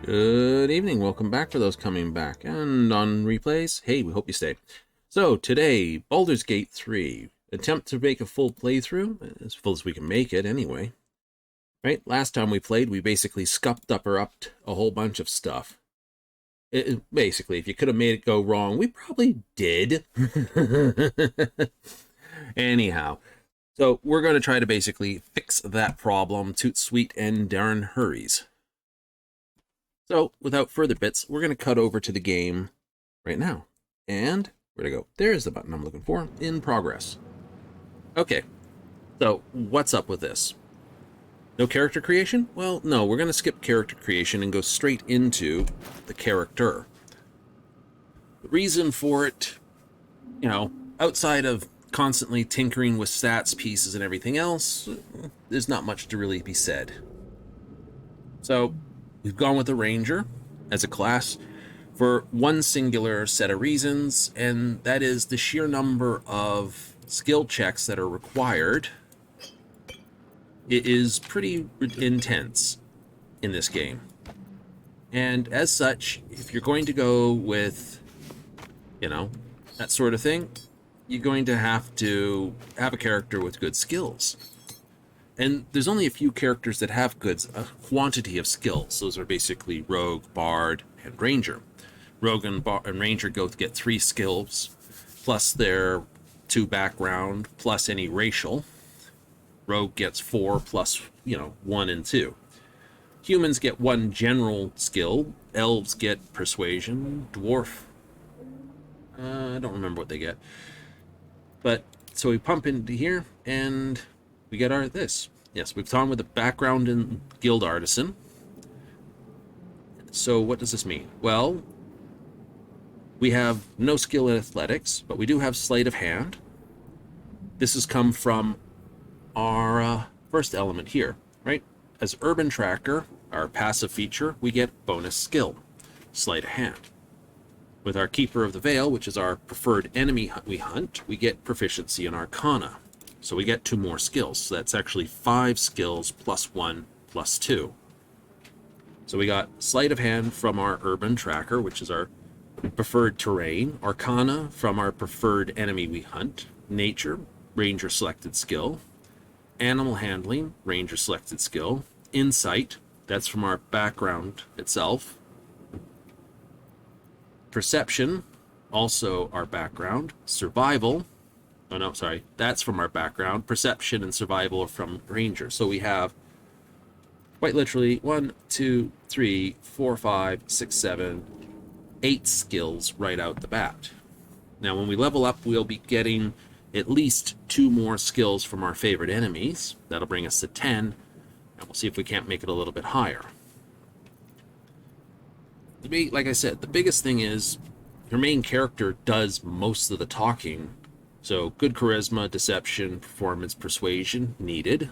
Good evening, welcome back for those coming back, and on replays, hey, we hope you stay. So today, Baldur's Gate 3, attempt to make a full playthrough, as full as we can make it anyway. Right, last time we played, we basically scupped up or upped a whole bunch of stuff. Basically, if you could have made it go wrong, we probably did. Anyhow, so we're going to try to basically fix that problem, toot sweet and darn hurries. So, without further bits, we're going to cut over to the game right now. And, where'd I go? There's the button I'm looking for, in progress. Okay, so what's up with this? No character creation? Well, no, we're going to skip character creation and go straight into the character. The reason for it, you know, outside of constantly tinkering with stats, pieces, and everything else, there's not much to really be said. So, we've gone with the Ranger as a class for one singular set of reasons, and that is the sheer number of skill checks that are required. It is pretty intense in this game. And as such, if you're going to go with, you know, that sort of thing, you're going to have a character with good skills. And there's only a few characters that have a quantity of skills. Those are basically Rogue, Bard, and Ranger. Rogue and Ranger get 3 skills, plus their 2 background, plus any racial. Rogue gets 4 plus, 1 and 2. Humans get 1 general skill. Elves get Persuasion. Dwarf, I don't remember what they get. But, so we pump into here, and we get this. Yes, we've gone with a background in Guild Artisan. So what does this mean? Well, we have no skill in athletics, but we do have sleight of hand. This has come from our first element here, right? As Urban Tracker, our passive feature, we get bonus skill, sleight of hand. With our Keeper of the Veil, which is our preferred enemy we hunt, we get proficiency in Arcana. So we get 2 more skills. So that's actually 5 skills plus 1 plus 2. So we got Sleight of Hand from our Urban Tracker, which is our preferred terrain. Arcana from our preferred enemy we hunt. Nature, Ranger selected skill. Animal Handling, Ranger selected skill. Insight, that's from our background itself. Perception, also our background. Survival. Oh, no, sorry. That's from our background. Perception and survival are from Ranger. So we have quite literally 1, 2, 3, 4, 5, 6, 7, 8 skills right out the bat. Now, when we level up, we'll be getting at least 2 more skills from our favorite enemies. That'll bring us to 10, and we'll see if we can't make it a little bit higher. Like I said, the biggest thing is your main character does most of the talking. So good charisma, deception, performance, persuasion needed.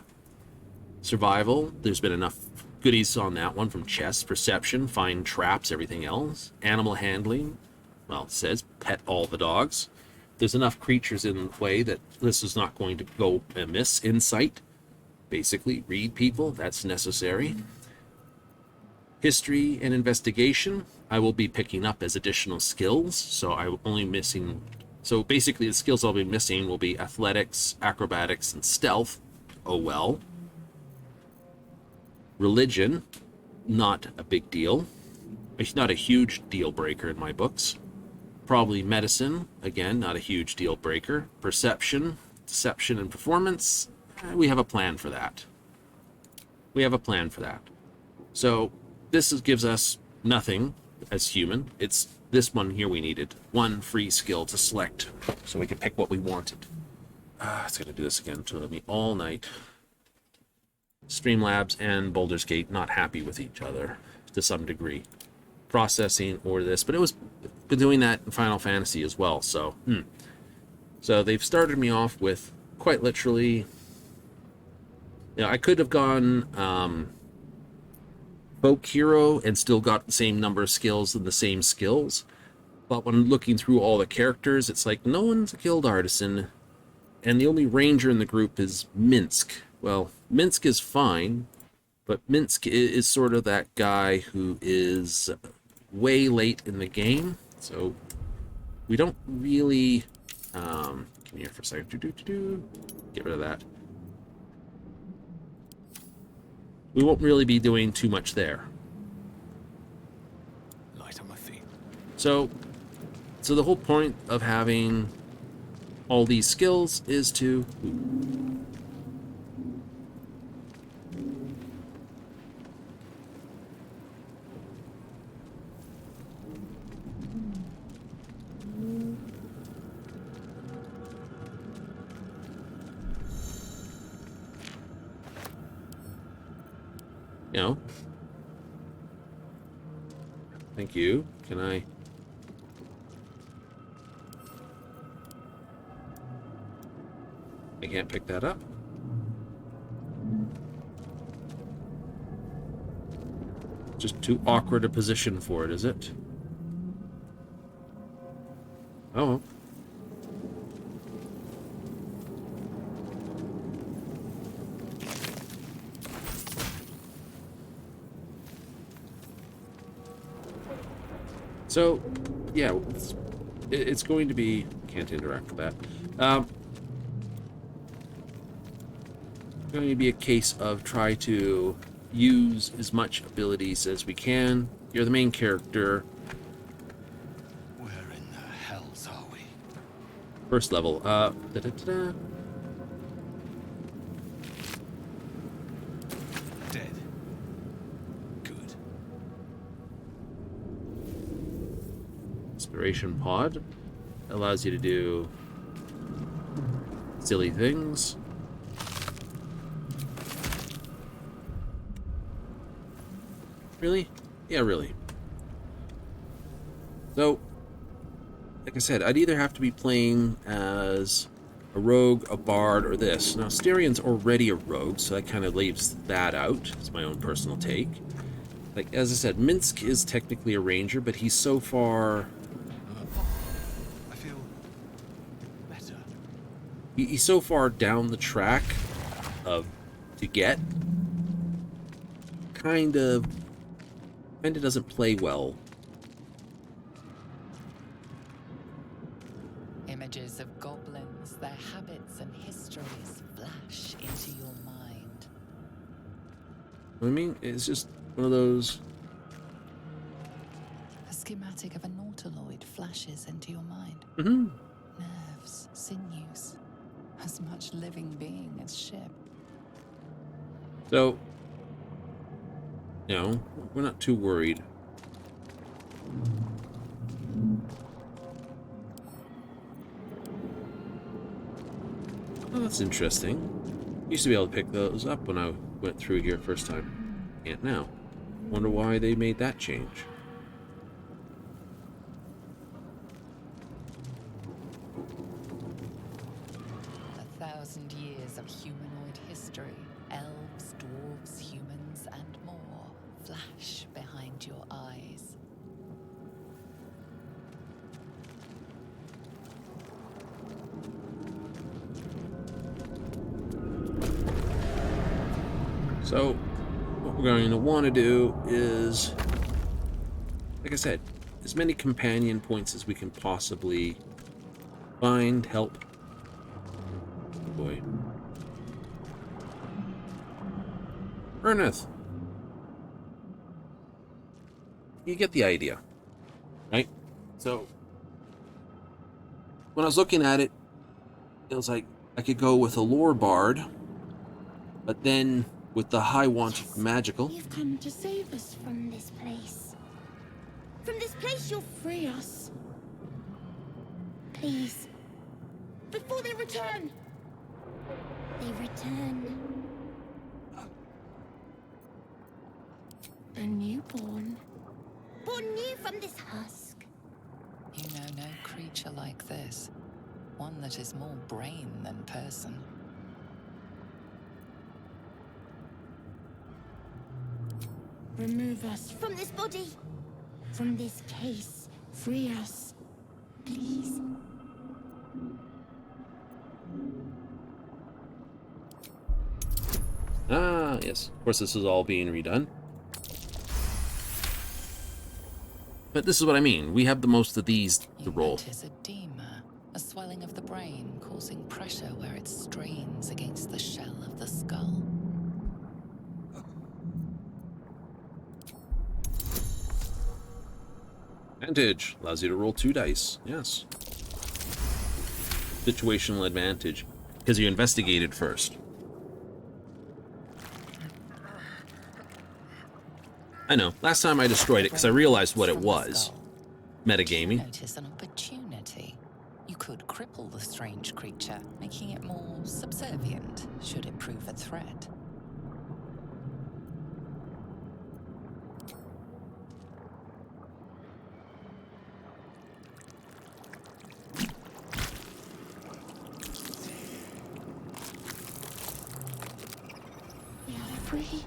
Survival, there's been enough goodies on that one from chess, perception, find traps, everything else. Animal handling, well, it says pet all the dogs. There's enough creatures in the way that this is not going to go amiss. Insight, basically read people, that's necessary. History and investigation, I will be picking up as additional skills, so I'm only missing... So basically the skills I'll be missing will be athletics, acrobatics, and stealth. Oh well. Religion, not a big deal. It's not a huge deal breaker in my books. Probably medicine, again, not a huge deal breaker. Perception, deception, and performance, we have a plan for that. We have a plan for that. So this gives us nothing as human. It's this one here we needed. 1 free skill to select so we can pick what we wanted. It's going to do this again to me all night. Streamlabs and Baldur's Gate not happy with each other to some degree. Processing or this, but it was been doing that in Final Fantasy as well. So, so they've started me off with quite literally. You know, I could have gone folk hero and still got the same number of skills and the same skills, but when looking through all the characters, it's like no one's a guild artisan, and the only ranger in the group is Minsk. Well, Minsk is fine, but Minsk is sort of that guy who is way late in the game, so we don't really... come here for a second. Get rid of that. We won't really be doing too much there. Light on my feet. So the whole point of having all these skills is to... You know. Thank you. Can I... I can't pick that up. Just too awkward a position for it, is it? Oh. So, yeah, it's going to be... Can't interact with that. Going to be a case of try to use as much abilities as we can. You're the main character. Where in the hells are we? First level. Dead. Good. Inspiration pod. Allows you to do silly things. Really? Yeah, really. So, like I said, I'd either have to be playing as a rogue, a bard, or this. Now, Styrion's already a rogue, so that kind of leaves that out. It's my own personal take. Like, as I said, Minsk is technically a ranger, but he's so far... I feel better. He's so far down the track of to get. Kind of doesn't play well. Images of goblins, their habits and histories flash into your mind. I mean, it's just one of those... A schematic of a nautiloid flashes into your mind. Mm-hmm. Nerves, sinews, as much living being as ship. So, no, we're not too worried. Oh, that's interesting. Used to be able to pick those up when I went through here first time. Can't now. Wonder why they made that change. A 1,000 years of humanoid history. Elves, dwarves, humans, and more flash behind your eyes. So, what we're going to want to do is, like I said, as many companion points as we can possibly find, help. Boy. Ernest. You get the idea, right? So, when I was looking at it, it was like I could go with a lore bard, but then with the high wanted magical. You've come to save us from this place. From this place you'll free us. Please. Before they return. They return. A newborn. Born new from this husk. You know no creature like this. One that is more brain than person. Remove us from this body. From this case. Free us. Please. Ah, yes. Of course, this is all being redone. But this is what I mean. We have the most of these to roll. Notice edema, a swelling of the brain causing pressure where it strains against the shell of the skull. Advantage. Allows you to roll 2 dice. Yes. Situational advantage. Because you investigated first. I know. Last time I destroyed it because I realized what it was. Metagaming. Notice an opportunity. You could cripple the strange creature, making it more subservient, should it prove a threat. We are free.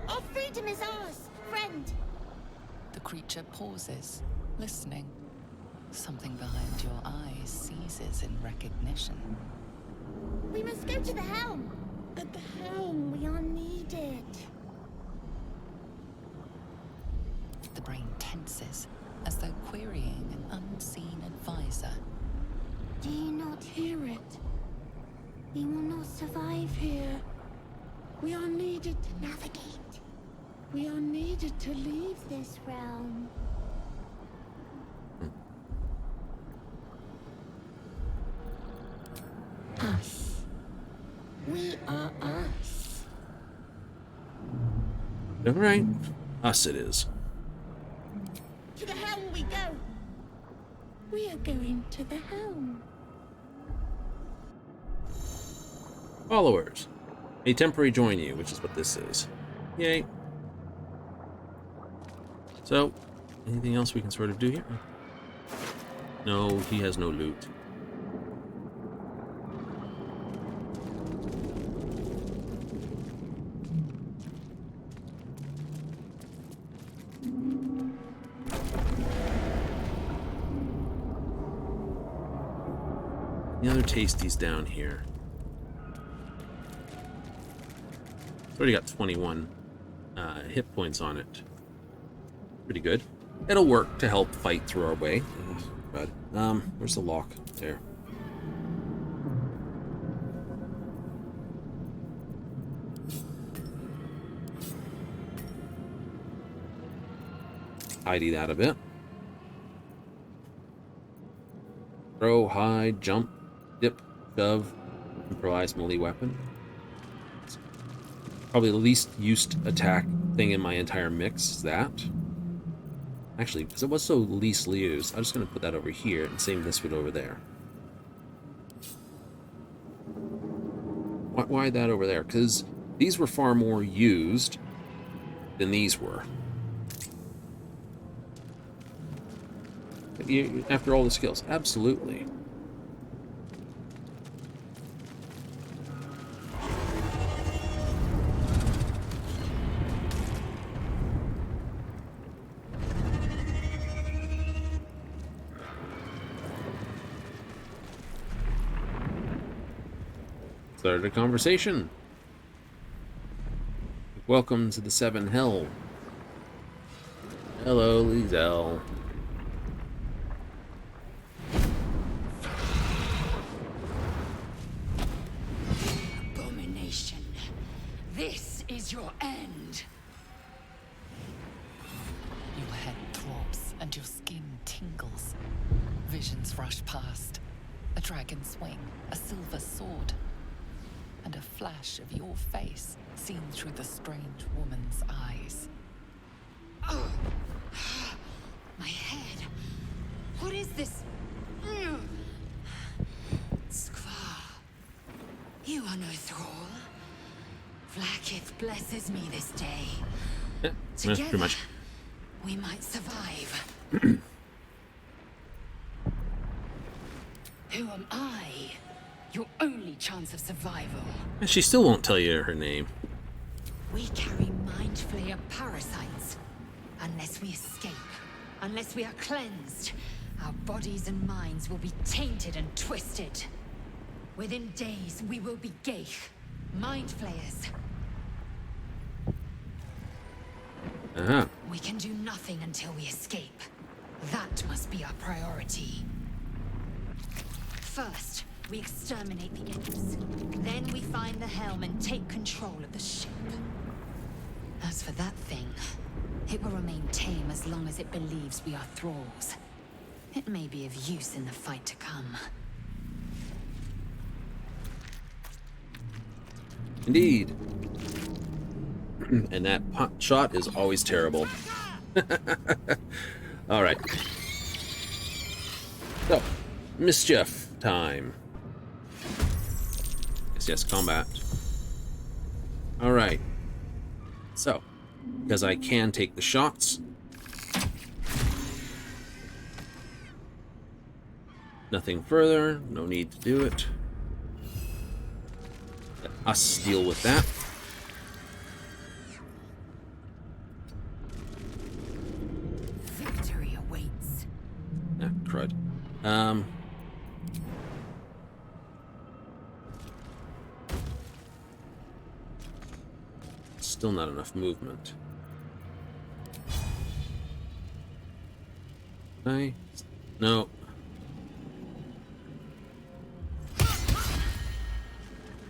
Our freedom is ours, friend. The creature pauses, listening. Something behind your eyes seizes in recognition. We must go to the helm. At the helm, we are needed. The brain tenses, as though querying an unseen advisor. Do you not hear it? We will not survive here. We are needed to navigate. We are needed to leave this realm. Us. We are us. Alright. Us it is. To the helm we go. We are going to the helm. Followers. A temporary join you, which is what this is. Yay. So, anything else we can sort of do here? No, he has no loot. The other tasties down here. It's already got 21 hit points on it. Pretty good. It'll work to help fight through our way. But where's the lock? There. Tidy that a bit. Throw, hide, jump, dip, shove, improvise melee weapon. Probably the least used attack thing in my entire mix is that. Actually, because it was so least used, I'm just going to put that over here and same this one over there. Why that over there? Because these were far more used than these were. After all the skills, absolutely. Started a conversation. Welcome to the Seven Hell. Hello, Lizelle. Abomination. This is your end. Your head throbs and your skin tingles. Visions rush past. A dragon swing, a silver sword, and a flash of your face seen through the strange woman's eyes. Oh, my head. What is this? Skvar, you are no thrall. Vlaakith blesses me this day. Yeah, Together, pretty much. we might survive. Who am I? Your only chance of survival. She still won't tell you her name. We carry mind flayer parasites. Unless we escape, unless we are cleansed, our bodies and minds will be tainted and twisted. Within days, we will be Geich, mind flayers. Uh-huh. We can do nothing until we escape. That must be our priority. First, we exterminate the imps. Then we find the helm and take control of the ship. As for that thing, it will remain tame as long as it believes we are thralls. It may be of use in the fight to come. Indeed. And that pot shot is always terrible. Alright. So, mischief time. Yes, combat. Alright. So, because I can take the shots, nothing further, no need to do it. Let us deal with that. Victory awaits. Ah, crud. Still not enough movement. No.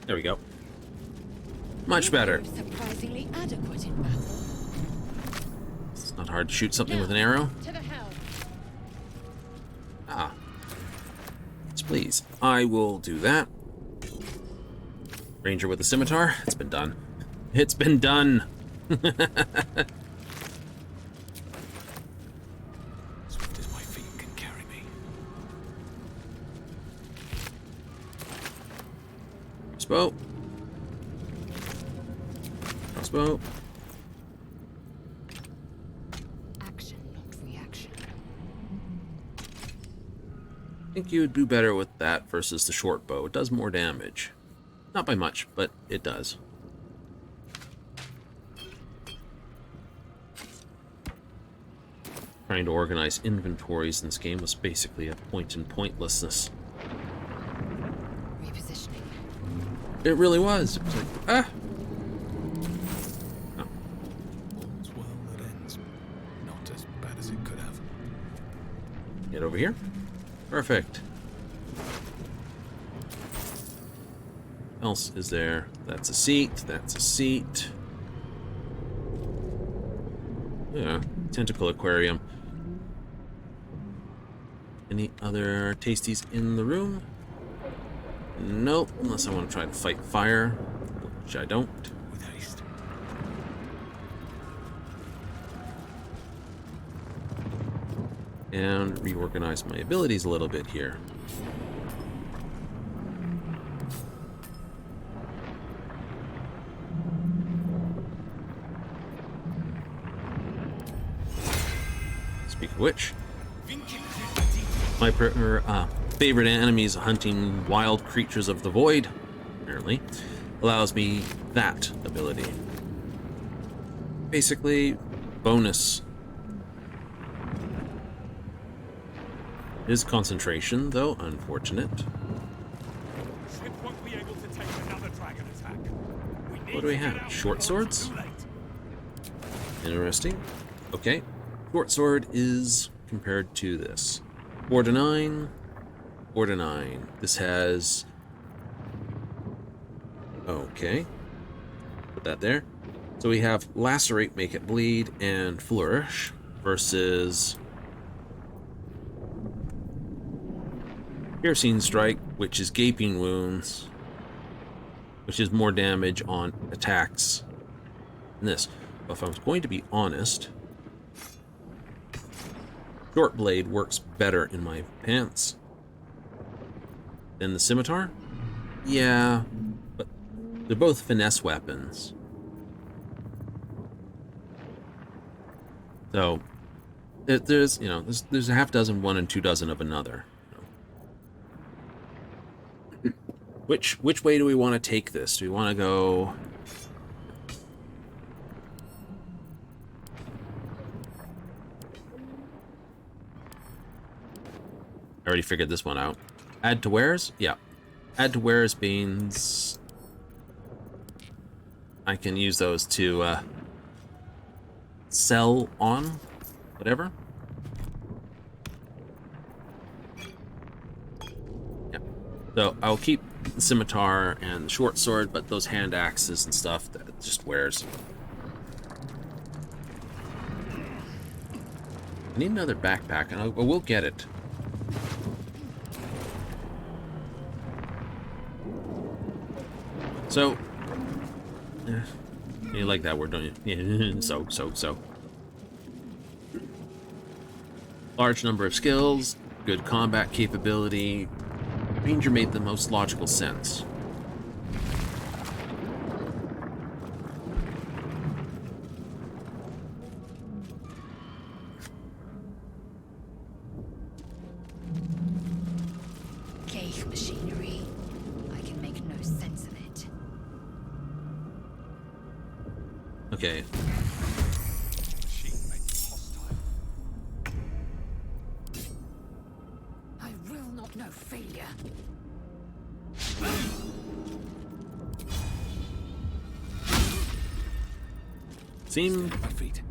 There we go. Much better. Surprisingly adequate in battle. It's not hard to shoot something with an arrow. To the helm. Ah. Yes, please. I will do that. Ranger with a scimitar. It's been done. It's been done. Swift as my feet can carry me. Crossbow. Crossbow. Action, not reaction. I think you would do better with that versus the short bow. It does more damage. Not by much, but it does. Trying to organize inventories in this game was basically a point in pointlessness. Repositioning. It really was. It was like, ah! Oh. All's well that ends. Not as bad as it could have. Get over here. Perfect. What else is there? That's a seat. That's a seat. Yeah, tentacle aquarium. Any other tasties in the room? Nope, unless I want to try to fight fire, which I don't. With haste. And reorganize my abilities a little bit here. Speak of which, my favorite enemies hunting wild creatures of the void, apparently, allows me that ability. Basically, bonus. His concentration, though, unfortunate. Ship won't be able to take another dragon attack. What do we have? Short swords? Interesting. Okay. Short sword is compared to this. 4 to 9. 4 to 9. This has... Okay. Put that there. So we have Lacerate, Make It Bleed, and Flourish versus Piercing Strike, which is Gaping Wounds, which is more damage on attacks than this. But if I was going to be honest, Short Blade works better in my pants than the Scimitar. Yeah, but they're both finesse weapons. So there's there's a half dozen one and 2 dozen of another. Which way do we want to take this? Do we want to go? I already figured this one out. Add to wares? Yeah. Add to wares means I can use those to sell on whatever. Yeah. So I'll keep the scimitar and the short sword, but those hand axes and stuff, that just wears. I need another backpack, and we'll get it. So, you like that word, don't you? Yeah, so. Large number of skills, good combat capability. Ranger made the most logical sense. Ghaik machinery. I can make no sense of it. Okay. Machine made hostile. I will not know failure. Seem My feet.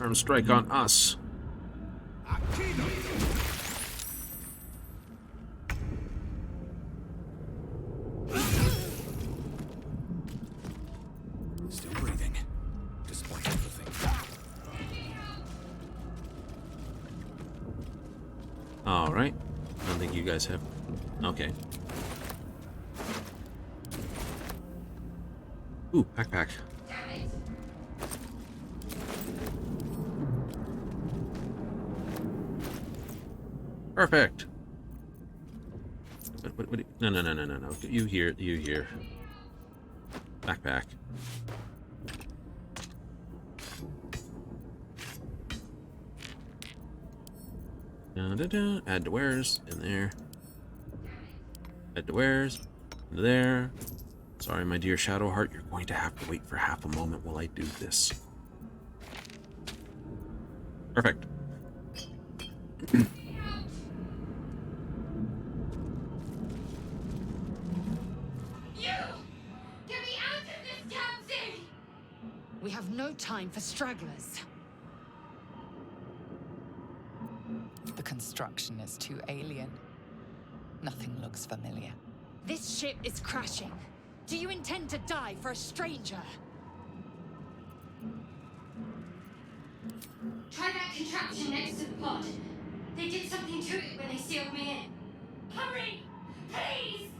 unarmed strike on us. Still breathing, despite everything. All right. I don't think you guys have. Okay. Ooh, backpack. Perfect. What, no. You here. Backpack. Add to wares in there. Add to wares into there. Sorry, my dear Shadowheart, you're going to have to wait for half a moment while I do this. Perfect. We have no time for stragglers. The construction is too alien. Nothing looks familiar. This ship is crashing. Do you intend to die for a stranger? Try that contraption next to the pod. They did something to it when they sealed me in. Hurry! Please!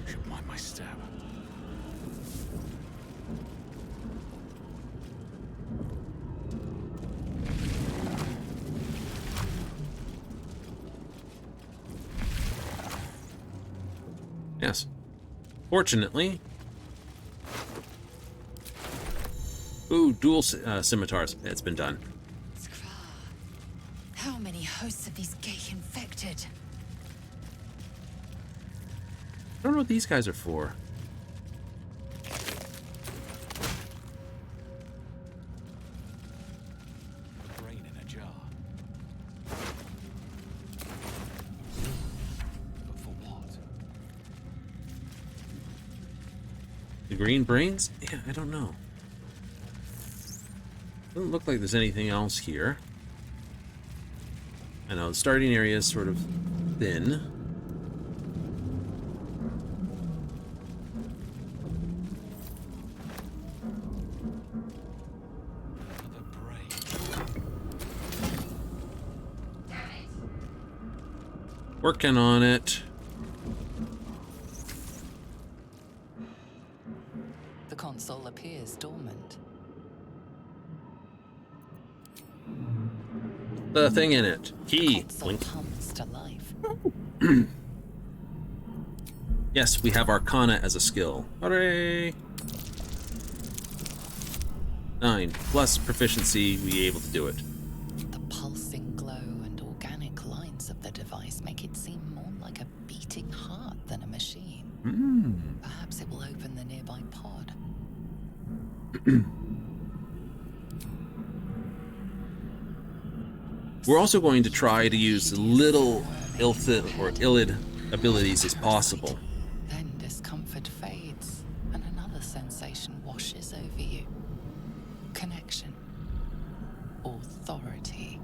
Should mind my step. Yes. Fortunately. Ooh, dual scimitars. It's been done. Skra. How many hosts of these gay infected? I don't know what these guys are for. A brain in a jar. But for what? The green brains? Yeah, I don't know. Doesn't look like there's anything else here. I know the starting area is sort of thin. Another brain. Working on it. The console appears dormant. The thing in it. The Key. console Blink. comes to life. Yes, we have Arcana as a skill. Hooray! 9 plus proficiency, we able to do it. The pulsing glow and organic lines of the device make it seem more like a beating heart than a machine. Perhaps it will open the nearby pod. We're also going to try to use little illid abilities as possible. Then discomfort fades, and another sensation washes over you. Connection. Authority.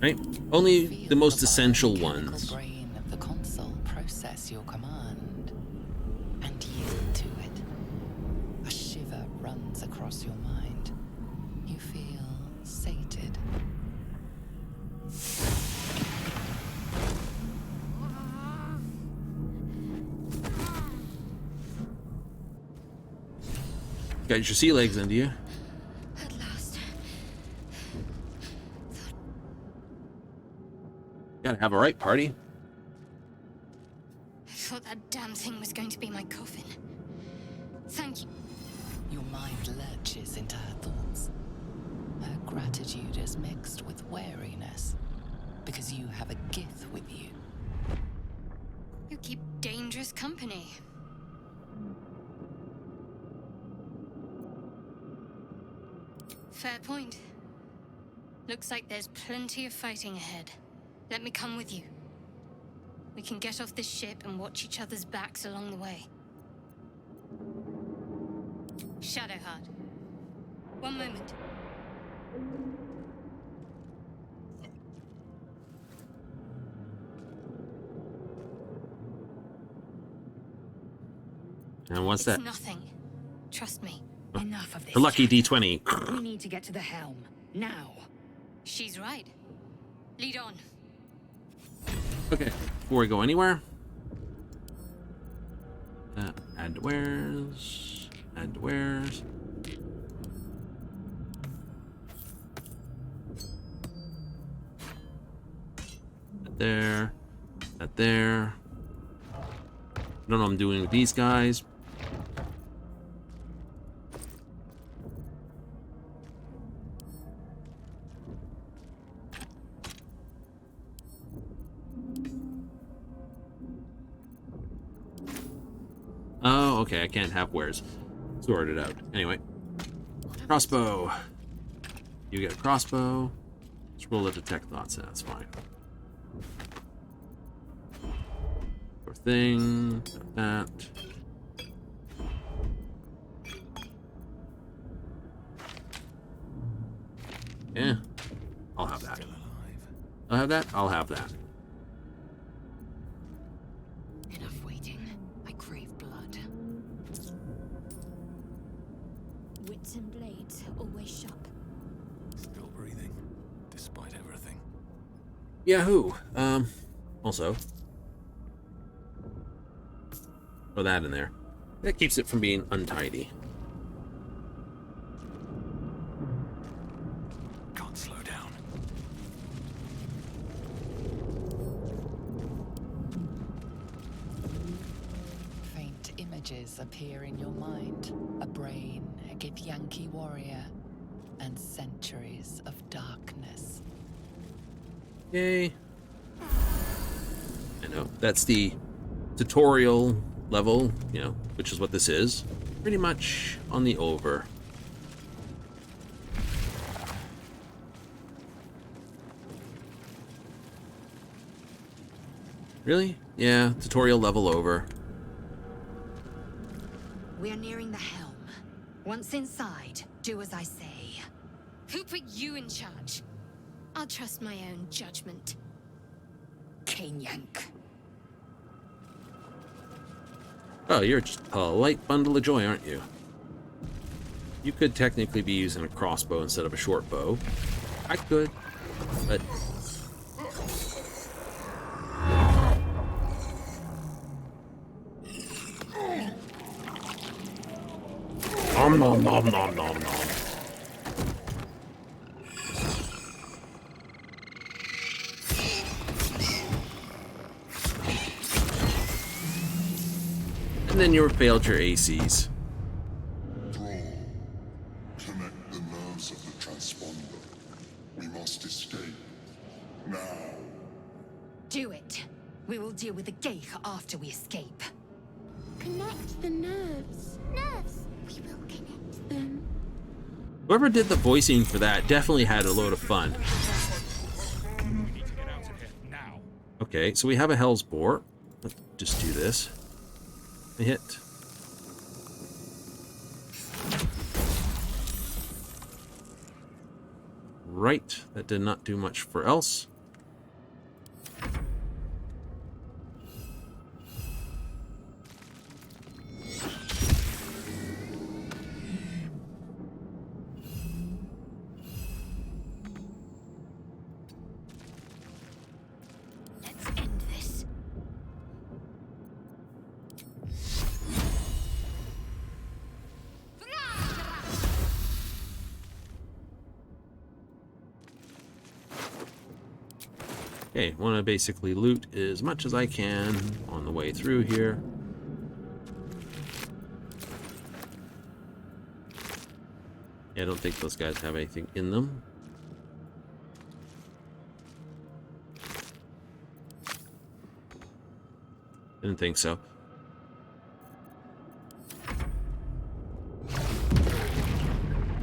Right? Only Feel the most the essential biomechanical ones. brain of the console process your command and yield to it. A shiver runs across your mind. You feel sated. Got your sea legs into you. At last. Gotta have a right party. I thought that damn thing was going to be my coffin. Thank you. Your mind lurches into her thoughts. Her gratitude is mixed with wariness, because you have a gith with you. You keep dangerous company. Fair point. Looks like there's plenty of fighting ahead. Let me come with you. We can get off this ship and watch each other's backs along the way. Shadowheart. One moment. And what's It's that? nothing. Trust me. Enough of this. The lucky D20. We need to get to the helm. Now. She's right. Lead on. Okay, before we go anywhere. Add to wares. Add to wares. That there. That there. I don't know what I'm doing with these guys. Oh, okay, I can't have wares. Sort it out. Anyway. Crossbow. You get a crossbow. Let's roll a detect thoughts, that's fine. thing. That. Yeah. I'll have that. Still alive. I'll have that. I'll have that. Enough waiting. I crave blood. Wits and blades, always sharp. Still breathing, despite everything. Yahoo! Also. Throw that in there. That keeps it from being untidy. Can't slow down. Faint images appear in your mind. A brain, a Githyanki warrior, and centuries of darkness. Yay. I know. That's the tutorial level, you know, which is what this is. Pretty much on the over. Really? Yeah, tutorial level over. We're nearing the helm. Once inside, do as I say. Who put you in charge? I'll trust my own judgment. Yank. Oh, you're just a light bundle of joy, aren't you? You could technically be using a crossbow instead of a short bow. I could, but... Nom nom nom nom nom nom. And then you failed your ACs. Thrall, connect the nerves of the transponder. We must escape. Now. Do it. We will deal with the Geich after we escape. Connect the nerves. Nerves! We will connect them. Whoever did the voicing for that definitely had a load of fun. We need to get out of here now. Okay, so we have a Hell's Boar. Let's just do this. A hit. Right, that did not do much for else. Let's end this. Okay, want to basically loot as much as I can on the way through here. Yeah, I don't think those guys have anything in them. Didn't think so.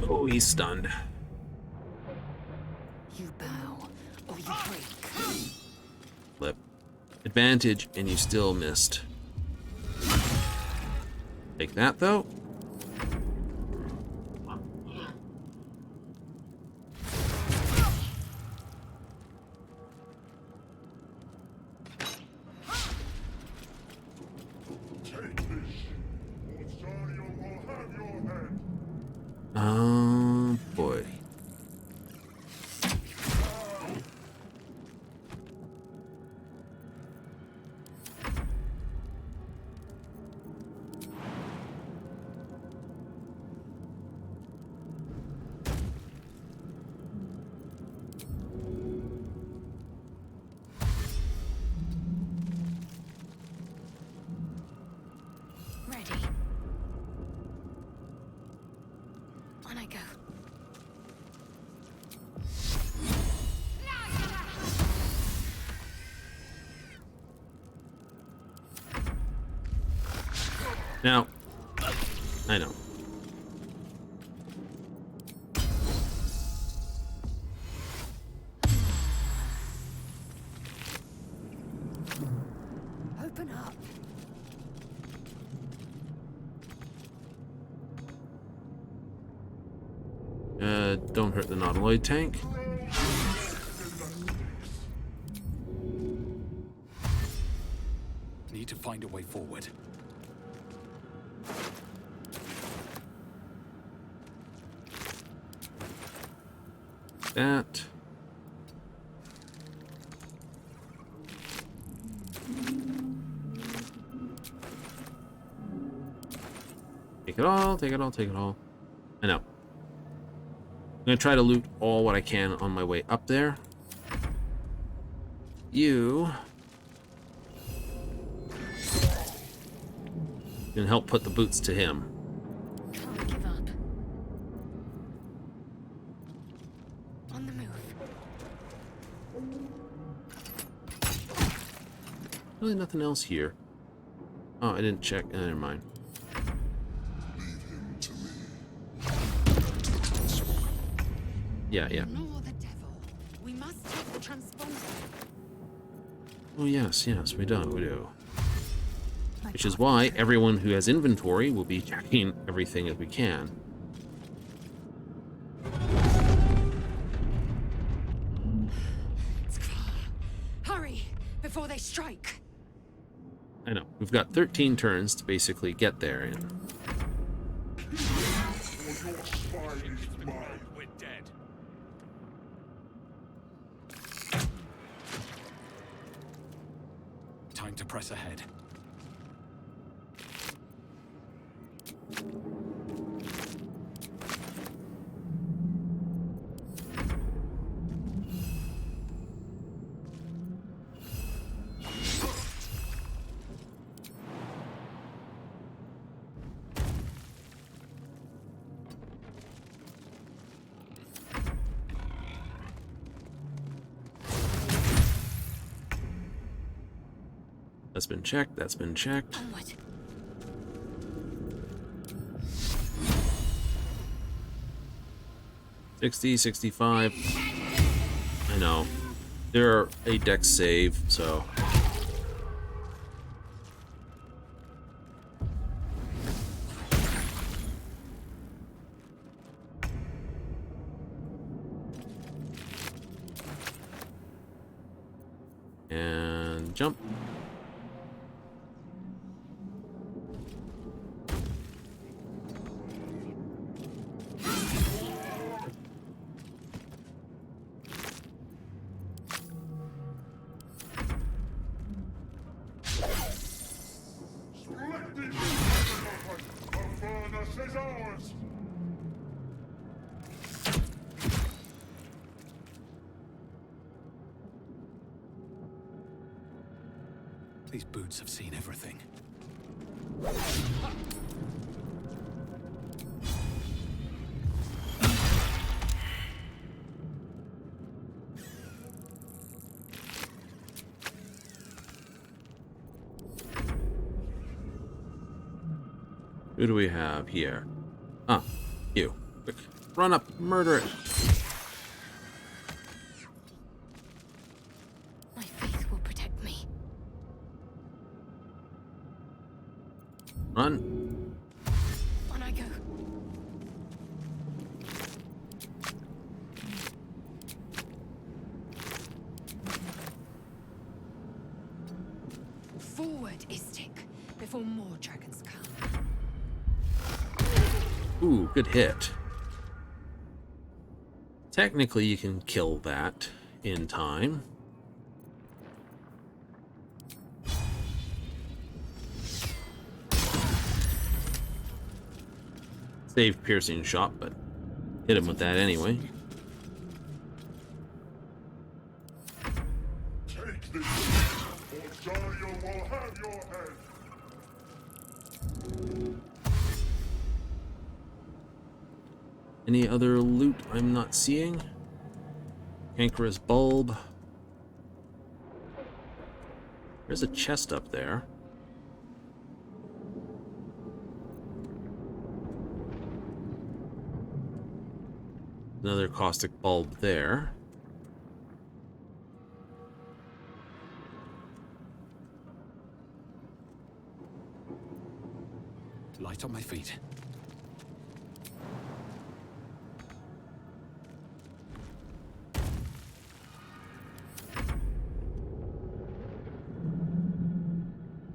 Oh, he's stunned. You bow, or you break. Flip. Advantage, and you still missed. Take that, though. Take this, or Zariel will have your head. Oh, boy. Ready. On I go. Now, I know. Open up. Don't hurt the nautiloid tank. Need to find a way forward. That. Take it all, take it all, take it all. I know. I'm gonna try to loot all what I can on my way up there. You can help put the boots to him. Can't give up. On the move. Really nothing else here. Oh, I didn't check. Never mind. Yeah. Ignore the devil. We must take the transponder. Oh yes, we do. Which is why everyone who has inventory will be checking everything as we can. It's clear. Hurry before they strike. I know. We've got 13 turns to basically get there in. We're dead. Time to press ahead. That's been checked, that's been checked. Onward. $60, $65. I know. They're a dex save, so. And jump. Is ours. These boots have seen everything. Who do we have here? Ah, you. Quick. Run up, murder it. My faith will protect me. Run. On I go. Forward, Istik, before more dragons come. Ooh, good hit. Technically, you can kill that in time. Save piercing shot, but hit him with that anyway. Take this, or Dario will have your head. Any other loot I'm not seeing? Cankerous bulb. There's a chest up there. Another caustic bulb there. Light on my feet.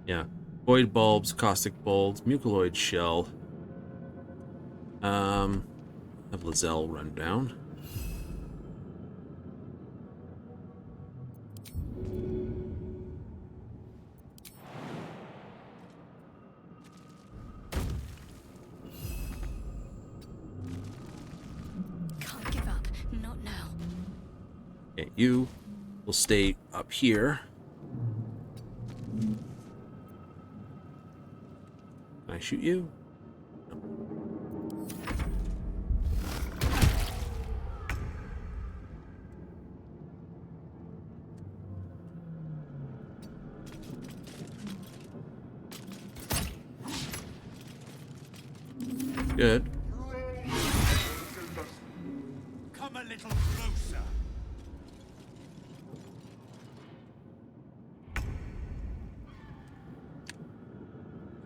Yeah. Void bulbs, caustic bulbs, mucoloid shell. Have Lizelle run down. Can't give up. Not now. Okay, you will stay up here. Can I shoot you? Good. Come a little closer.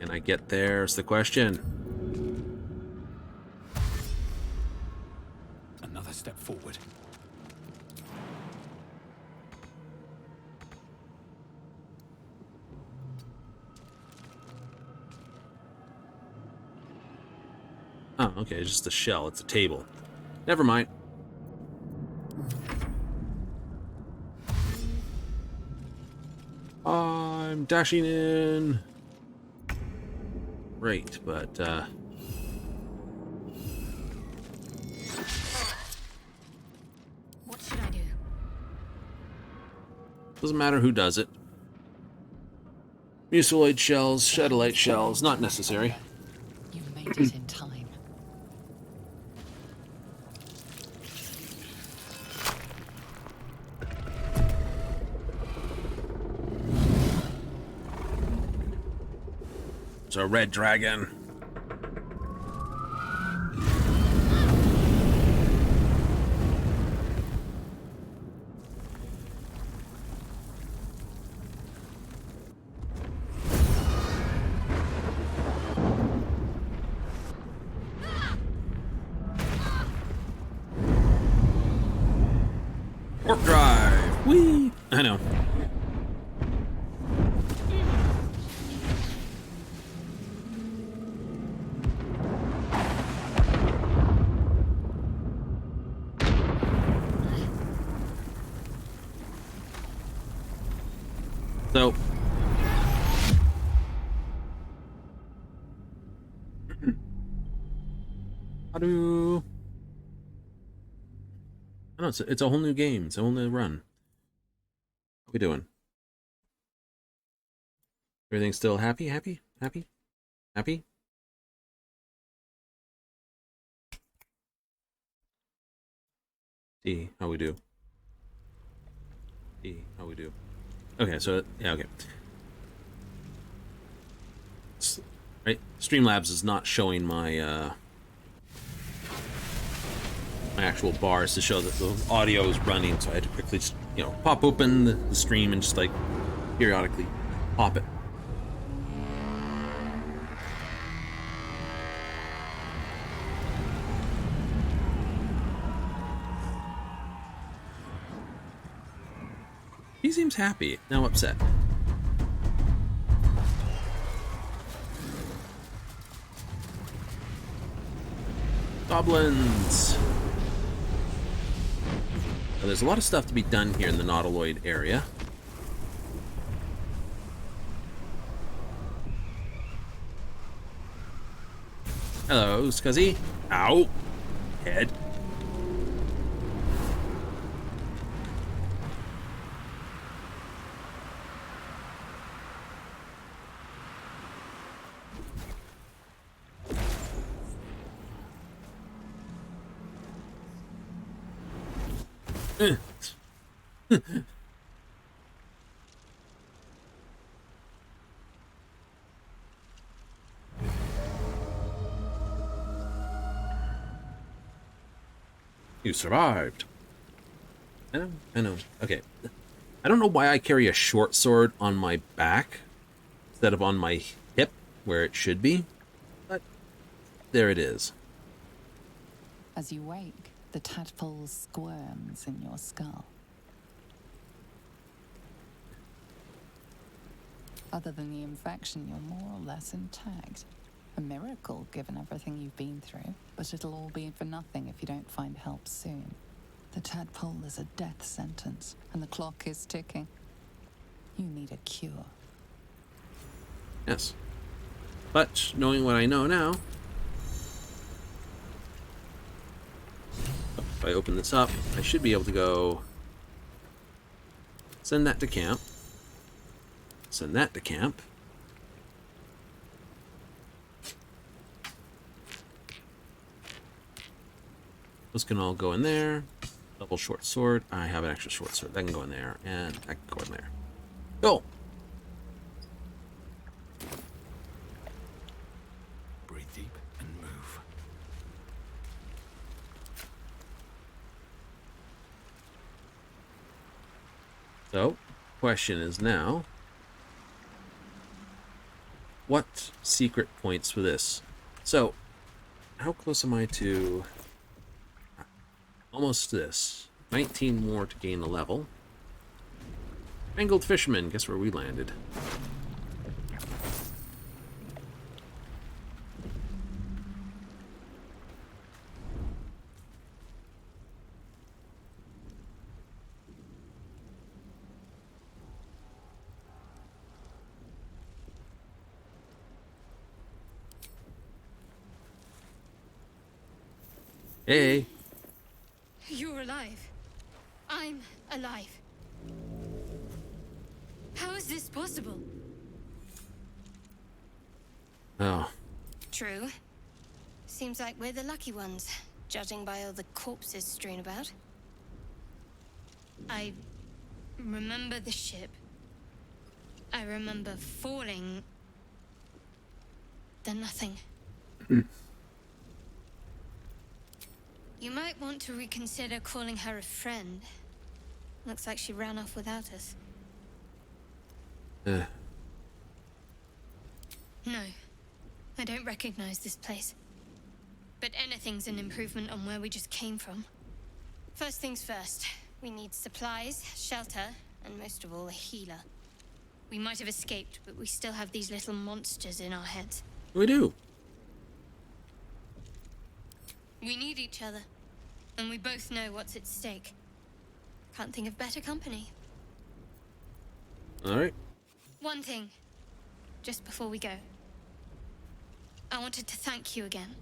Can I get there? Is the question. Another step forward. Oh, okay, it's just a shell. It's a table. Never mind. I'm dashing in. Right, but, What should I do? doesn't matter who does it. Muciloid shells, shadowlight shells, not necessary. You made it in time. It's a red dragon. Warp drive! Whee! I know. So, how do... I don't know, it's a whole new game. It's a whole new run. How we doing? Everything still happy? Happy? Happy? Happy? See how we do. See how we do. Okay, so, yeah, okay. Right? Streamlabs is not showing my, my actual bars to show that the audio is running, so I had to quickly just, you know, pop open the stream and just, like, periodically pop it. He seems happy, now upset. Goblins! Now, there's a lot of stuff to be done here in the Nautiloid area. Hello, Scuzzy. Ow! Head. You survived. I know. Okay. I don't know why I carry a short sword on my back instead of on my hip, where it should be. there it is. As you wake, the tadpole squirms in your skull. Other than the infection, you're more or less intact. A miracle, given everything you've been through, but it'll all be for nothing if you don't find help soon. The tadpole is a death sentence, and the clock is ticking. You need a cure. Yes. But, knowing what I know now, if I open this up, I should be able to go send that to camp. Send that to camp. Those can all go in there. Double short sword. I have an extra short sword. That can go in there. And that can go in there. Go! Breathe deep and move. So, question is now, what secret points for this? So, how close am I to almost this? 19 more to gain a level. Mangled Fisherman, guess where we landed? Hey. You're alive. I'm alive. How is this possible? Oh. True. Seems like we're the lucky ones, judging by all the corpses strewn about. I remember the ship. I remember falling. Then nothing. You might want to reconsider calling her a friend. Looks like she ran off without us. No, I don't recognize this place. But anything's an improvement on where we just came from. First things first, we need supplies, shelter, and most of all, a healer. We might have escaped, but we still have these little monsters in our heads. We do. We need each other, and we both know what's at stake. Can't think of better company. Alright. One thing, just before we go. I wanted to thank you again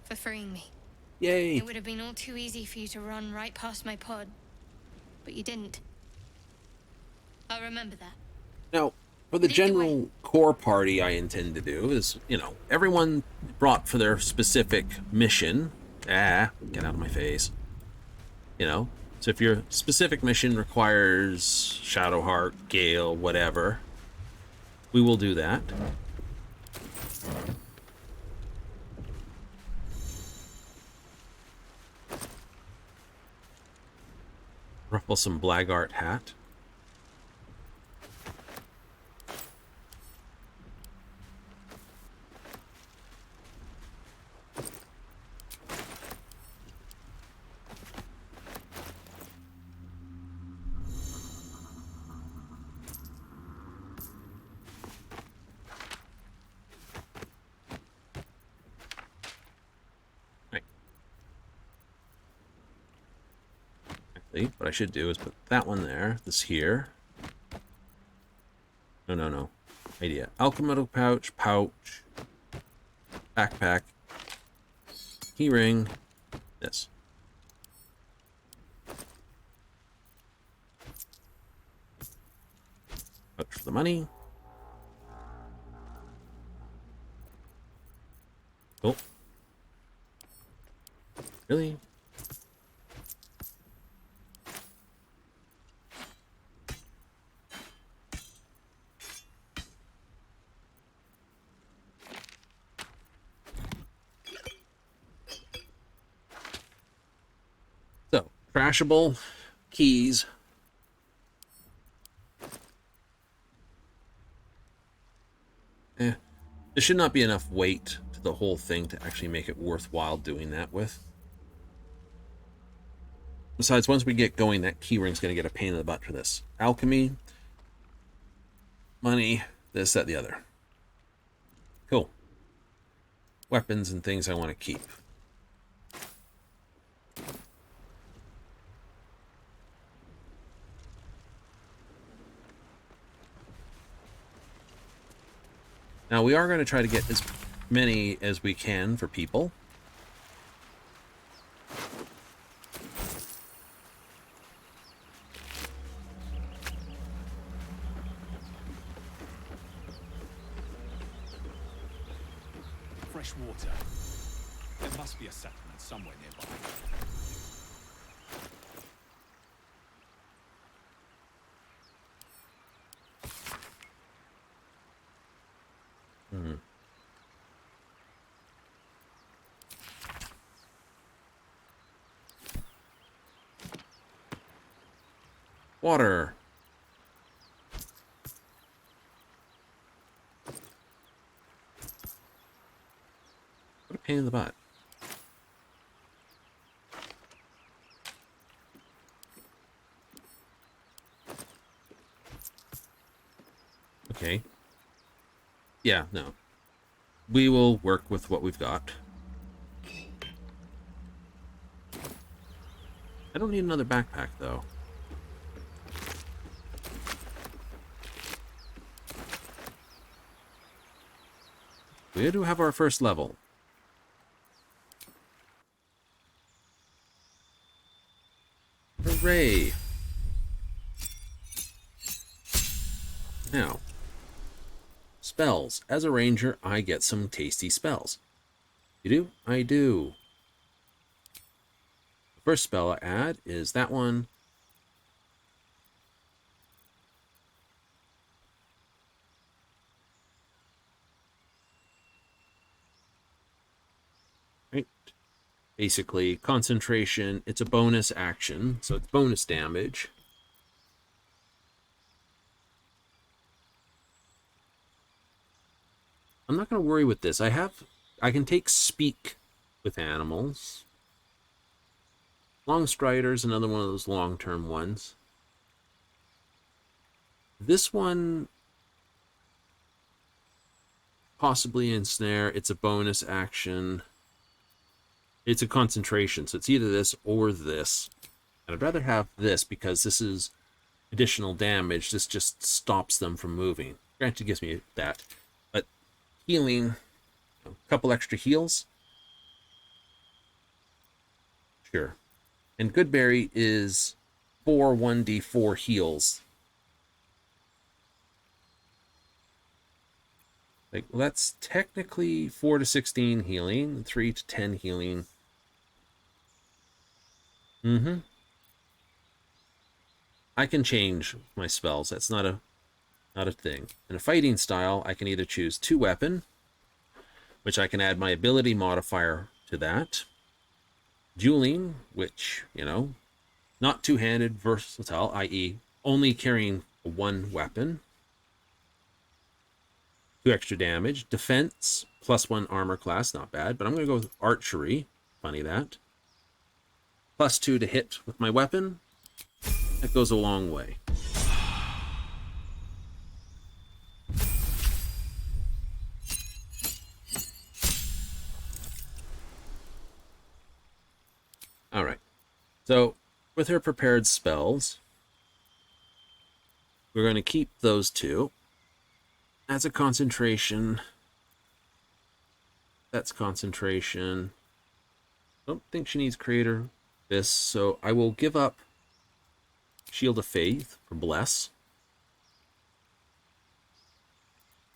for freeing me. Yay. It would have been all too easy for you to run right past my pod, but you didn't. I'll remember that. Now, for the Lead the way. general core party I intend to do is, everyone brought for their specific mission. Get out of my face. So if your specific mission requires Shadowheart, Gale, whatever, we will do that. Ruffle some Blackguard hat. What I should do is put that one there, this here. No. Idea. Alchemical pouch, backpack, keyring, this. Pouch for the money. Oh. Really? So, crashable keys. There should not be enough weight to the whole thing to actually make it worthwhile doing that with. Besides, once we get going, that keyring's going to get a pain in the butt for this. Alchemy, money, this, that, the other. Cool. Weapons and things I want to keep. Now, we are going to try to get as many as we can for people. Fresh water. There must be a settlement somewhere nearby. Water. What a pain in the butt. Okay. Yeah, no. We will work with what we've got. I don't need another backpack, though. We do have our first level. Hooray! Now, spells. As a ranger, I get some tasty spells. You do? I do. The first spell I add is that one. Right. Basically, concentration. It's a bonus action, so it's bonus damage. I'm not going to worry with this. I can take speak with animals. Long Strider's another one of those long-term ones. This one, possibly Ensnare. It's a bonus action. It's a concentration, so it's either this or this. And I'd rather have this because this is additional damage. This just stops them from moving. Granted, it gives me that. But healing, a couple extra heals. Sure. And Goodberry is 4 1d4 heals. Like, well, that's technically 4 to 16 healing, 3 to 10 healing. I can change my spells. That's not a thing. In a fighting style, I can either choose 2 weapon, which I can add my ability modifier to that. Dueling, which, not two-handed, versatile, i.e. only carrying 1 weapon. 2 extra damage. Defense, +1 armor class, not bad, but I'm going to go with archery. Funny that. +2 to hit with my weapon. That goes a long way. Alright. So, with her prepared spells, we're going to keep those 2. That's a concentration. That's concentration. Don't think she needs Creator. This, so I will give up Shield of Faith for Bless.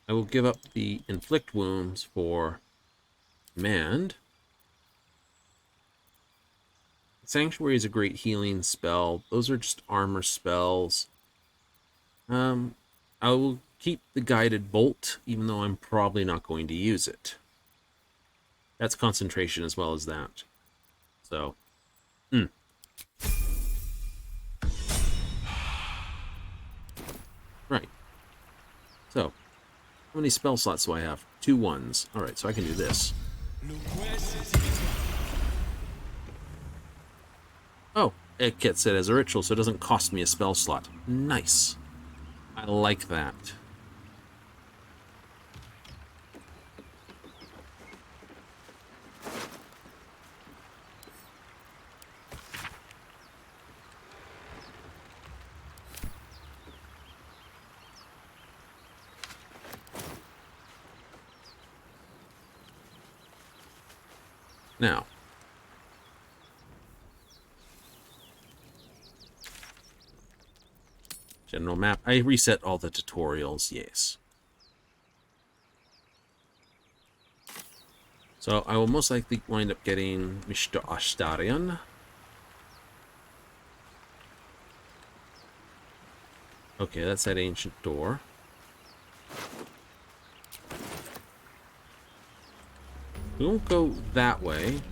I will give up the Inflict Wounds for Command. Sanctuary is a great healing spell. Those are just armor spells. I will keep the Guided Bolt, even though I'm probably not going to use it. That's concentration as well as that. So, Right. So, How many spell slots do I have? 2 ones. Alright, so I can do this. Oh, it gets it as a ritual, so it doesn't cost me a spell slot. Nice. I like that. Now, general map. I reset all the tutorials, yes. So I will most likely wind up getting Mr. Ashtarian. Okay, that's that ancient door. We won't go that way.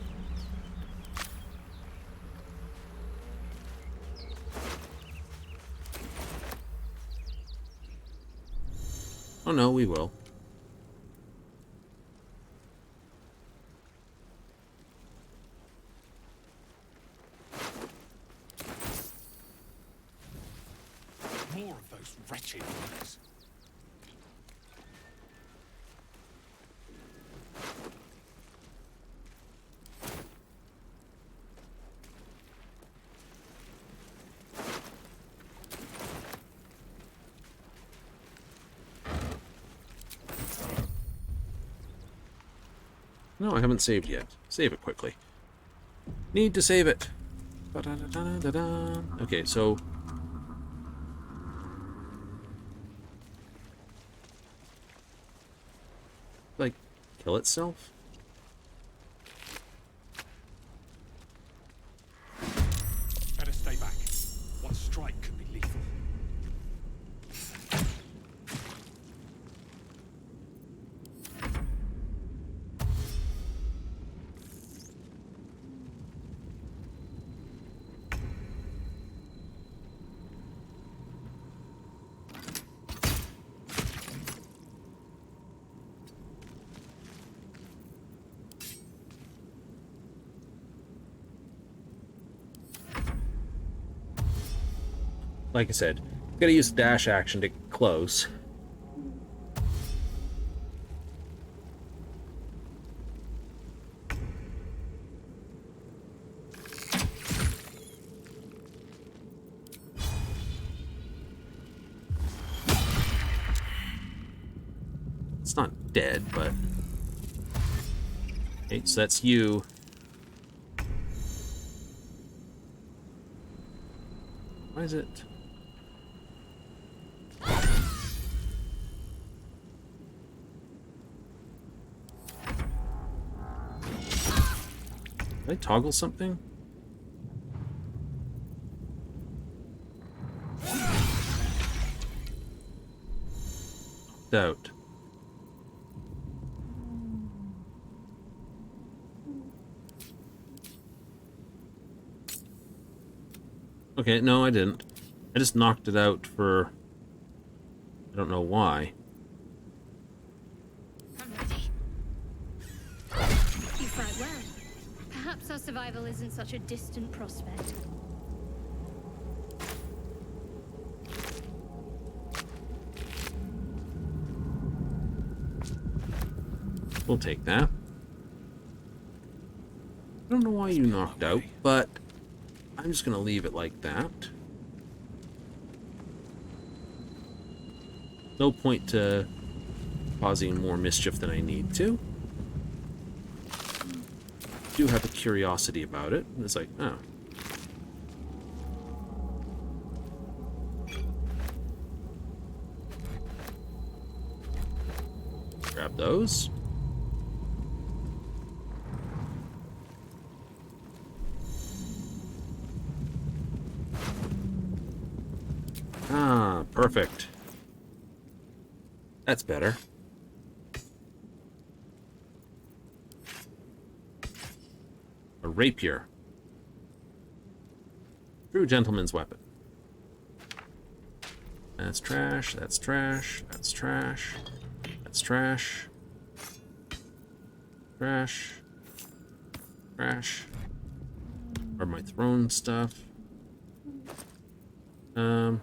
Oh no, we will. More of those wretched ones. No, I haven't saved yet. Save it quickly. Need to save it. Ba-da-da-da-da-da. Okay, so... like, kill itself? Better stay back. One strike could be lethal. Like I said, gotta use dash action to get close. It's not dead, but... okay, so that's you. Why is it... did I toggle something? Out. Okay, no, I didn't. I just knocked it out for... I don't know why. I'm ready. You fight well. Perhaps our survival isn't such a distant prospect. We'll take that. I don't know why you knocked out, but I'm just gonna leave it like that. No point to causing more mischief than I need to. Do have a curiosity about it. It's like, oh. Grab those. Ah, perfect. That's better. A rapier. True gentleman's weapon. That's trash, that's trash, that's trash, that's That's trash. Trash. Trash. Or my throne stuff. Keep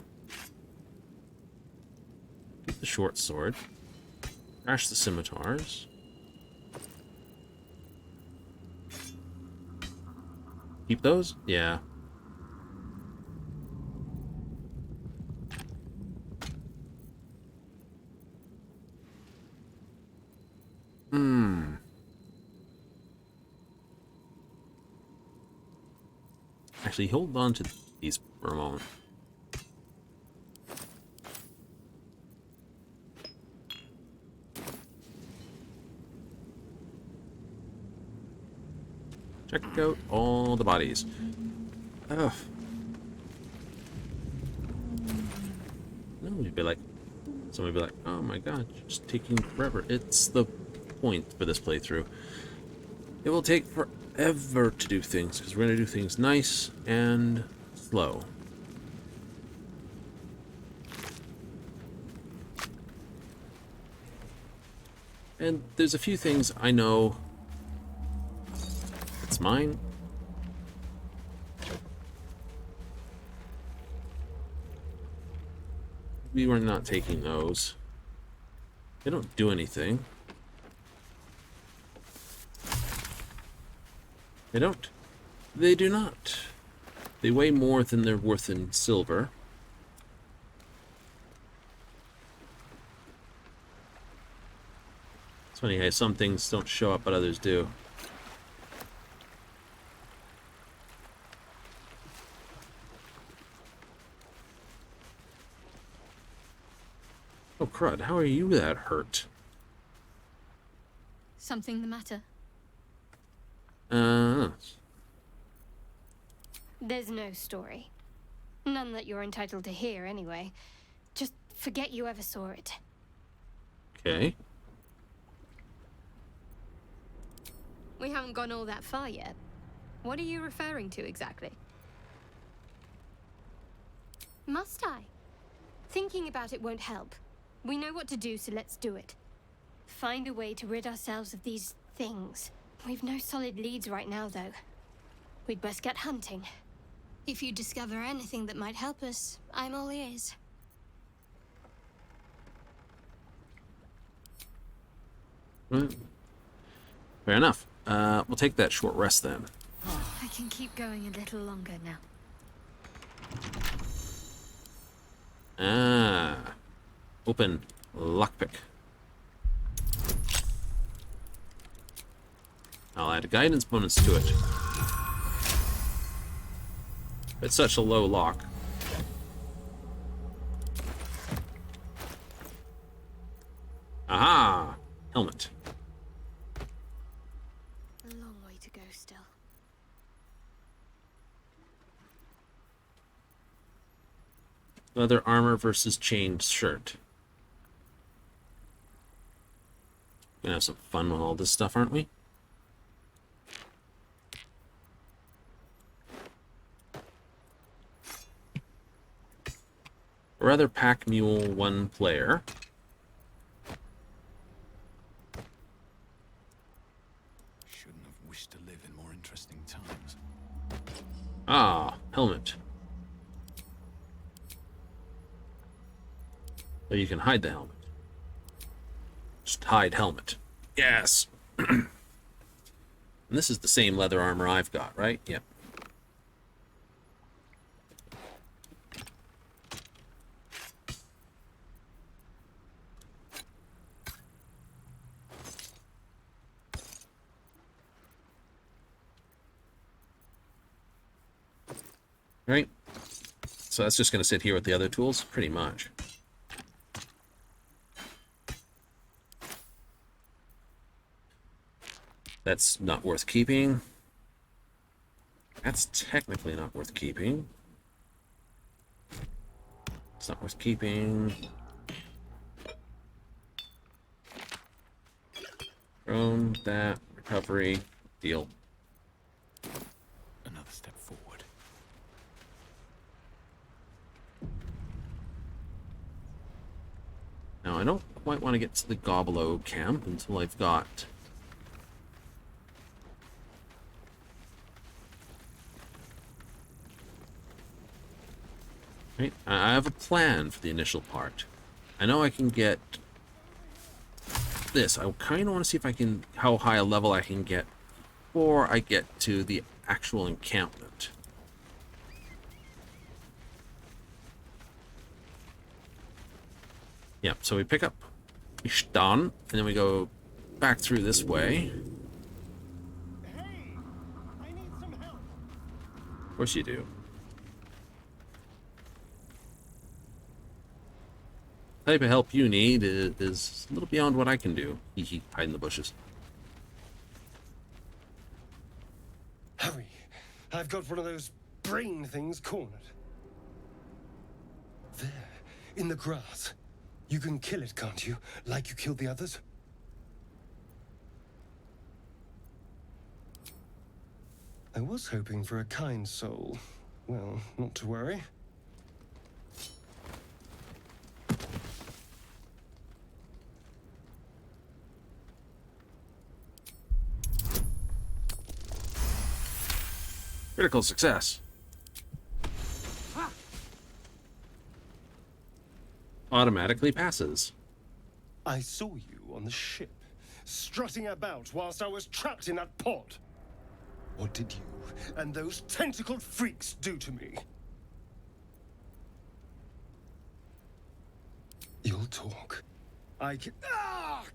the short sword. Trash the scimitars. Keep those? Yeah. Actually, hold on to these for a moment. Check out all the bodies. Ugh. Somebody be like, oh my god, you're just taking forever. It's the point for this playthrough. It will take forever to do things, because we're going to do things nice and slow. And there's a few things I know it's mine. We were not taking those. They don't do anything. They don't. They do not. They weigh more than they're worth in silver. It's funny how some things don't show up, but others do. Oh, crud. How are you that hurt? Something the matter? There's no story. None that you're entitled to hear, anyway. Just forget you ever saw it. Okay. We haven't gone all that far yet. What are you referring to exactly? Must I? Thinking about it won't help. We know what to do, so let's do it. Find a way to rid ourselves of these things. We've no solid leads right now, though. We'd best get hunting. If you discover anything that might help us, I'm all ears. Well, fair enough. We'll take that short rest then. I can keep going a little longer now. Open lockpick. I'll add a guidance bonus to it. It's such a low lock. Aha! Helmet. A long way to go still. Leather armor versus chained shirt. Gonna have some fun with all this stuff, aren't we? Rather pack mule one player. Shouldn't have wished to live in more interesting times. Ah, helmet. So you can hide the helmet. Just hide helmet. Yes! And this is the same leather armor I've got, right? Yep. Right? So that's just going to sit here with the other tools, pretty much. That's not worth keeping. That's technically not worth keeping. It's not worth keeping. Drone, that, recovery, deal. Another step forward. Now, I don't quite want want to get to the Gobolo camp until I've got... Right, I have a plan for the initial part. I know I can get this. I kind of want to see if I can, how high a level I can get before I get to the actual encampment. Yeah, so we pick up Ishtan, and then we go back through this way. Hey, I need some help. Of course you do. The type of help you need is a little beyond what I can do. Hee hide in the bushes. Hurry, I've got one of those brain things cornered. There, in the grass. You can kill it, can't you? Like you killed the others? I was hoping for a kind soul. Well, not to worry. Critical success. Automatically passes. I saw you on the ship, strutting about whilst I was trapped in that pod. What did you and those tentacled freaks do to me? You'll talk. I can... Ah!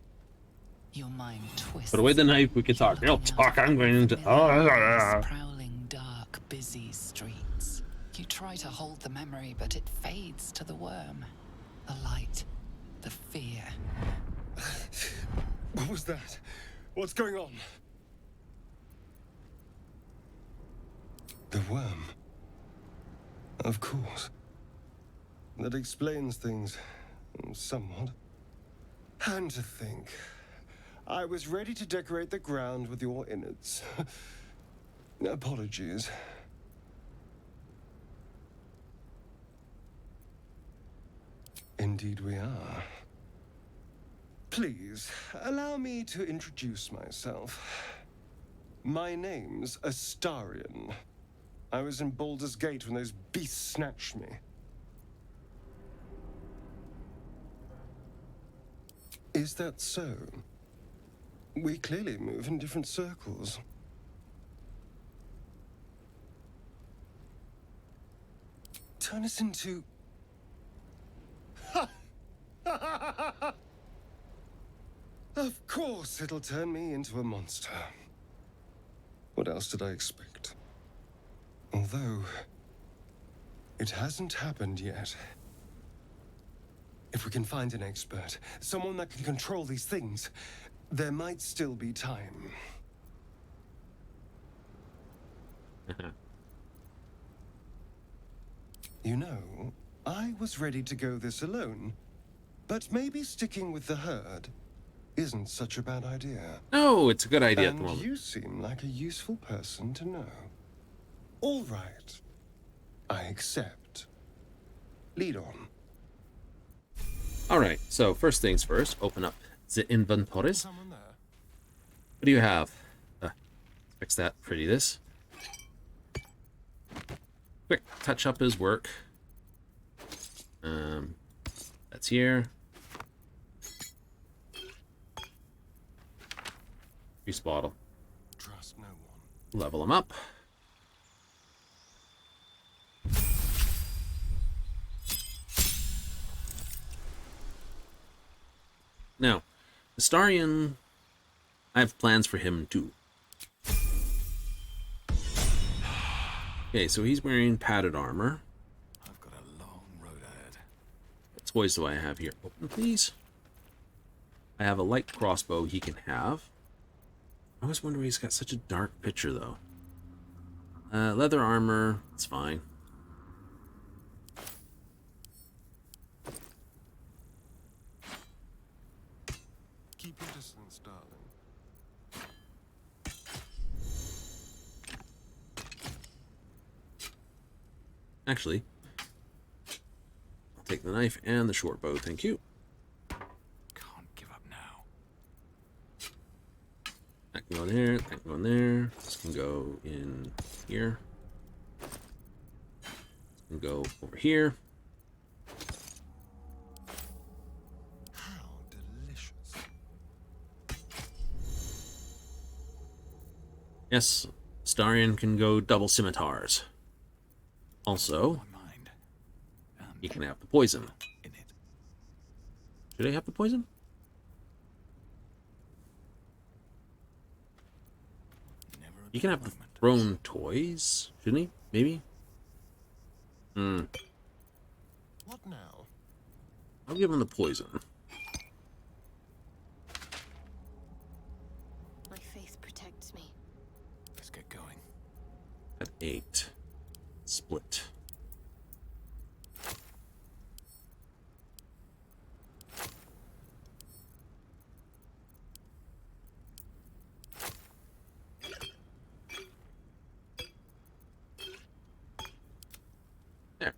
Your mind twists. Put away the knife, we can talk. You'll talk, I'm going to... Prowling, dark, busy streets. You try to hold the memory, but it fades to the worm. The light, the fear. What was that? What's going on? The worm. Of course. That explains things somewhat. And to think, I was ready to decorate the ground with your innards. Apologies. Indeed we are. Please, allow me to introduce myself. My name's Astarion. I was in Baldur's Gate when those beasts snatched me. Is that so? We clearly move in different circles. Turn us into... Of course it'll turn me into a monster. What else did I expect? Although, it hasn't happened yet. If we can find an expert, someone that can control these things, there might still be time. You know, I was ready to go this alone, but maybe sticking with the herd isn't such a bad idea. No, it's a good idea at the And moment. you seem like a useful person to know. All right. I accept. Lead on. Alright, so first things first, open up the inventories. Someone there. What do you have? Fix that, pretty this. Quick touch up his work. That's here. Use bottle. Trust no one. Level him up. Now, Astarion, I have plans for him too. Okay, so he's wearing padded armor. I've got a long road ahead. What toys do I have here? Open, please. I have a light crossbow he can have. I always wonder why he's got such a dark picture, though. Leather armor, it's fine. Keep your distance, darling. Actually, I'll take the knife and the short bow, thank you. Can't Go there, that can go in there. This can go in here. This can go over here. How delicious. Yes, Starion can go double scimitars. Also, My mind. And you can have the poison. in it. Should I have the poison? Never a You can dull have the moment. thrown toys, shouldn't he? Maybe? What now? I'll give him the poison. My faith protects me. Let's get going. At 8. Split. There.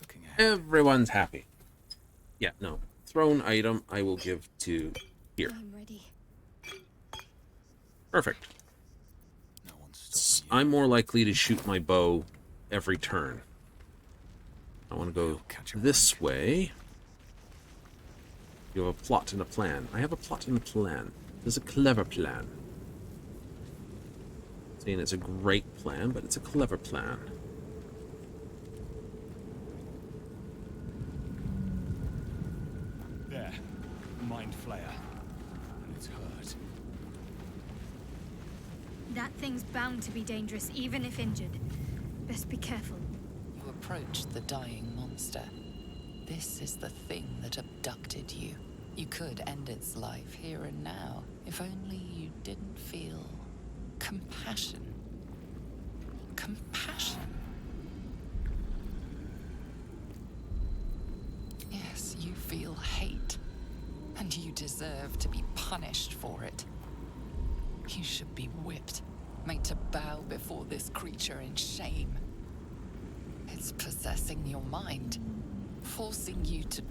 Looking ahead. Everyone's happy. Yeah, no. Thrown item I will give to here. I'm ready. Perfect. No one's stopping you. I'm more likely to shoot my bow every turn. I want to go Catch a this break. way. You have a plot and a plan. I have a plot and a plan. There's a clever plan. Saying it's a great plan, but it's a clever plan. There. Mind flayer. And it's hurt. That thing's bound to be dangerous, even if injured. Best be careful. You approach the dying monster. This is the thing that abducted you. You could end its life here and now, if only you didn't feel compassion. Compassion. Yes, you feel hate, and you deserve to be punished for it. You should be whipped, made to bow before this creature in shame. It's possessing your mind, forcing you to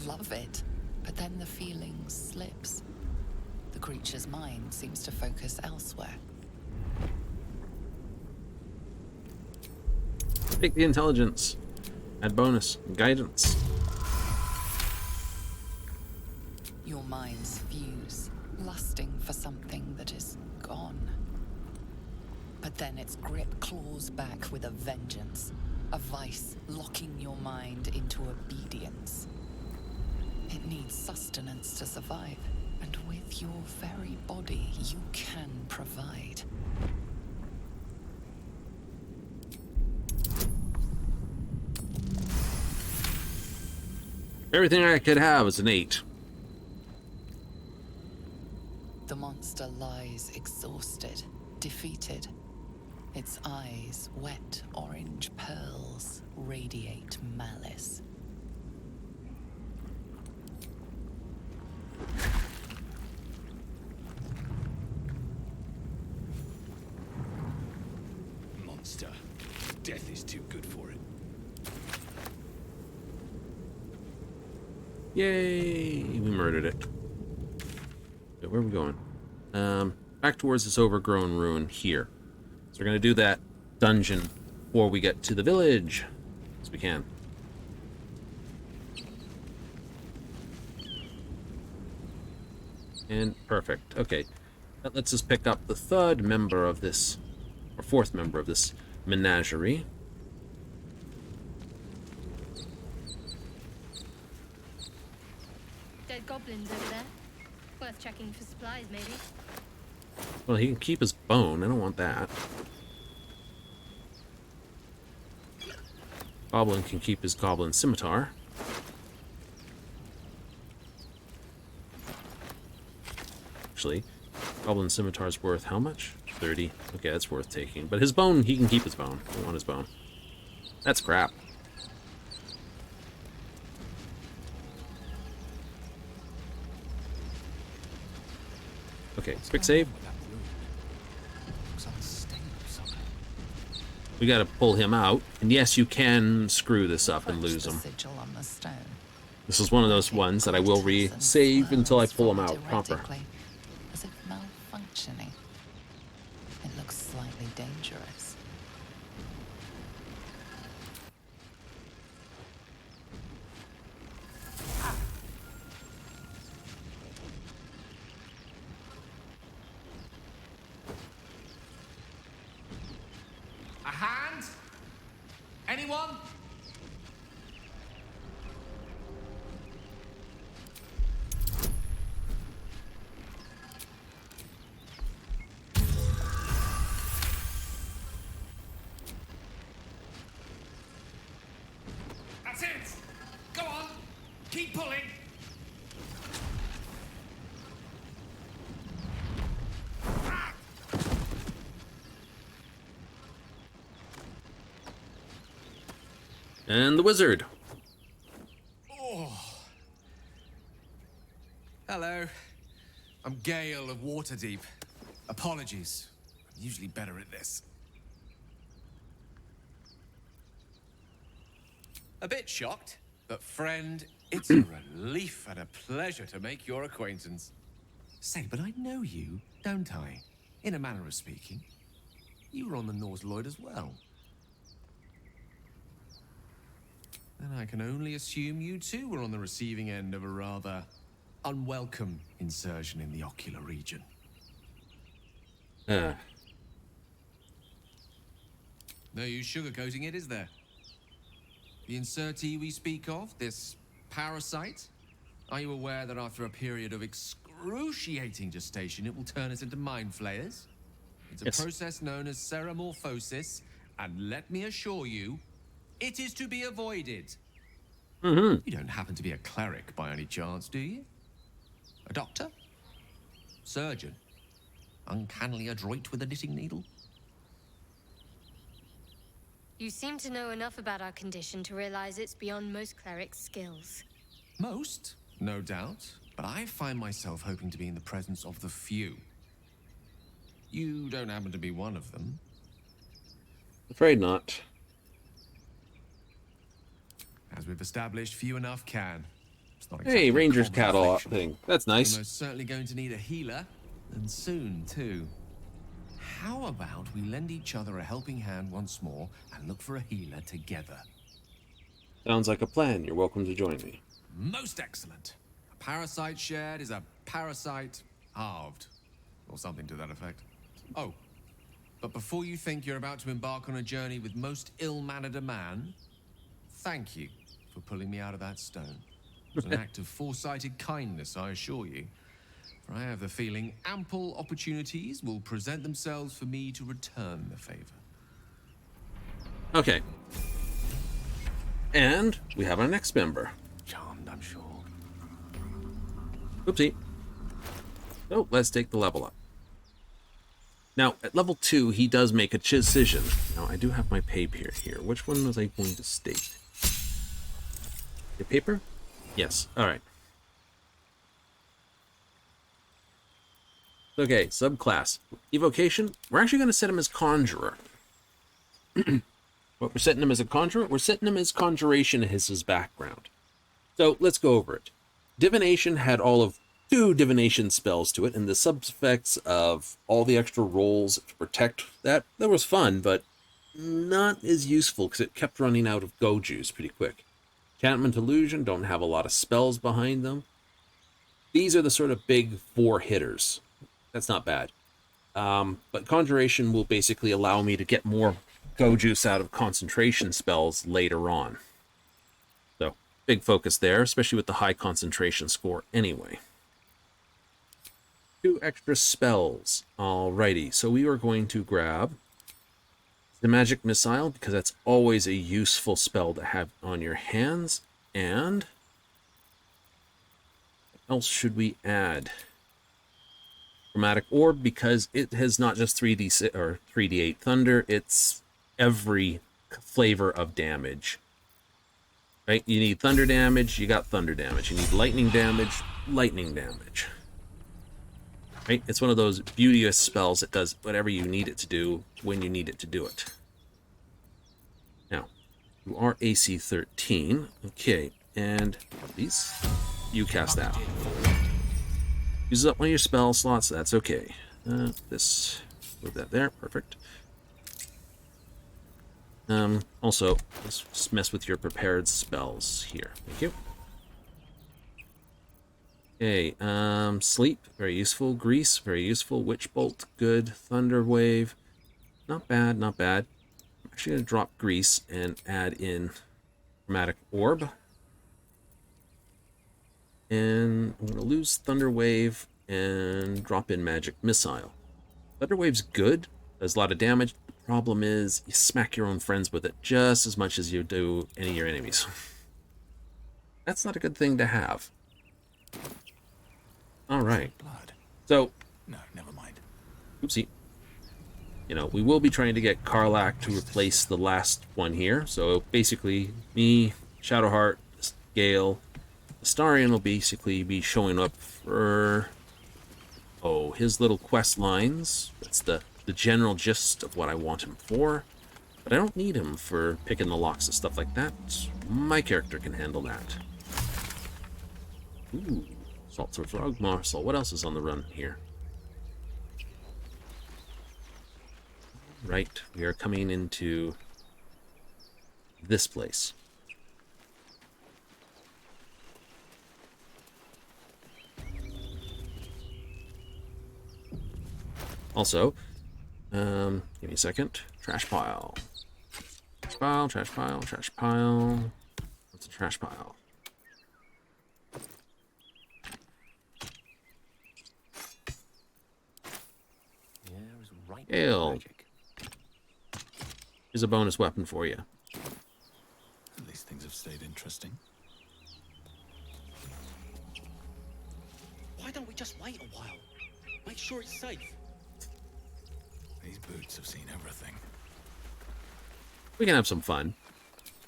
love it, but then the feeling slips. The creature's mind seems to focus elsewhere. Take the intelligence. Add bonus. Guidance. Your minds fuse, lusting for something that is gone. But then its grip claws back with a vengeance, a vice locking your mind into obedience. It needs sustenance to survive, and with your very body, you can provide. Everything I could have is an 8. The monster lies exhausted, defeated. Its eyes, wet orange pearls, radiate malice. Monster. Death is too good for it. Yay! We murdered it. So where are we going? Back towards this overgrown ruin here. So we're going to do that dungeon before we get to the village. As we can. And perfect. Okay. That lets us pick up the third member of this, or fourth member of this menagerie. Dead goblins over there. Worth checking for supplies, maybe. Well, he can keep his bone. I don't want that. Goblin can keep his goblin scimitar. Actually, goblin scimitar's worth how much? 30. Okay, that's worth taking. But his bone, he can keep his bone. I don't want his bone. That's crap. Okay, quick save. That room looks unstable somehow. We gotta pull him out. And yes, you can screw this up and Approach lose the him. sigil on the stone. This is one of those ones that I will re-save until I pull him out proper. Erratically, as if malfunctioning. functioning. It looks slightly dangerous. A hand? Anyone? That's it! Go on! Keep pulling! And the wizard. Hello. I'm Gale of Waterdeep. Apologies. I'm usually better at this. A bit shocked, but friend, it's a relief and a pleasure to make your acquaintance. Say, but I know you, don't I? In a manner of speaking. You were on the Norse Lloyd as well. And I can only assume you too were on the receiving end of a rather unwelcome insertion in the ocular region. No use sugarcoating it, is there? The insertee we speak of, this parasite, are you aware that after a period of excruciating gestation, it will turn us into mind flayers? It's a process known as ceremorphosis, and let me assure you, it is to be avoided. You don't happen to be a cleric by any chance, do you? A doctor? Surgeon? Uncannily adroit with a knitting needle? You seem to know enough about our condition to realize it's beyond most clerics' skills. Most, no doubt, but I find myself hoping to be in the presence of the few. You don't happen to be one of them. Afraid not. As we've established, few enough can. It's not Hey, exactly a Ranger's common catalog affliction. thing. That's We're nice. most certainly going to need a healer, and soon, too. How about we lend each other a helping hand once more and look for a healer together? Sounds like a plan. You're welcome to join me. Most excellent. A parasite shared is a parasite halved. Or something to that effect. Oh, but before you think you're about to embark on a journey with most ill-mannered a man, thank you for pulling me out of that stone. It was an act of foresighted kindness, I assure you. For I have the feeling ample opportunities will present themselves for me to return the favor. Okay. And we have our next member. Charmed, I'm sure. Oopsie. So let's take the level up. Now, at level 2, he does make a decision. Now, I do have my paper here. Which one was I going to state? Your paper? Yes. All right. Okay, subclass. Evocation, we're actually going to set him as Conjurer. What we're setting him as a Conjurer? We're setting him as Conjuration as his background. So, let's go over it. Divination had all of 2 divination spells to it, and the sub-effects of all the extra rolls to protect that was fun, but not as useful because it kept running out of go juice pretty quick. Enchantment Illusion don't have a lot of spells behind them. These are the sort of big 4 hitters. That's not bad. But Conjuration will basically allow me to get more go juice out of concentration spells later on. So, big focus there, especially with the high concentration score anyway. 2 extra spells. Alrighty, so we are going to grab the Magic Missile, because that's always a useful spell to have on your hands. And what else should we add? Chromatic Orb, because it has not just 3d6 or 3d8 thunder, it's every flavor of damage. Right? You need thunder damage, you got thunder damage. You need lightning damage, lightning damage. Right? It's one of those beauteous spells that does whatever you need it to do when you need it to do it. Now, you are AC 13. Okay, and these, you cast that. Uses up one of your spell slots, that's okay. This, move that there, perfect. Also, let's just mess with your prepared spells here. Thank you. Okay, sleep, very useful. Grease, very useful. Witch bolt, good. Thunder wave, not bad, not bad. I'm actually gonna drop grease and add in chromatic orb. And I'm gonna lose thunder wave and drop in magic missile. Thunder wave's good, does a lot of damage. The problem is you smack your own friends with it just as much as you do any of your enemies. That's not a good thing to have. All right. Blood. So, No, never mind. oopsie. You know, we will be trying to get Karlach to replace the last one here. So basically, me, Shadowheart, Gale, Astarion will basically be showing up for, oh, his little quest lines. That's the general gist of what I want him for. But I don't need him for picking the locks and stuff like that. My character can handle that. Ooh, Salt of Frog Morsel. What else is on the run here? Right, we are coming into this place. Also, give me a second. Trash pile. Trash pile, trash pile, trash pile. What's a trash pile? Ale. Here's a bonus weapon for you. At least things have stayed interesting. Why don't we just wait a while? Make sure it's safe. These boots have seen everything. We can have some fun.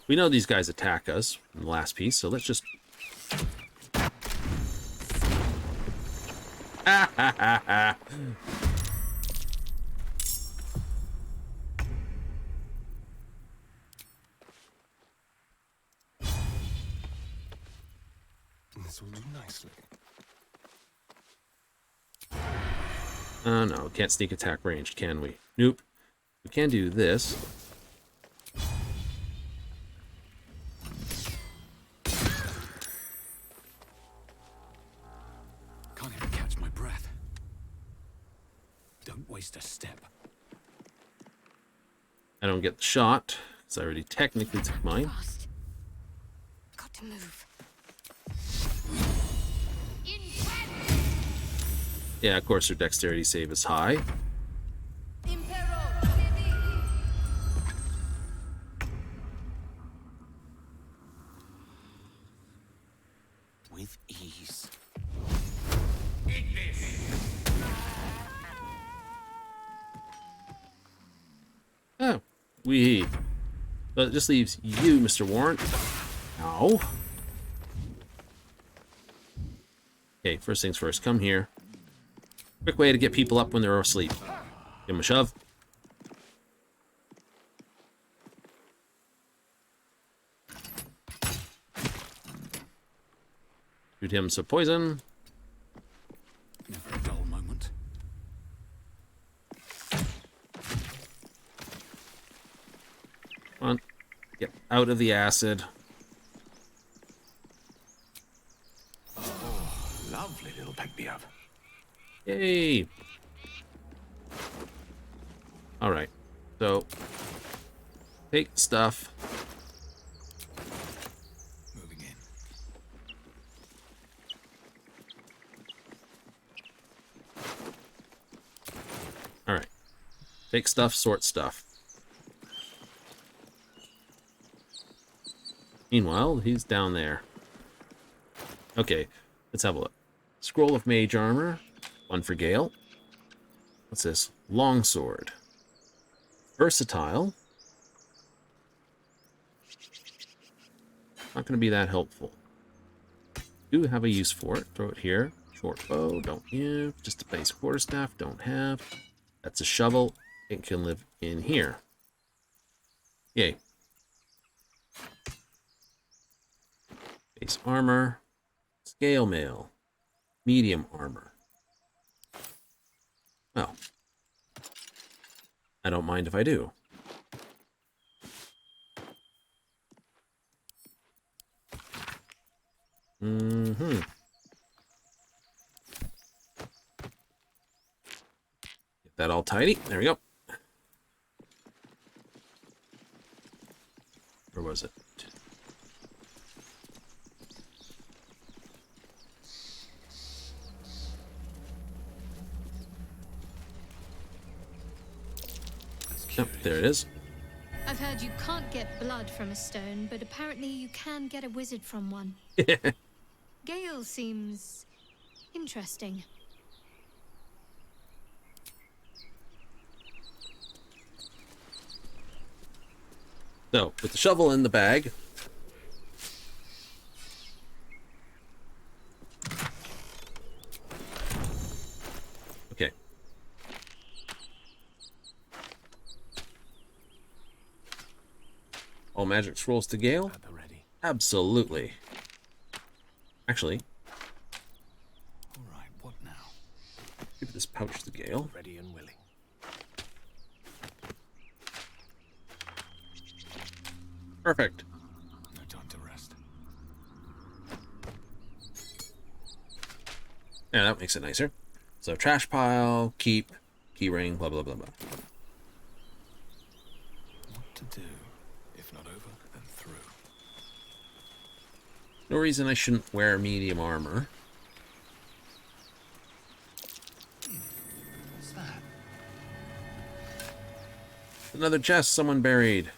We know these guys attack us in the last piece, so let's just... Ha ha ha ha! This will do nicely. No, can't sneak attack ranged, can we? Nope. We can do this. Can't even catch my breath. Don't waste a step. I don't get the shot, because I already technically took mine. Fast. Got to move. Yeah, of course, her dexterity save is high. With ease. Oh, we. So it just leaves you, Mr. Warren. Ow. Okay, first things first. Come here. Quick way to get people up when they're asleep. Give them a shove. Shoot him some poison. Never a dull moment. Come on. Get out of the acid. Lovely little pick-me-up. Yay! Alright. So, take stuff. Moving in. Alright. Take stuff, sort stuff. Meanwhile, he's down there. Okay, let's have a look. Scroll of Mage Armor. One for Gale. What's this? Longsword. Versatile. Not going to be that helpful. Do have a use for it. Throw it here. Short bow, don't use. Just a base quarterstaff, don't have. That's a shovel. It can live in here. Yay. Base armor. Scale mail. Medium armor. Well, I don't mind if I do. Mm-hmm. Get that all tidy. There we go. Where was it? Yep, there it is. I've heard you can't get blood from a stone, but apparently you can get a wizard from one. Gale seems interesting. So, with the shovel in the bag, okay. All magic scrolls to Gale? At the ready. Absolutely. Actually, All right, what now? give this pouch to Gale. Ready and willing. Perfect. No time to rest. Yeah, that makes it nicer. So, trash pile, keep, key ring, blah, blah, blah, blah. What to do? If not over, then through. No reason I shouldn't wear medium armor. What's that? Another chest someone buried.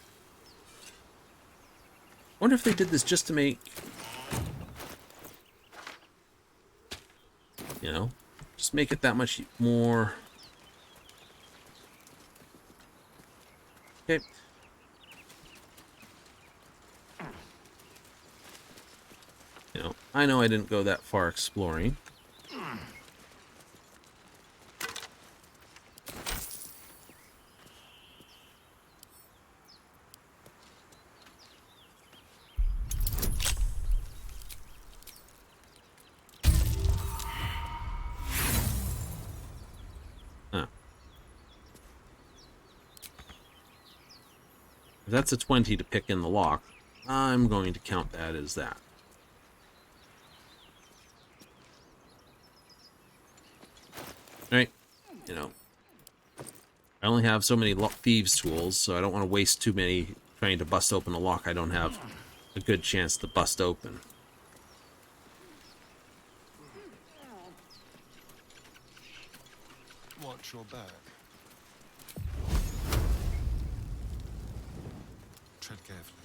Wonder if they did this just to make, you know, just make it that much more. Okay. You know, I know I didn't go that far exploring. Huh. If that's a 20 to pick in the lock, I'm going to count that as that. Right? You know, I only have so many thieves' tools, so I don't want to waste too many trying to bust open a lock I don't have a good chance to bust open. Watch your back. Tread carefully.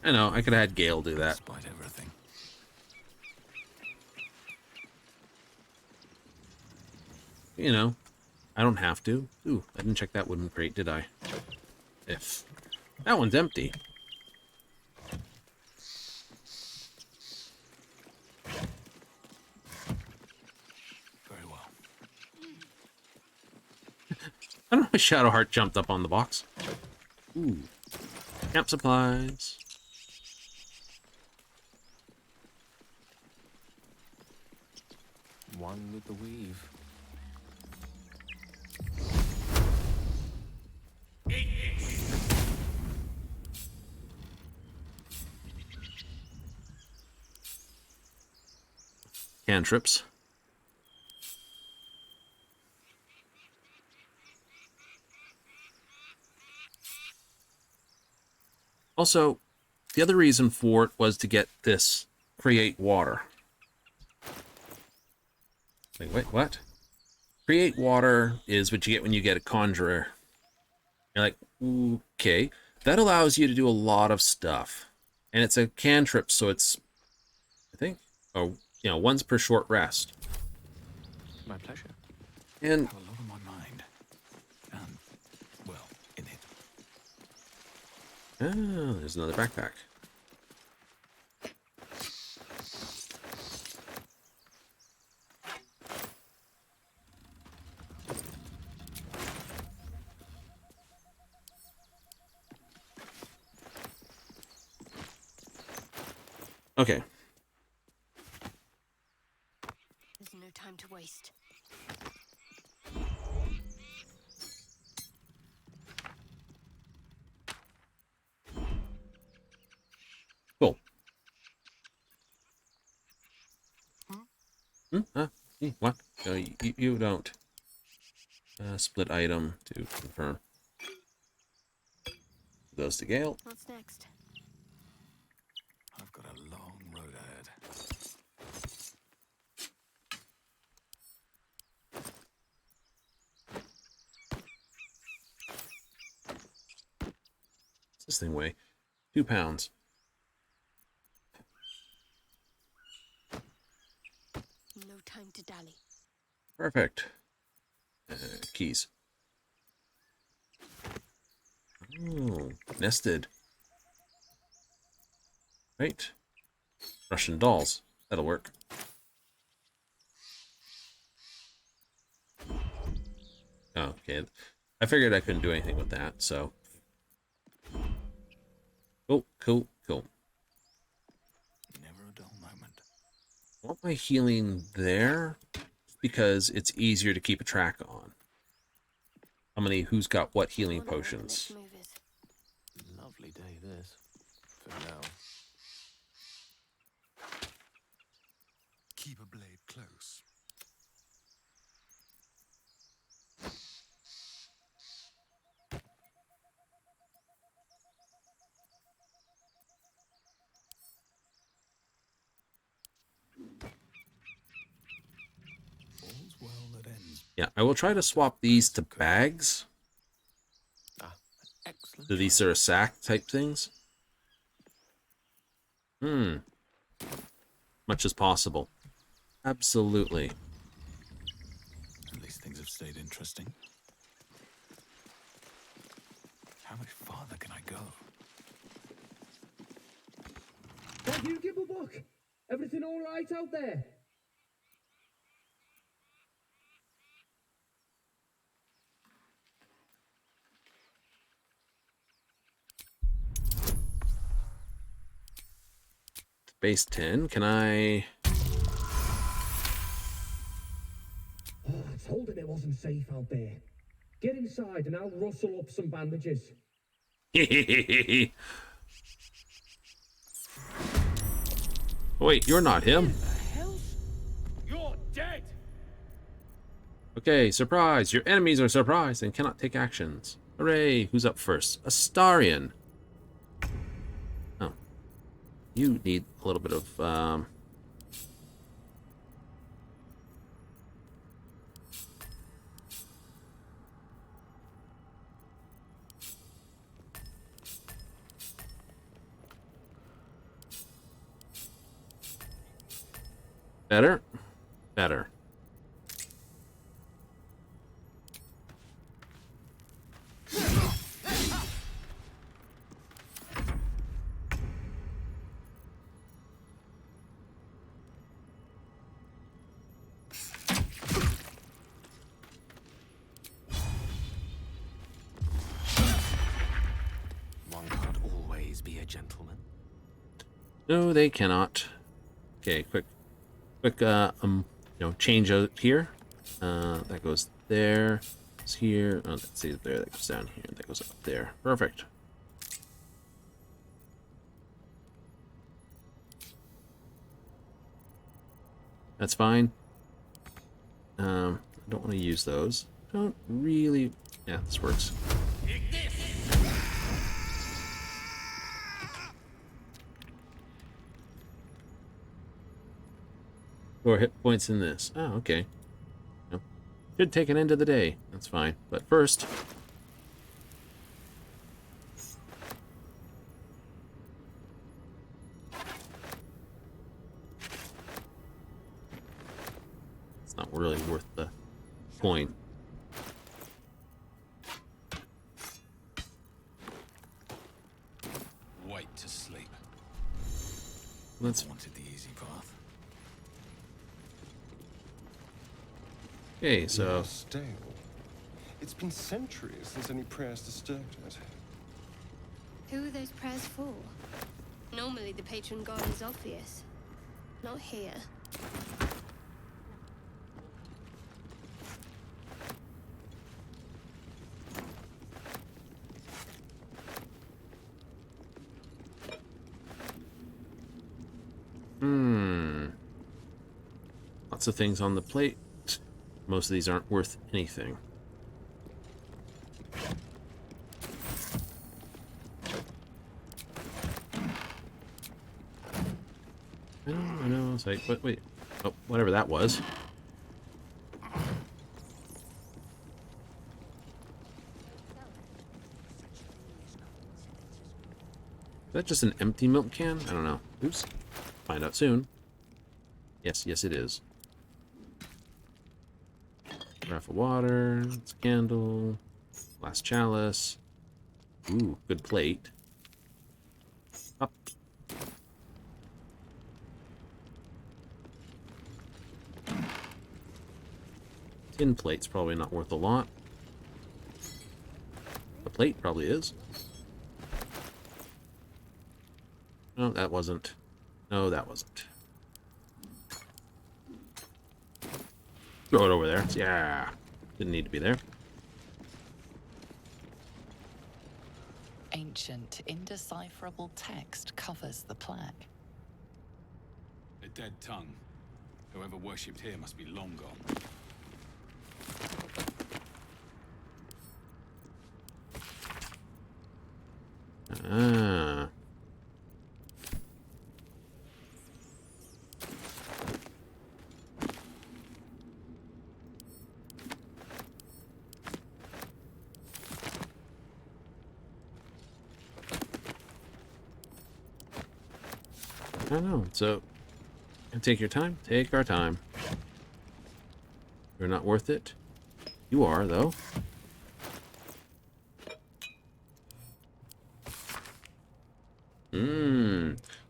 I know, I could have had Gale do that. Despite everything. You know, I don't have to. Ooh, I didn't check that wooden crate, did I? If. That one's empty. Very well. I don't know why Shadowheart jumped up on the box. Ooh. Camp supplies. One with the weave. Cantrips. Also, the other reason for it was to get this create water. Wait, what? Create water is what you get when you get a conjurer. You're like, okay. That allows you to do a lot of stuff. And it's a cantrip, so it's, I think, oh, you know, once per short rest. My pleasure. And I have a lot on my mind. And, well, in it. oh, there's another backpack. Okay. waste. Cool. What? No, you don't. Split item to confirm. Goes to Gale. What's next? I've got a long road ahead. What's this thing weigh? 2 pounds. No time to dally. Perfect. Keys. Oh, nested. Right. Russian dolls. That'll work. Oh, okay. I figured I couldn't do anything with that, so. Cool, cool, cool. Never a dull moment. I want my healing there because it's easier to keep a track on. How many, who's got what healing Wonder what the potions? next move is. Lovely day this. For now. Keep a blade close. All's well that ends. Yeah, I will try to swap these to bags. Excellent. So these are sack type things. Much as possible. Absolutely. At least things have stayed interesting. How much farther can I go? Have you give a book? Everything all right out there? Base 10. Can I... Oh, I told him it wasn't safe out there. Get inside and I'll rustle up some bandages. Wait, you're not him. You're dead! Okay, surprise. Your enemies are surprised and cannot take actions. Hooray. Who's up first? Astarion. Oh. You need a little bit of... Better? Better. One can't always be a gentleman. No, they cannot. Okay, quick, change out here. That goes there. It's here. Oh, that's there. That goes down here. That goes up there. Perfect. That's fine. I don't want to use those. Don't really. Yeah, this works. Or hit points in this. Oh, okay. Yep. Should take an end of the day. That's fine. But first... it's not really worth the coin. Wait to sleep. Let's... Wanted the easy path. Okay, so... Stale. It's been centuries since any prayers disturbed it. Who are those prayers for? Normally the patron god is obvious. Not here. lots of things on the plate. Most of these aren't worth anything. I know, it's like, wait. Oh, whatever that was. Is that just an empty milk can? I don't know. Oops. Find out soon. Yes, it is. Carafe of water, it's a candle, glass chalice. Ooh, good plate. Up. Tin plate's probably not worth a lot. The plate probably is. No, that wasn't. No, that wasn't. Throw it over there. Yeah. Didn't need to be there. Ancient, indecipherable text covers the plaque. A dead tongue. Whoever worshipped here must be long gone. Ah. I don't know. So, take your time. Take our time. You're not worth it. You are, though.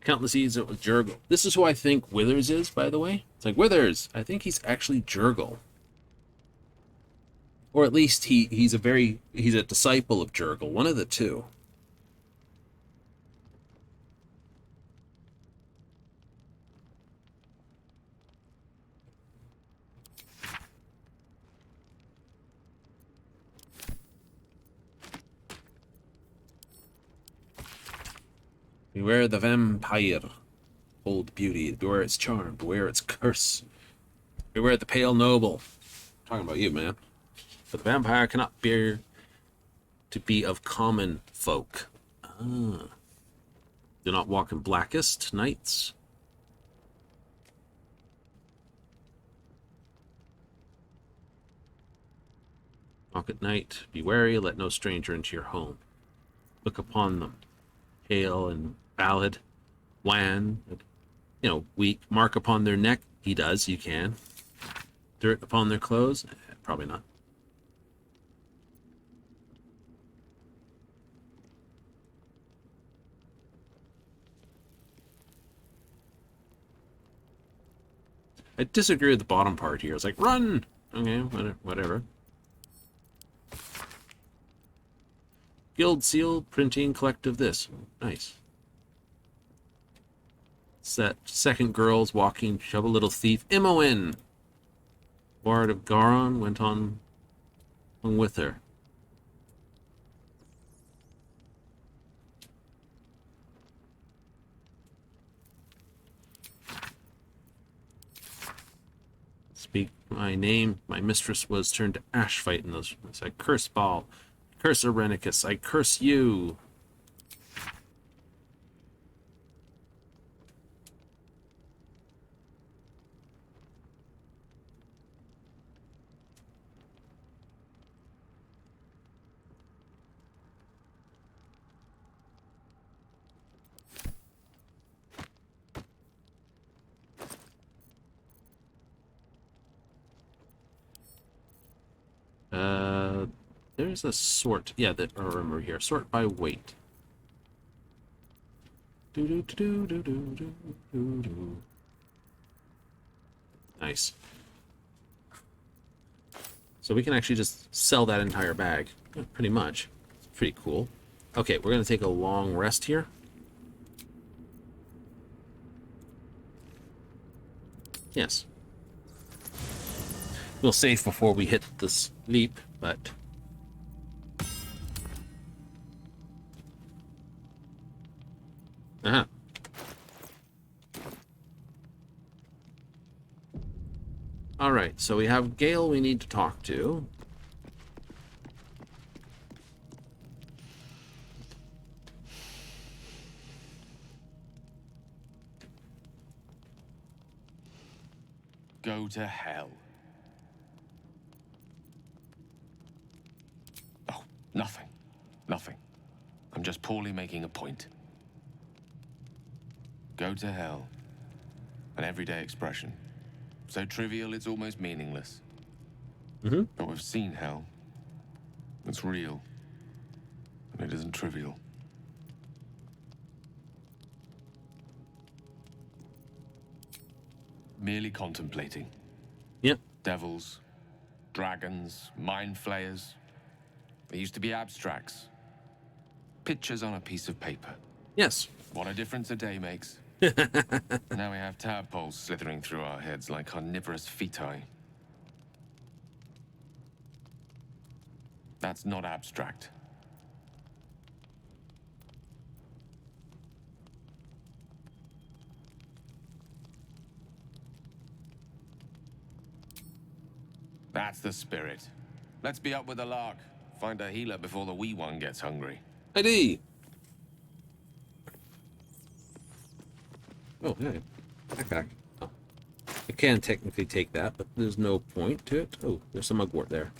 Countless seeds of Jurgle. This is who I think Withers is, by the way. It's like, Withers! I think he's actually Jurgle. Or at least he's a disciple of Jurgle. One of the two. Beware the vampire. Bold beauty. Beware its charm. Beware its curse. Beware the pale noble. I'm talking about you, man. But the vampire cannot bear to be of common folk. Ah. Do not walk in blackest nights. Walk at night. Be wary. Let no stranger into your home. Look upon them. Pale and pallid. Wan. Weak. Mark upon their neck. He does. You can. Dirt upon their clothes. Probably not. I disagree with the bottom part here. It's like, run! Okay, whatever. Guild seal, printing, collective this. Nice. Set second girls walking, shove a little thief. Imoen! Bard of Garon went on with her. Speak my name. My mistress was turned to ash fight in those. I curse Baal. Curse Irenicus. I curse you. There's a sort. Yeah, that I remember here. Sort by weight. Nice. So we can actually just sell that entire bag. Yeah, pretty much. It's pretty cool. Okay, we're going to take a long rest here. Yes. We'll save before we hit this leap, but... Alright, so we have Gale we need to talk to. Go to hell. Oh, nothing. Nothing. I'm just poorly making a point. Go to hell. An everyday expression. So trivial it's almost meaningless. Mm-hmm. But we've seen hell. It's real. And it isn't trivial. Merely contemplating. Yep. Devils, dragons, mind flayers. They used to be abstracts. Pictures on a piece of paper. Yes. What a difference a day makes. Now we have tadpoles slithering through our heads like carnivorous feti. That's not abstract. That's the spirit. Let's be up with the lark. Find a healer before the wee one gets hungry. ID. Oh, hey. Backpack. Oh. I can technically take that, but there's no point to it. Oh, there's some mugwort there.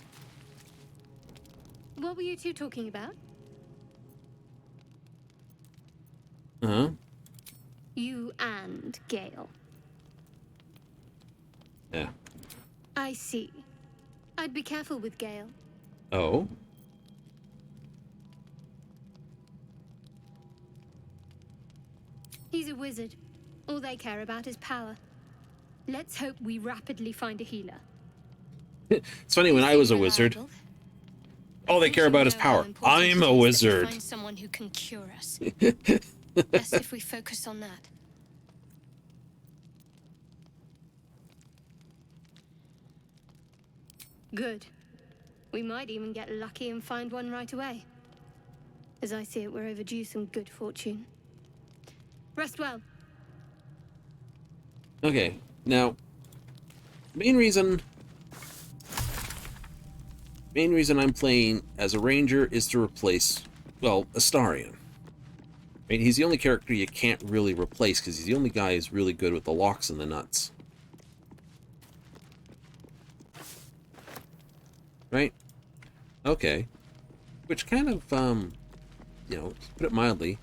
What were you two talking about? Uh-huh. You and Gale. Yeah. I see. I'd be careful with Gale. Oh? He's a wizard. All they care about is power. Let's hope we rapidly find a healer. It's funny, when I was a wizard, all they care about is power. I'm a wizard. Find someone who can cure us. Best if we focus on that. Good. We might even get lucky and find one right away. As I see it, we're overdue some good fortune. Rest well. Okay, now, main reason I'm playing as a ranger is to replace, well, Astarion. Right? He's the only character you can't really replace because he's the only guy who's really good with the locks and the nuts. Right? Okay. Which kind of, you know, to put it mildly,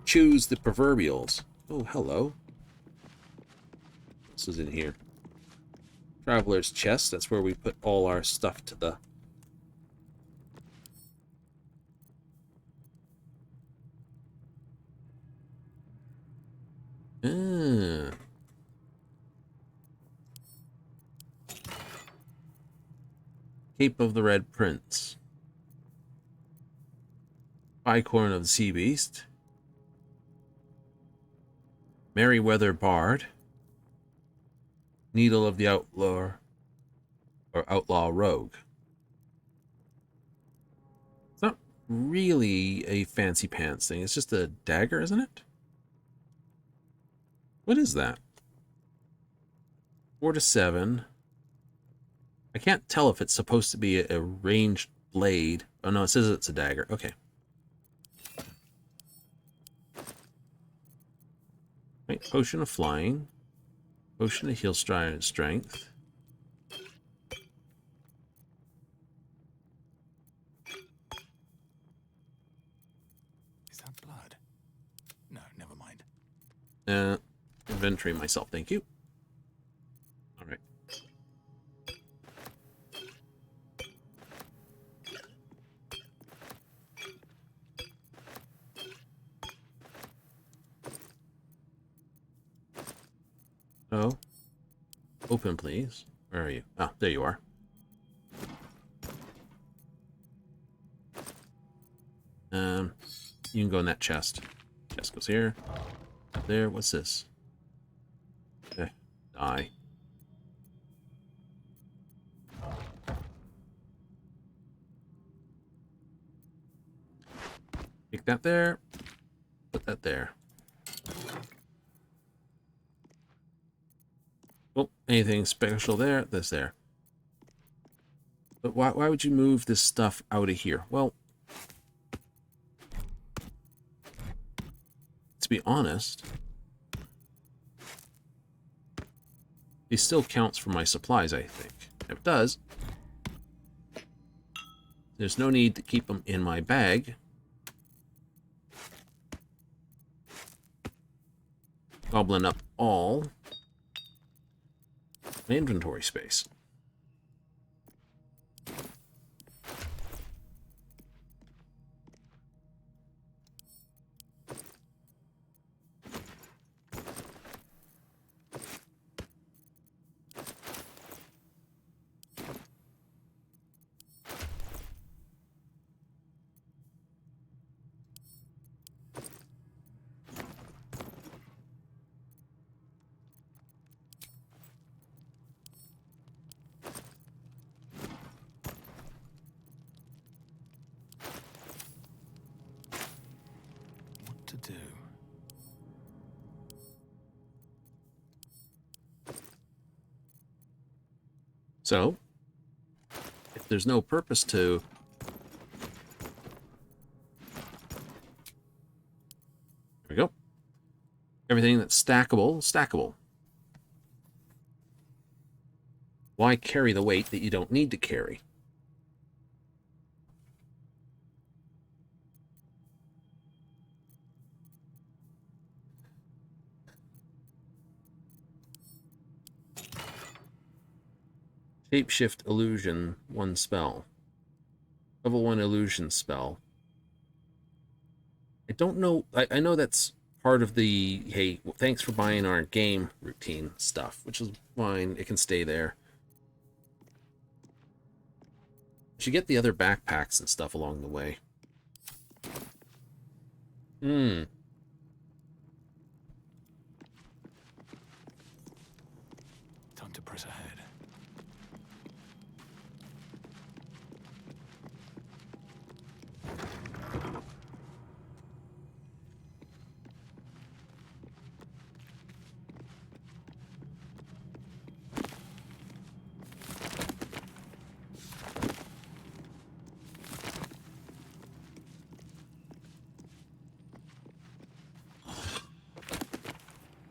choose the proverbials. Oh, hello. This is in here. Traveler's chest. That's where we put all our stuff to the... Ah. Cape of the Red Prince. Bicorn of the Sea Beast. Merryweather Bard. Needle of the Outlaw, or Outlaw Rogue. It's not really a fancy pants thing. It's just a dagger, isn't it? What is that? 4 to 7. I can't tell if it's supposed to be a ranged blade. Oh no, it says it's a dagger. Okay. Right, potion of flying. Potion of heal strength. Is that blood? No, never mind. Inventory myself, thank you. Alright. Oh. Open, please. Where are you? Ah, there you are. You can go in that chest. Chest goes here. There. What's this? Okay. Die. Pick that there. Put that there. Oh, anything special there? That's there. But why would you move this stuff out of here? Well, to be honest, it still counts for my supplies, I think. If it does, there's no need to keep them in my bag. Gobbling up all my inventory space. What to do? So, if there's no purpose to... There we go. Everything that's stackable, stackable. Why carry the weight that you don't need to carry? Shapeshift illusion, 1 spell. Level 1 illusion spell. I don't know. I know that's part of the, hey, thanks for buying our game routine stuff, which is fine. It can stay there. Should get the other backpacks and stuff along the way. Time to press ahead.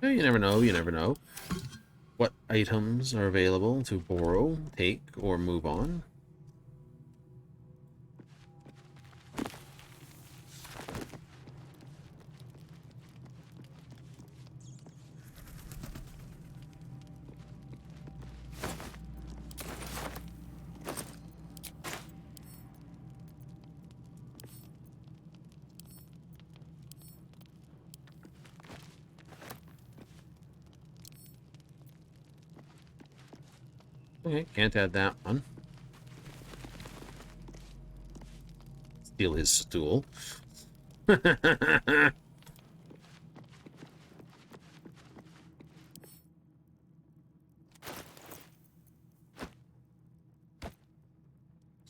You never know, you never know. What items are available to borrow, take, or move on? Okay, can't add that one. Steal his stool. Just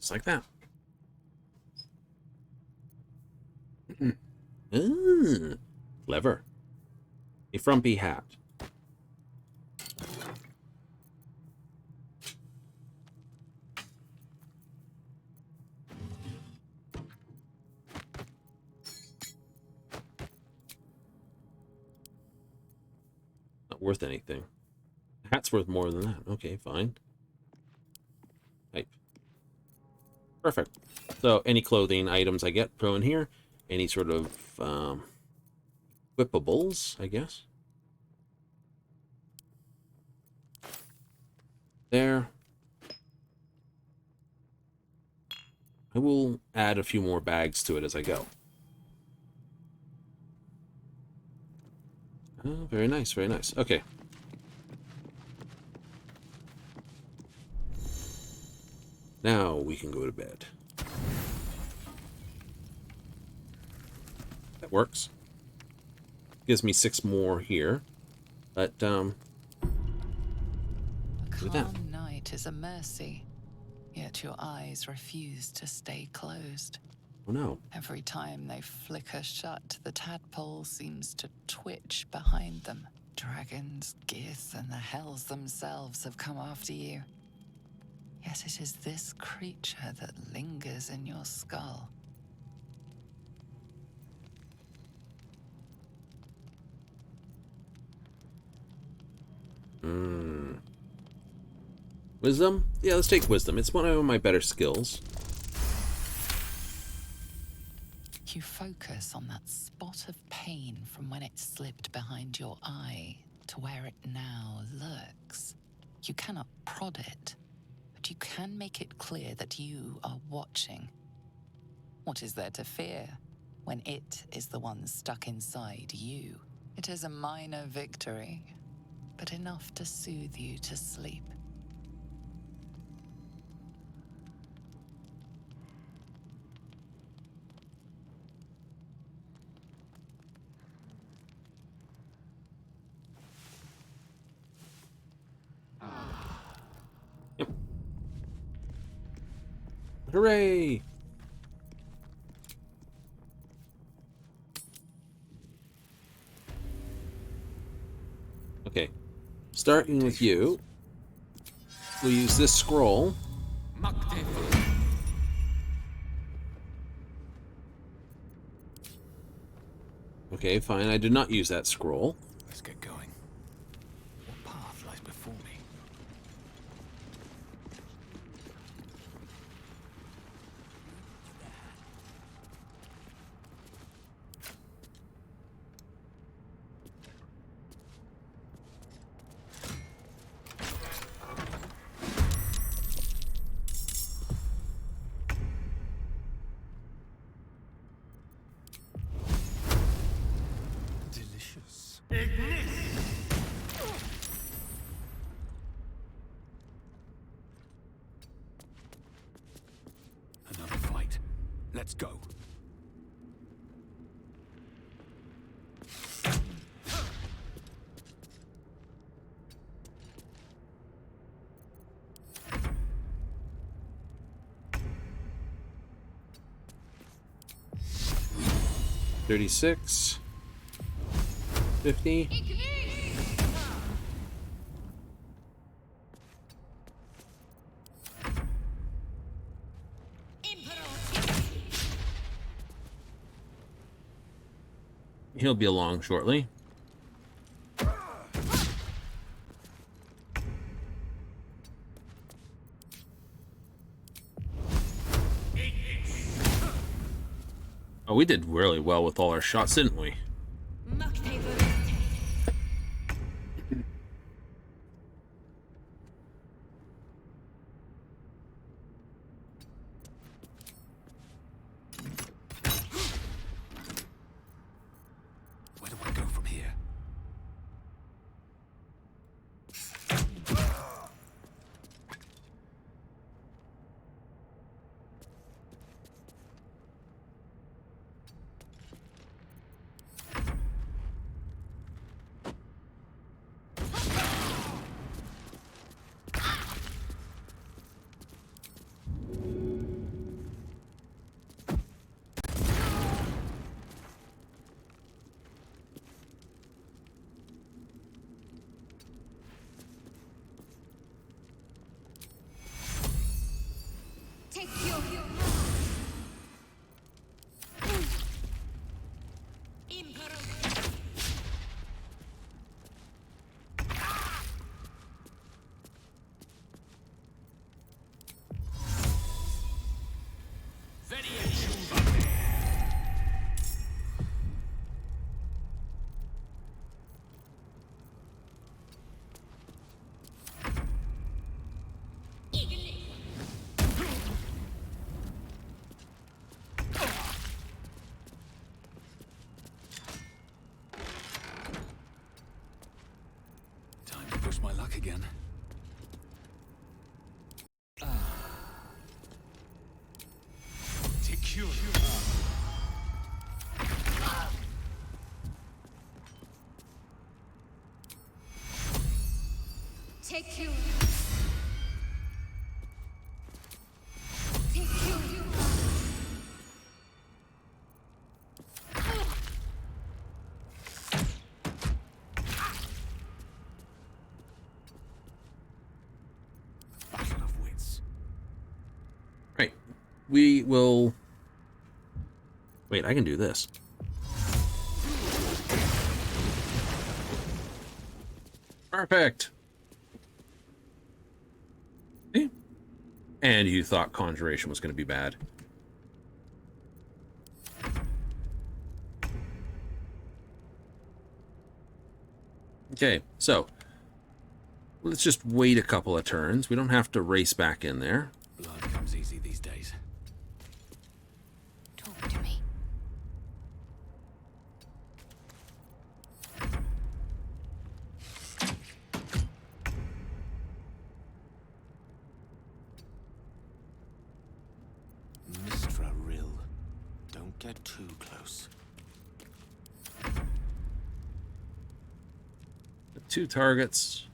like that. Clever. A frumpy hat. Not worth anything. The hat's worth more than that. Okay, fine. Type. Perfect. So any clothing items I get, throw in here. Any sort of whippables, I guess. There. I will add a few more bags to it as I go. Oh, very nice, very nice. Okay. Now we can go to bed. That works. Gives me 6 more here. But, A do that. calm night is a mercy, yet your eyes refuse to stay closed. Oh no. Every time they flicker shut, the tadpole seems to twitch behind them. Dragons, Gith, and the hells themselves have come after you. Yet it is this creature that lingers in your skull. Wisdom? Yeah, let's take wisdom. It's one of my better skills. You focus on that spot of pain from when it slipped behind your eye to where it now lurks. You cannot prod it, but you can make it clear that you are watching. What is there to fear when it is the one stuck inside you? It is a minor victory, but enough to soothe you to sleep. Hooray! Okay, starting with you, we'll use this scroll. Okay, fine, I did not use that scroll. Let's get going. What path lies before me? Delicious. Another fight. Let's go. $36, $50. He'll be along shortly. Oh, we did really well with all our shots, didn't we? Where do I go from here? Take your Time to push my luck again. Secure. Take you. Take you. we will... Wait, I can do this. Perfect! See? And you thought Conjuration was going to be bad. Okay, so let's just wait a couple of turns. We don't have to race back in there. Blood comes easy these days. Talk to me. Mistra Rill. Don't get too close. 2 targets.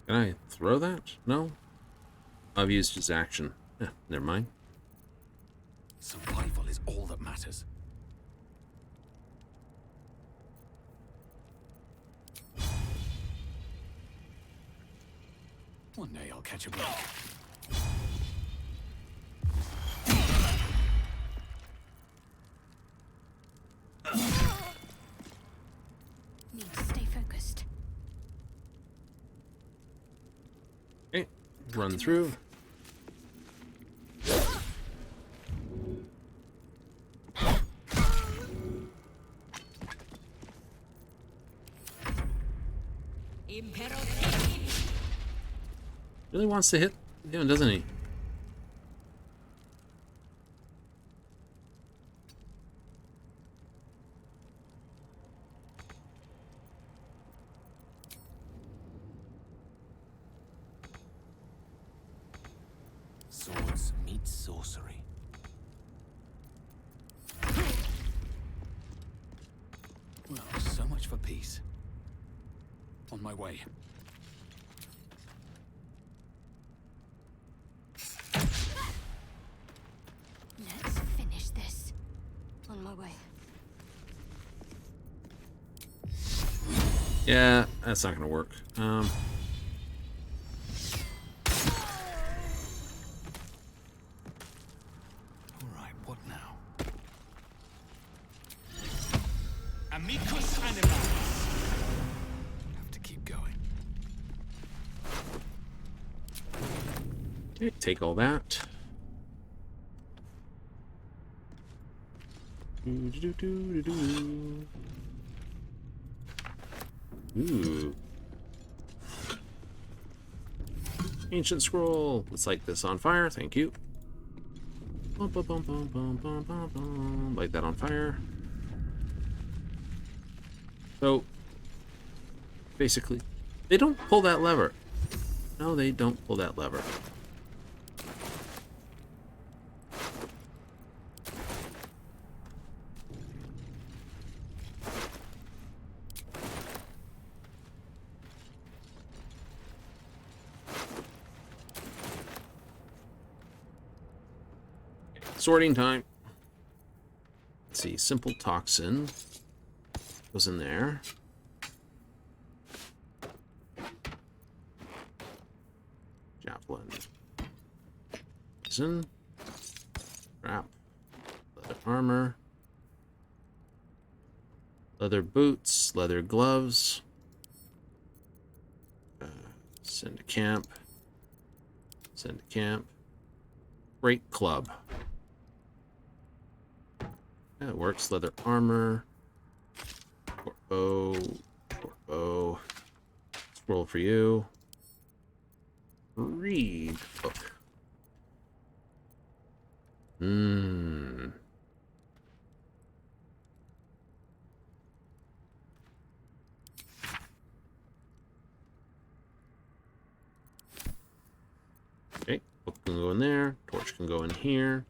Can I throw that? No? I've used his action. Yeah, never mind. Survival is all that matters. One day I'll catch a break. Need to stay focused. Okay, run through. Really wants to hit him, doesn't he? Swords meet sorcery. Well, so much for peace. On my way. Let's finish this. On my way. Yeah, that's not gonna work. Alright, what now? Amicus animalis! Have to keep going. Okay, take all that. Ooh. Ancient scroll. Let's light this on fire. Thank you. Bum, bum, bum, bum, bum, bum, bum, bum. Light that on fire. So, basically, they don't pull that lever. No, they don't pull that lever. Sorting time. Let's see, simple toxin goes in there. Javelin. Poison. Wrap. Leather armor. Leather boots. Leather gloves. Send to camp. Send to camp. Great club. Yeah, it works. Leather armor. Bow. Bow. Scroll for you. Read book. Okay, book can go in there. Torch can go in here.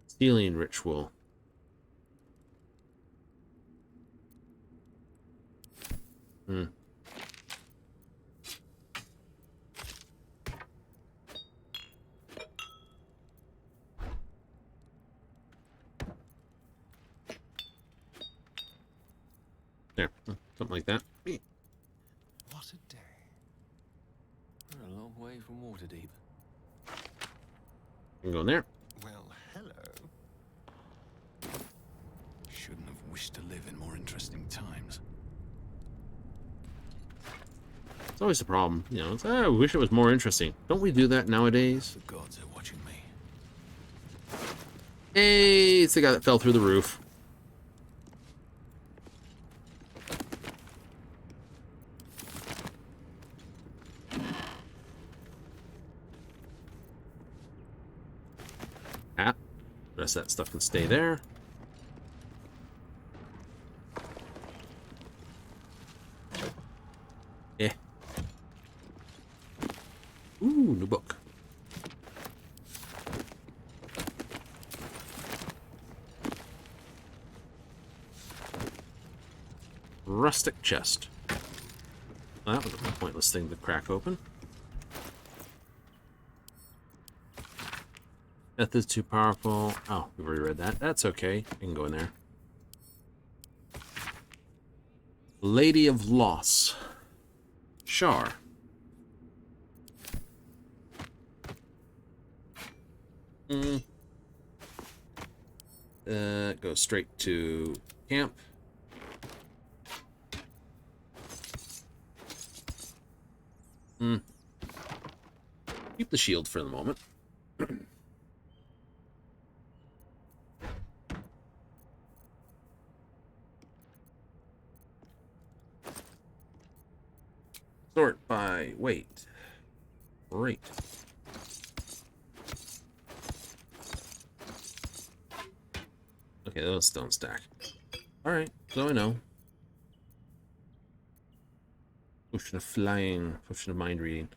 Stealing ritual. There, something like that. What a day. We're a long way from Waterdeep. I'm going there. Well, hello. Shouldn't have wished to live in more interesting times. It's always the problem, you know. It's, I wish it was more interesting. Don't we do that nowadays? The gods are watching me. Hey, it's the guy that fell through the roof. Ah, the rest of that stuff can stay there. Eh. Ooh, new book. Rustic chest. Well, that was a pointless thing to crack open. Death is too powerful. Oh, we've already read that. That's okay. I can go in there. Lady of Loss. Shar. Go straight to camp. Keep the shield for the moment. Sort by weight. Great. Okay, those don't stack. Alright, so I know. Potion of flying, potion of mind reading.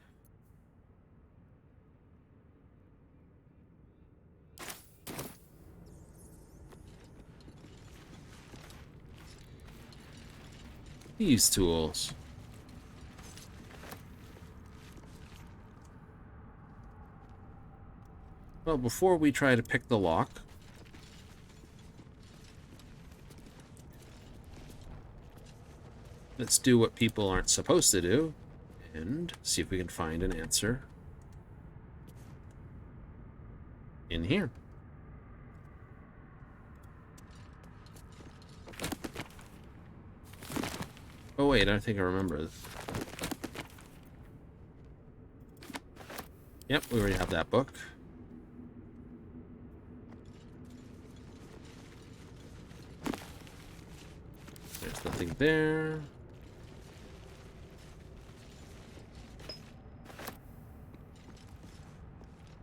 These tools. Well, before we try to pick the lock, let's do what people aren't supposed to do and see if we can find an answer in here. Oh wait, I think I remember. Yep, we already have that book. There's nothing there.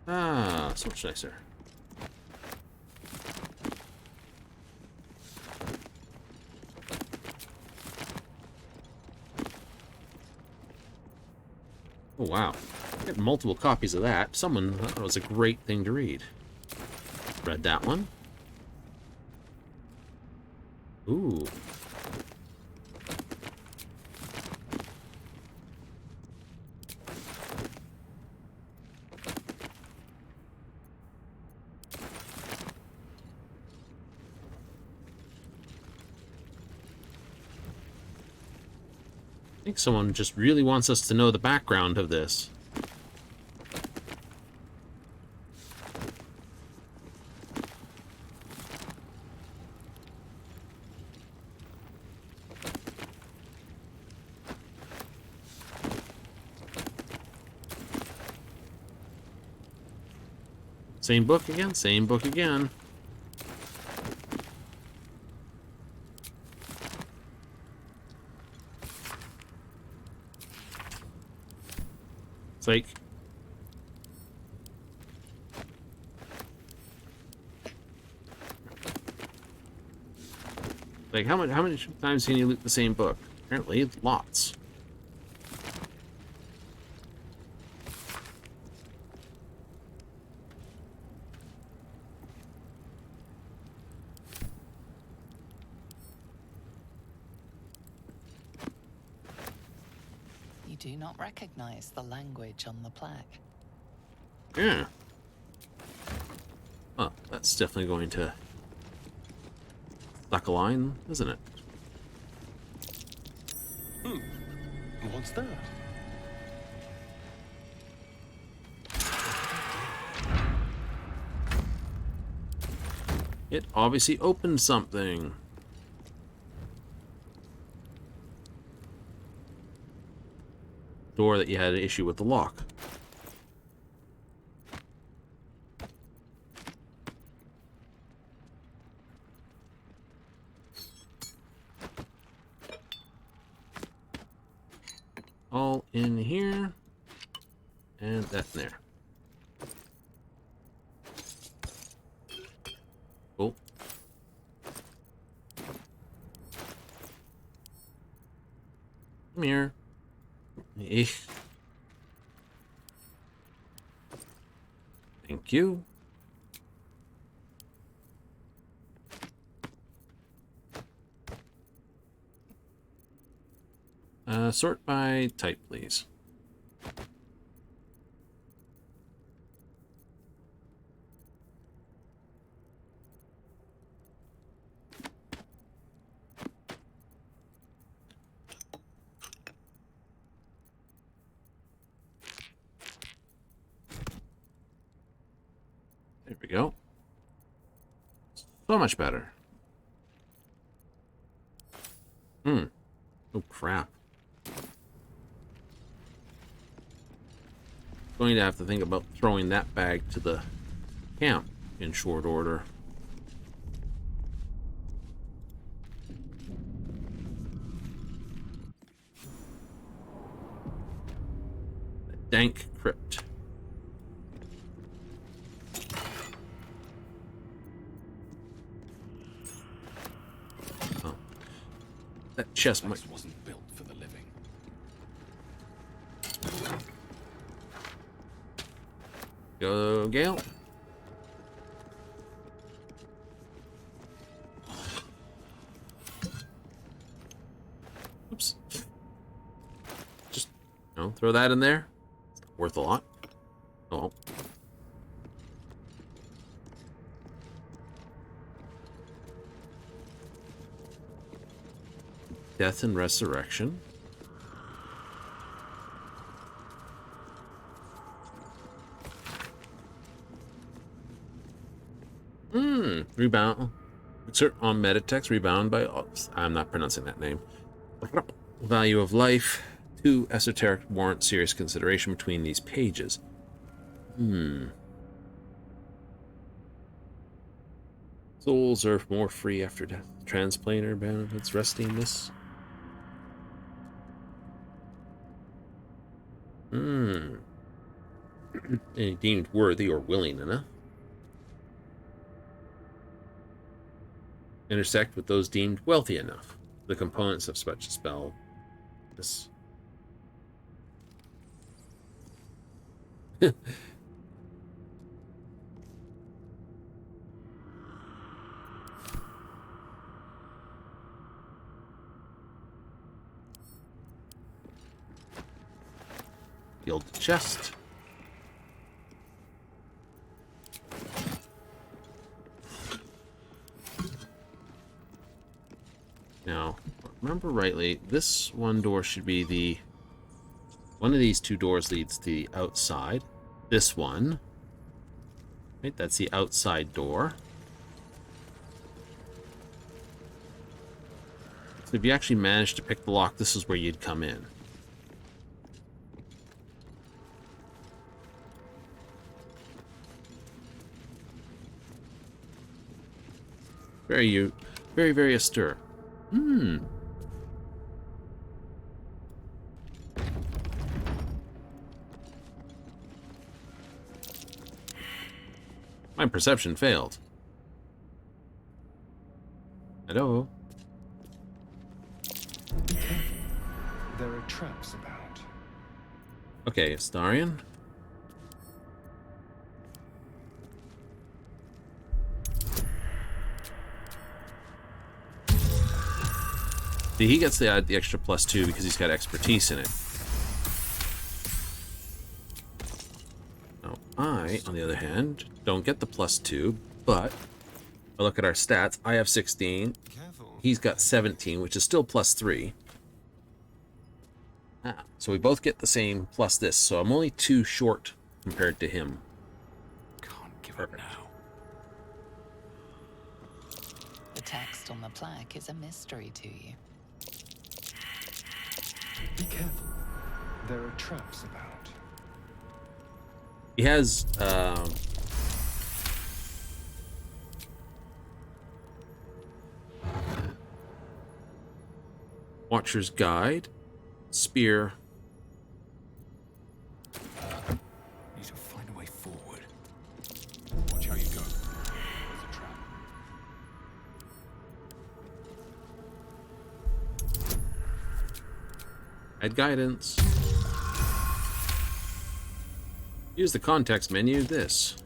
Ah, so much nicer. Oh, wow. Get multiple copies of that. Someone thought it was a great thing to read. Read that one. Ooh. I think someone just really wants us to know the background of this. Same book again, same book again. It's like, how many times can you loot the same book? Apparently, lots. You do not recognize the language on the plaque. Yeah. Well, that's definitely going to suck a line, isn't it? What's that? It obviously opened something. Door that you had an issue with the lock. All in here. And that in there. Cool. Come here. Thank you. Sort by type, please. There we go. So much better. Oh, crap. Going to have to think about throwing that bag to the camp in short order. A dank crypt. Oh. That chest might... This wasn't built for the living. Go, Gale. Oops. Just, throw that in there. It's not worth a lot. Oh. Death and resurrection. Rebound. Insert on metatext. Rebound by... I'm not pronouncing that name. Value of life. 2 esoteric warrant serious consideration between these pages. Souls are more free after death. Transplanar benefits restiness. Deemed worthy or willing enough. Intersect with those deemed wealthy enough. The components of such a spell. This. Gilded chest. Now, if I remember rightly, this one door should be the... One of these 2 doors leads to the outside. This one. Right, that's the outside door. So if you actually managed to pick the lock, this is where you'd come in. Very, very astir. My perception failed. Hello? There are traps about. Okay, Astarion. See, he gets the extra +2 because he's got expertise in it. Now, I, on the other hand, don't get the +2, but if I look at our stats, I have 16. Careful. He's got 17, which is still +3. Ah, so we both get the same plus this, so I'm only 2 short compared to him. Can't give Perfect. up now. The text on the plaque is a mystery to you. Be careful. There are traps about. He has, Watcher's Guide, Spear. Need to find a way forward. Watch how you go. There's a trap. Add guidance. Use the context menu, this.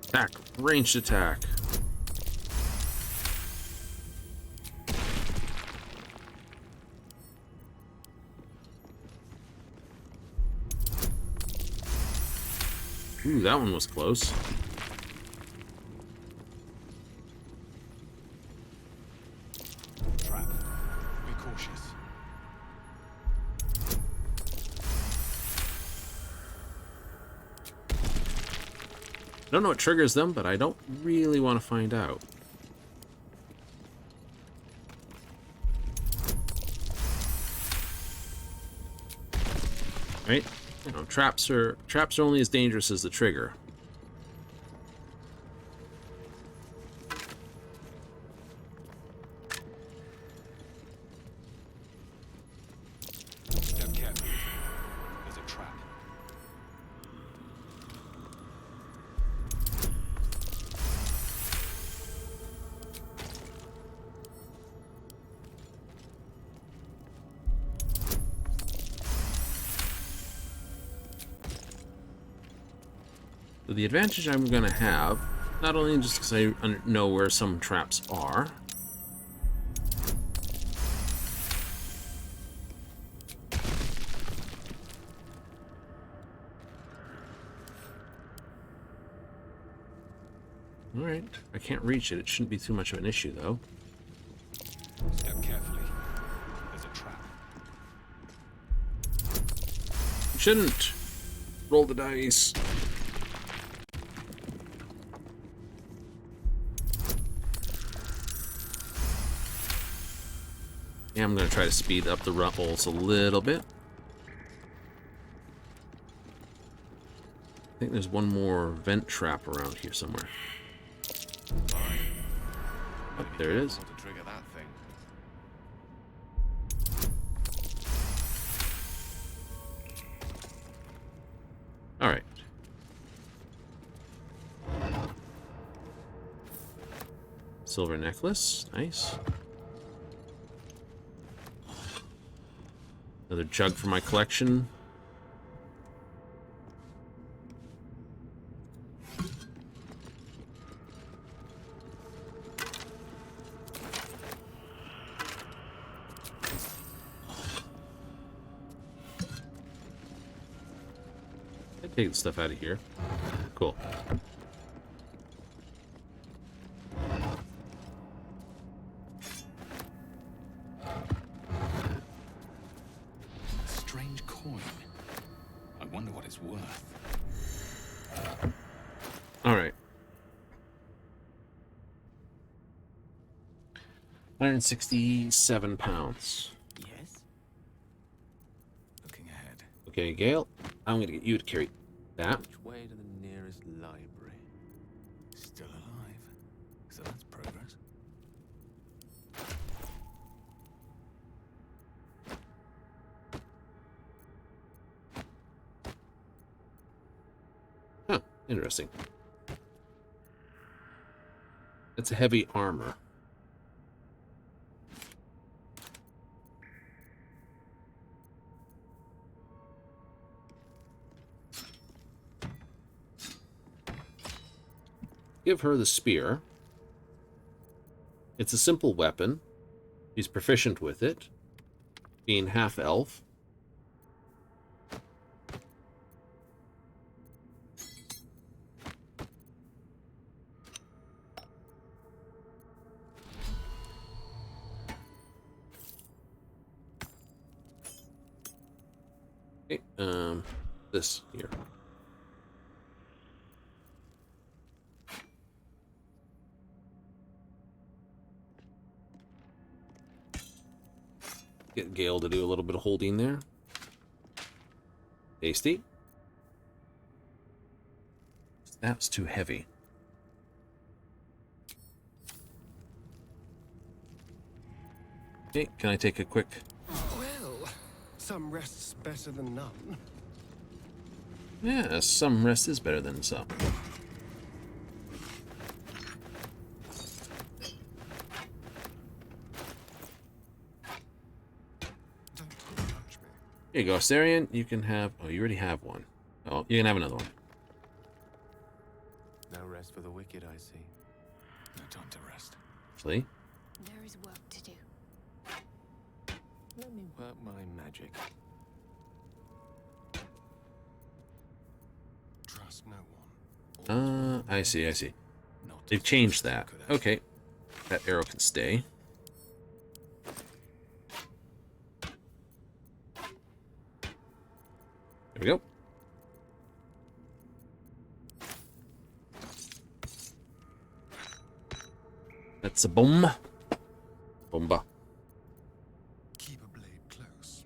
Attack. Ranged attack. Ooh, that one was close. Trap. Be cautious. I don't know what triggers them, but I don't really want to find out. Right? You know, traps are only as dangerous as the trigger. Step carefully. There's a trap. So the advantage I'm going to have, not only just because I know where some traps are, alright, I can't reach it. It shouldn't be too much of an issue, though. Step carefully. There's a trap. Shouldn't. Roll the dice. Yeah, I'm going to try to speed up the rolls a little bit. I think there's one more vent trap around here somewhere. Oh, there it is. To trigger that thing. All right. Silver necklace. Nice. Another jug for my collection. I take the stuff out of here. Cool. Strange coin. I wonder what it's worth. All right. 167 pounds. Yes. Looking ahead. Okay, Gale, I'm going to get you to carry that. Which way to the nearest library? Still alive. So that's progress. Huh, interesting. It's a heavy armor. Give her the spear. It's a simple weapon. She's proficient with it. being half elf. Okay, this here. Get Gale to do a little bit of holding there. Tasty. That's too heavy. Okay, can I take a quick... Well, some rest's better than none. Yeah, some rest is better than some. Don't touch me. Here you go, Astarion. You can have... Oh, you already have one. Oh, you can have another one. No rest for the wicked, I see. No time to rest. Actually, There is work to do. Let me work my magic. Trust no one. I see, I see. Not They've changed that. Okay. That arrow can stay. There we go. That's a bomb. Bomba. Keep a blade close.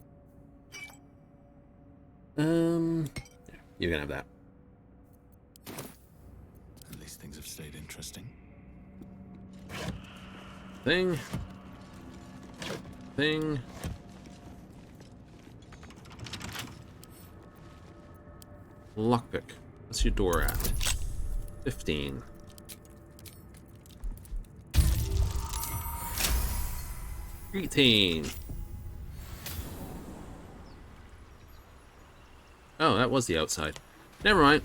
You can have that. At least things have stayed interesting. Thing. Thing. Lockpick. What's your door at? 15. $18. Oh, that was the outside. Never mind.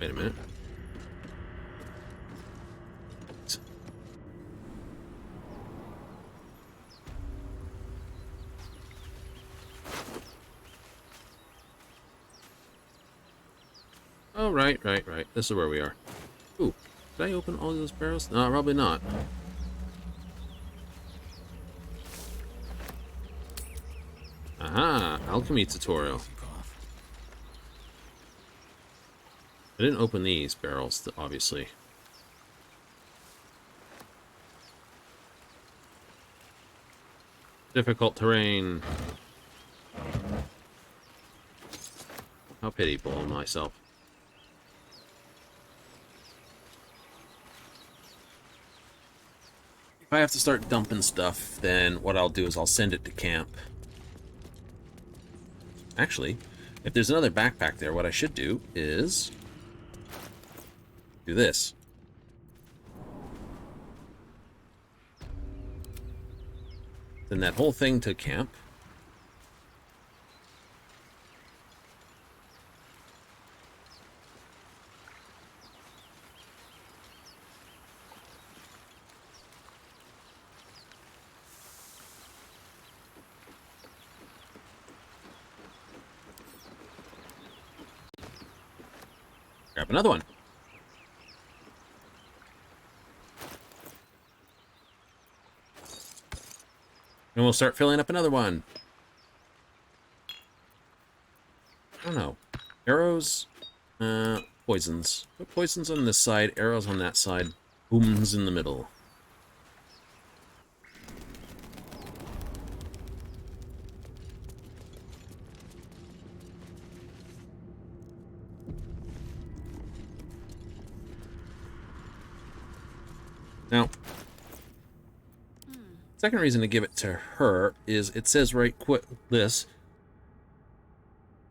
Wait a minute. Oh, right. This is where we are. Ooh, did I open all those barrels? No, probably not. Aha, alchemy tutorial. I didn't open these barrels, obviously. Difficult terrain. How pitiable of myself. If I have to start dumping stuff, then what I'll do is I'll send it to camp. Actually, if there's another backpack there, what I should do is do this. Send that whole thing to camp. Grab another one. And we'll start filling up another one. I don't know. Arrows, poisons. Put poisons on this side, arrows on that side, booms in the middle. Now, second reason to give it to her is it says right quick this.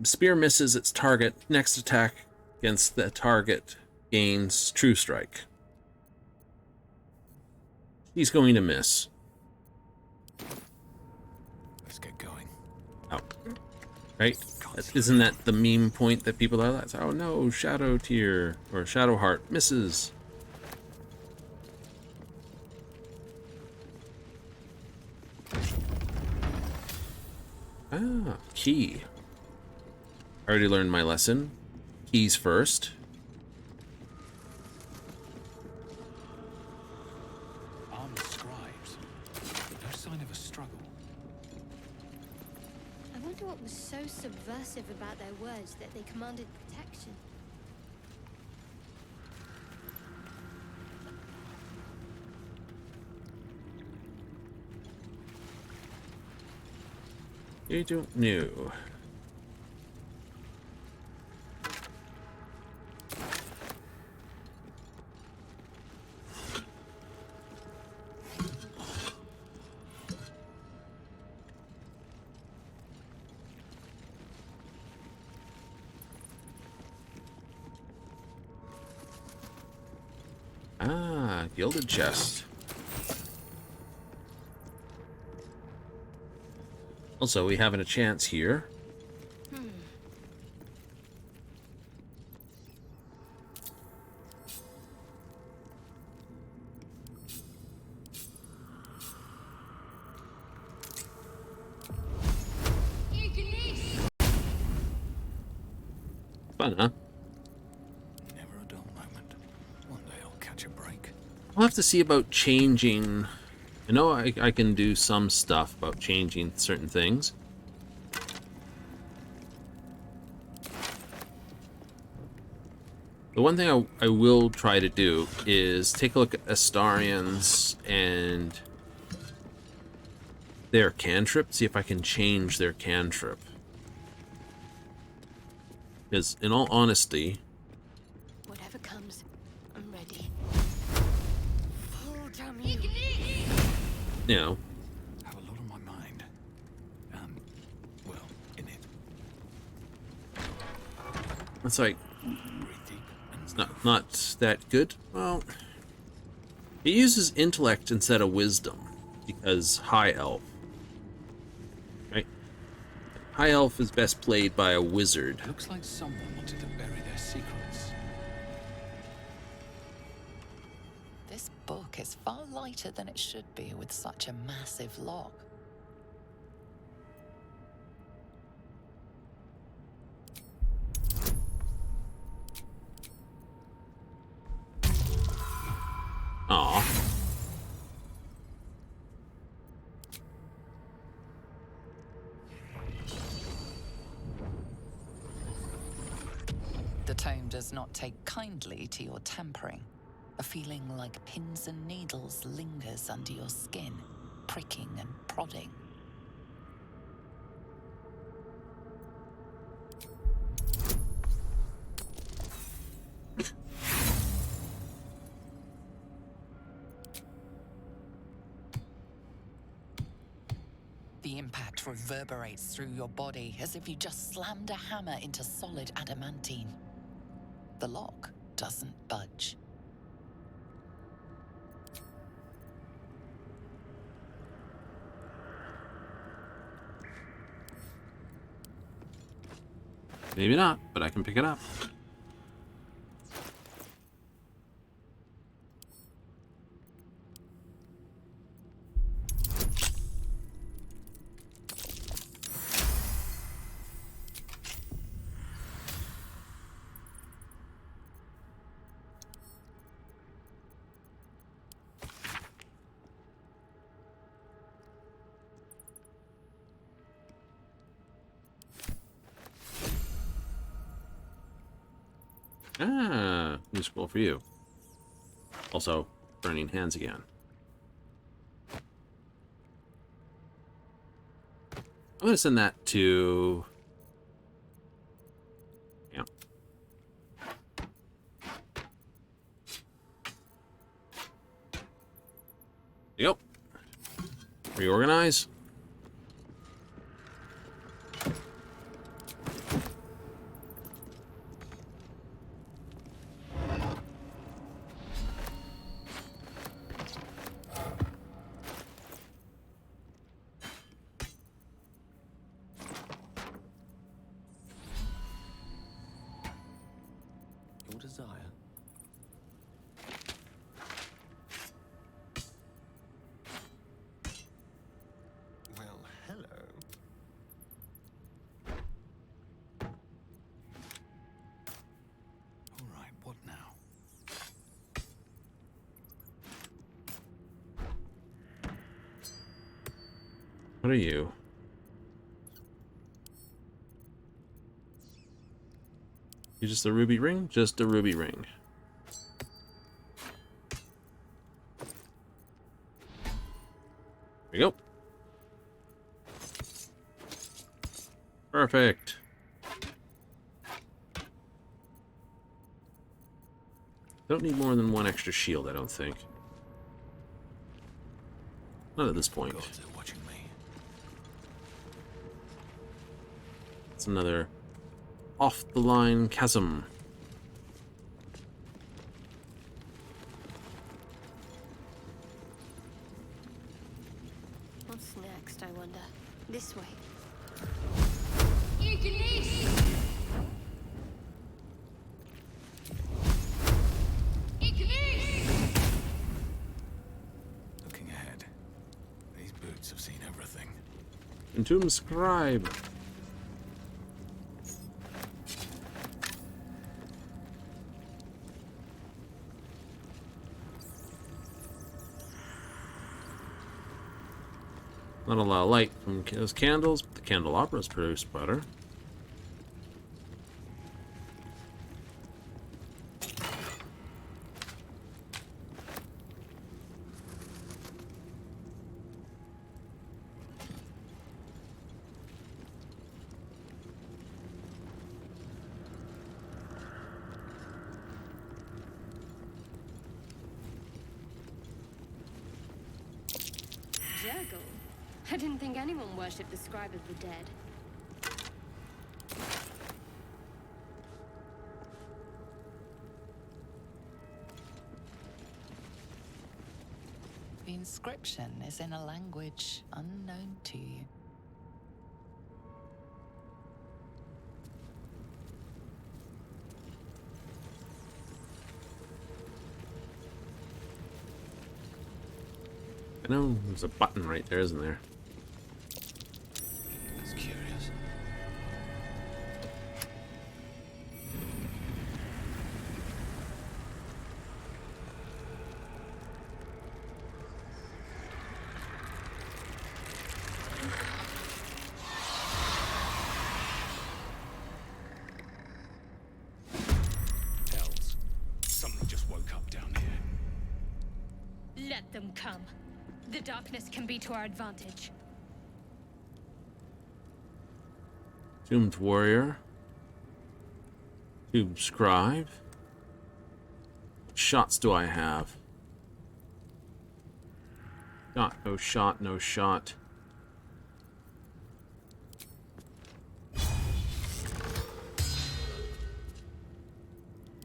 Spear misses its target. Next attack against the target gains true strike. He's going to miss. Let's get going. Oh. Right? Isn't that the meme point that people are like, oh no, Shadow Tear or Shadow Heart misses. key. I already learned my lesson. Keys first. Armed scribes. No sign of a struggle. I wonder what was so subversive about their words that they commanded protection. You don't know. Ah, gilded chest. Also, we having a chance here. Fun, huh? Never a dull moment. One day I'll catch a break. I'll have to see about changing. I know I can do some stuff about changing certain things. The one thing I will try to do is take a look at Astarians and their cantrip, see if I can change their cantrip. Because, in all honesty, Whatever comes, I'm ready. you know, Have a lot on my mind. Well, in it. it's like, Breathe deep and it's not that good. Well, it uses intellect instead of wisdom, because High Elf. Right? High Elf is best played by a wizard. Looks like someone wanted to bury their secrets. This book is far lighter than it should be with such a massive lock. Aw. The tome does not take kindly to your tampering. A feeling like pins and needles lingers under your skin, pricking and prodding. The impact reverberates through your body as if you just slammed a hammer into solid adamantine. The lock doesn't budge. Maybe not, but I can pick it up. Ah, useful for you. Also, burning hands again. I'm gonna send that to... Yeah. Yep. Reorganize. Your desire. Well, hello. What are you? You just a ruby ring? Just a ruby ring. There we go. Perfect. Don't need more than one extra shield, I don't think. Not at this point. Gods are watching me. It's another off-the-line chasm. What's next, I wonder? This way. Looking ahead. These boots have seen everything. Entomb Scribe. Not a lot of light from those candles, but the candelabras produce better. Jurgle? I didn't think anyone worshipped the scribe of the dead. The inscription is in a language unknown to you. I know there's a button right there, isn't there? That's curious. Hells. Something just woke up down here. Let them come. The darkness can be to our advantage. Doomed Warrior. Tube Scribe. What shots do I have? Shot, no shot, no shot.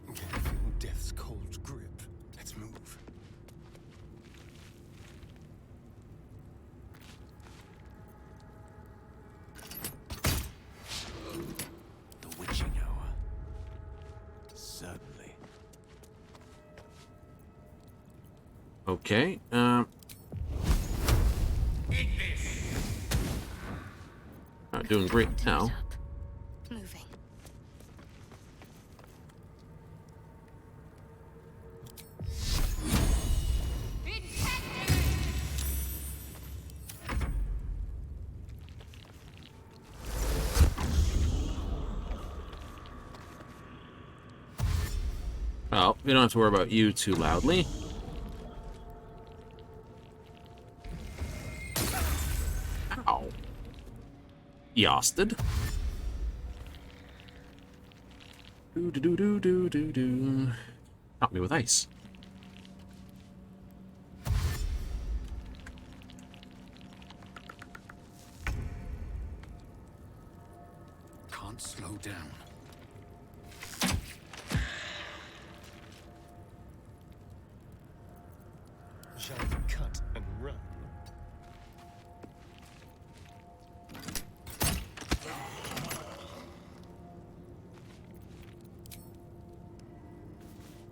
Can feel death's cold grip. Let's move. The witching hour. Certainly. Okay, not doing great now. Moving. Well, we don't have to worry about you too loudly. Ow. Yosted. Do do do do do do do. Shot me with ice. Can't slow down. Shall we cut and run?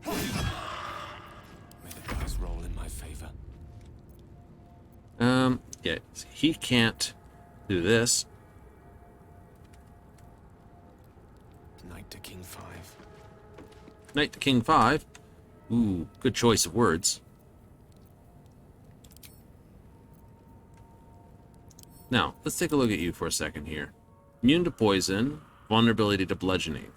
May the dice roll in my favor. Yeah, he can't do this. Knight to King 5. Knight to King 5. Ooh, good choice of words. Now, let's take a look at you for a second here. Immune to poison, vulnerability to bludgeoning.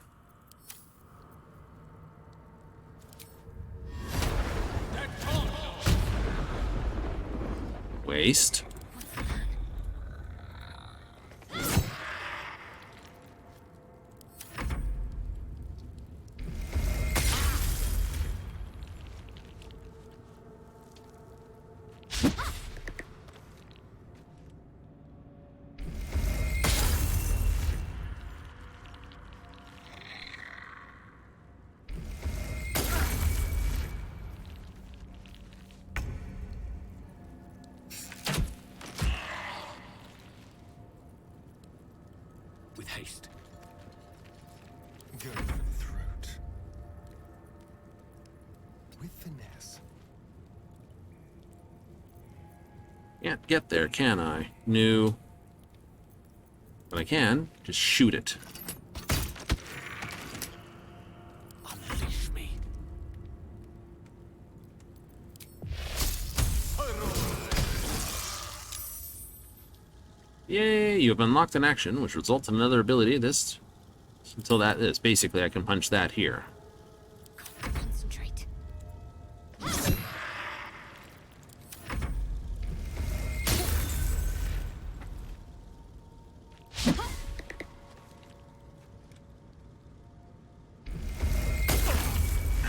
Waste. With haste. Go for the throat. With finesse. Can't get there, can I? No. But I can just shoot it. Unleash me. Yay, you have unlocked an action, which results in another ability. This, until that is. Basically, I can punch that here. Concentrate.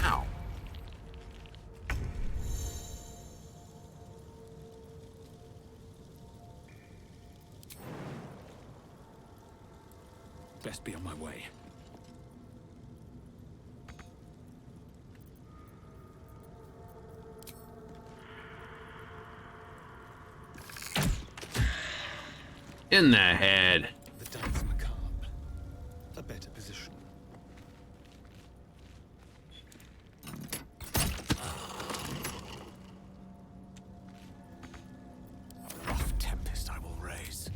Ow. Best be on my way. In the head. The dance macabre. A better position. A rough tempest I will raise.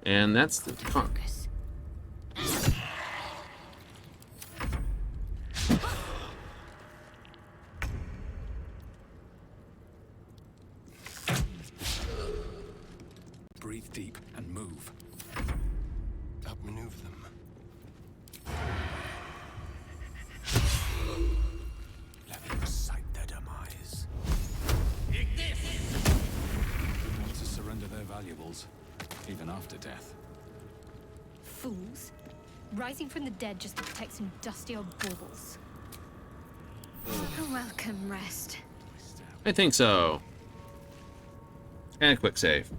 And that's the Focus. Breathe deep and move. Outmaneuver them. Let me recite their demise. Want to surrender their valuables, even after death. Fools. Rising from the dead just to protect some dusty old baubles. A welcome rest. I think so. And a quick save.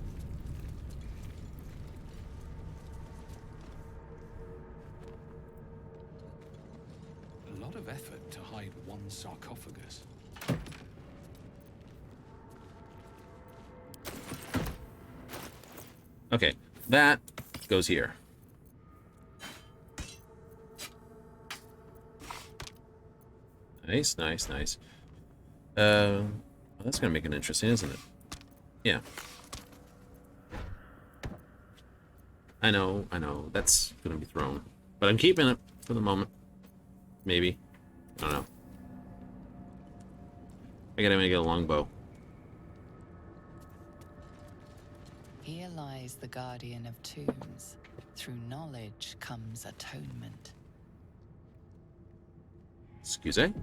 A lot of effort to hide one sarcophagus. Okay, that goes here. Nice, nice, nice. Well, that's gonna make it interesting, isn't it? Yeah. I know, that's gonna be thrown. But I'm keeping it for the moment. Maybe. I don't know. I gotta make it a longbow. Here lies the guardian of tombs. Through knowledge comes atonement. Excuse me?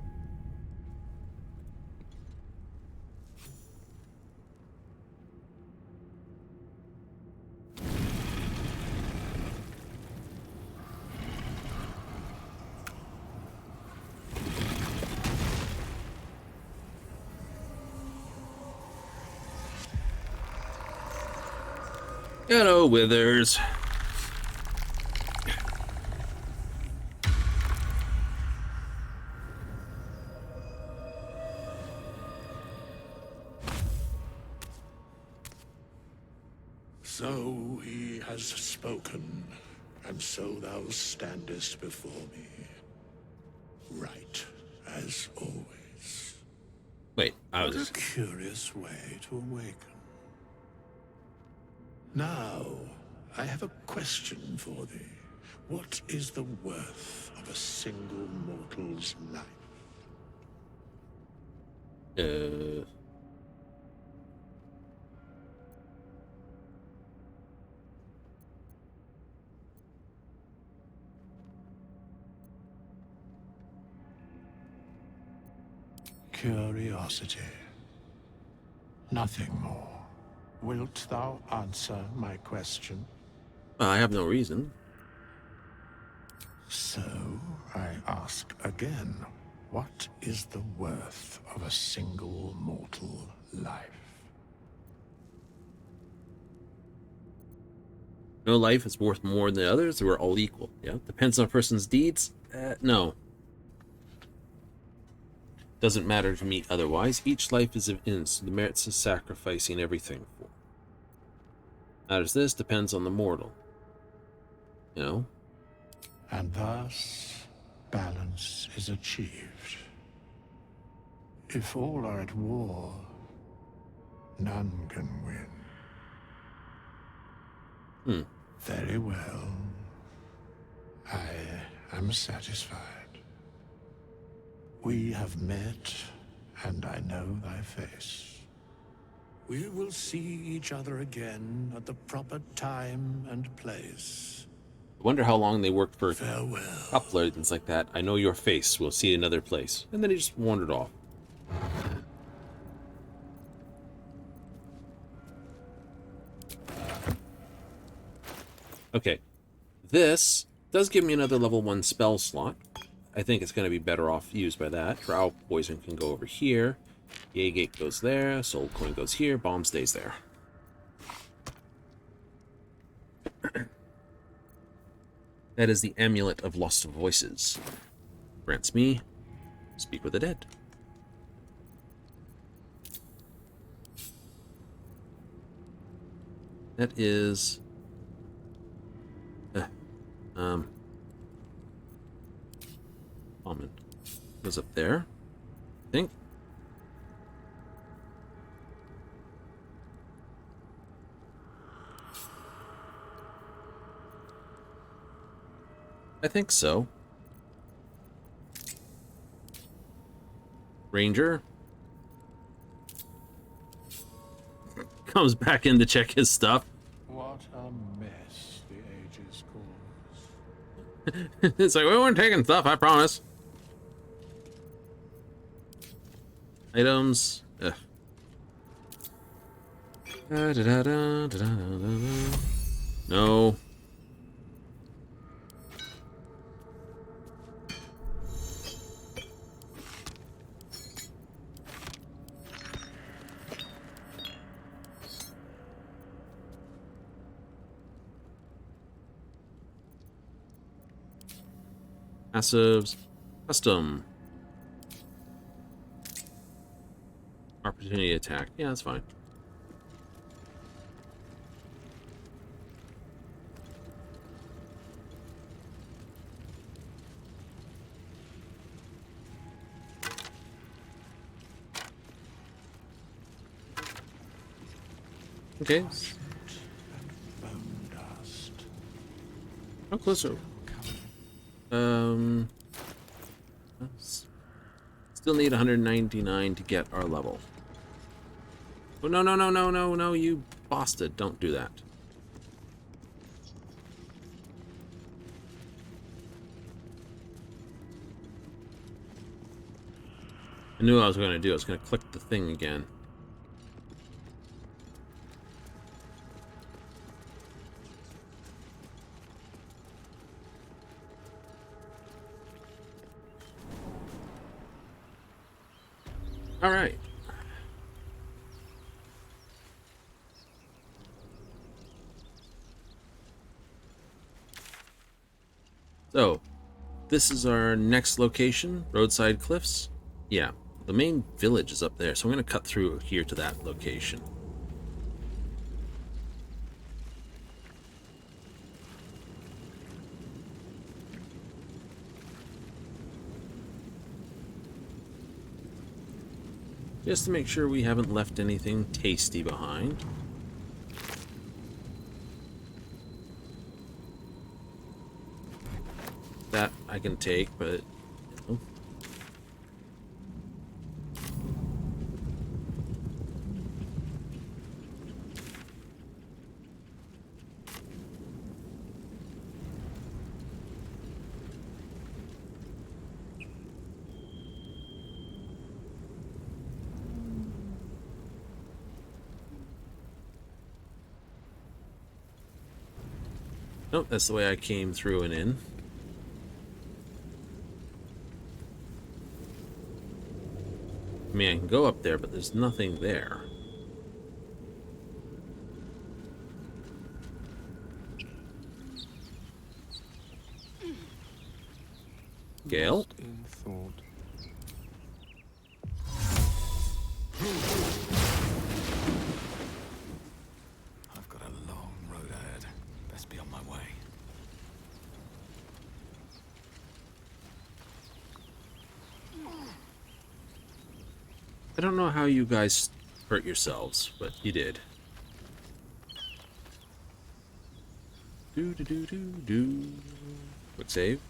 Hello, Withers. So he has spoken, and so thou standest before me. Right, as always. Wait, I What was... a curious way to awaken. Now, I have a question for thee. What is the worth of a single mortal's life? Uh... Curiosity. Nothing more. Wilt thou answer my question? I have no reason. So, I ask again, what is the worth of a single mortal life? No life is worth more than the others. We're all equal. Yeah, depends on a person's deeds. No. Doesn't matter to me otherwise. Each life is of ins. The merits of sacrificing everything for. Matters this depends on the mortal. You know? And thus, balance is achieved. If all are at war, none can win. Very well. I am satisfied. We have met, and I know thy face. We will see each other again at the proper time and place. I wonder how long they worked for Farewell. Coupler and things like that. I know your face. We'll see you another place. And then he just wandered off. Okay. This does give me another level 1 spell slot. I think it's going to be better off used by that. Drow Poison can go over here. Yay Gate goes there. Soul Coin goes here. Bomb stays there. That is the Amulet of Lost Voices. Grants me Speak with the Dead. That is... Almond. Goes up there, I think. I think so. Ranger comes back in to check his stuff. What a mess the ages cause. It's like, we weren't taking stuff, I promise. Items. Ugh. No. Passives. Custom. Opportunity attack. Yeah, that's fine. Okay. How close are we? Still need 199 to get our level. Oh, no, no, no, no, no, no, you bastard. Don't do that. I knew what I was going to do. I was going to click the thing again. All right. So, this is our next location, Roadside Cliffs. Yeah, the main village is up there, so I'm going to cut through here to that location. Just to make sure we haven't left anything tasty behind. That I can take, but... Nope, that's the way I came through and in. I mean, I can go up there, but there's nothing there. Gale? Lost in thought. I've got a long road ahead. Best be on my way. I don't know how you guys hurt yourselves, but you did. Do. Quick save.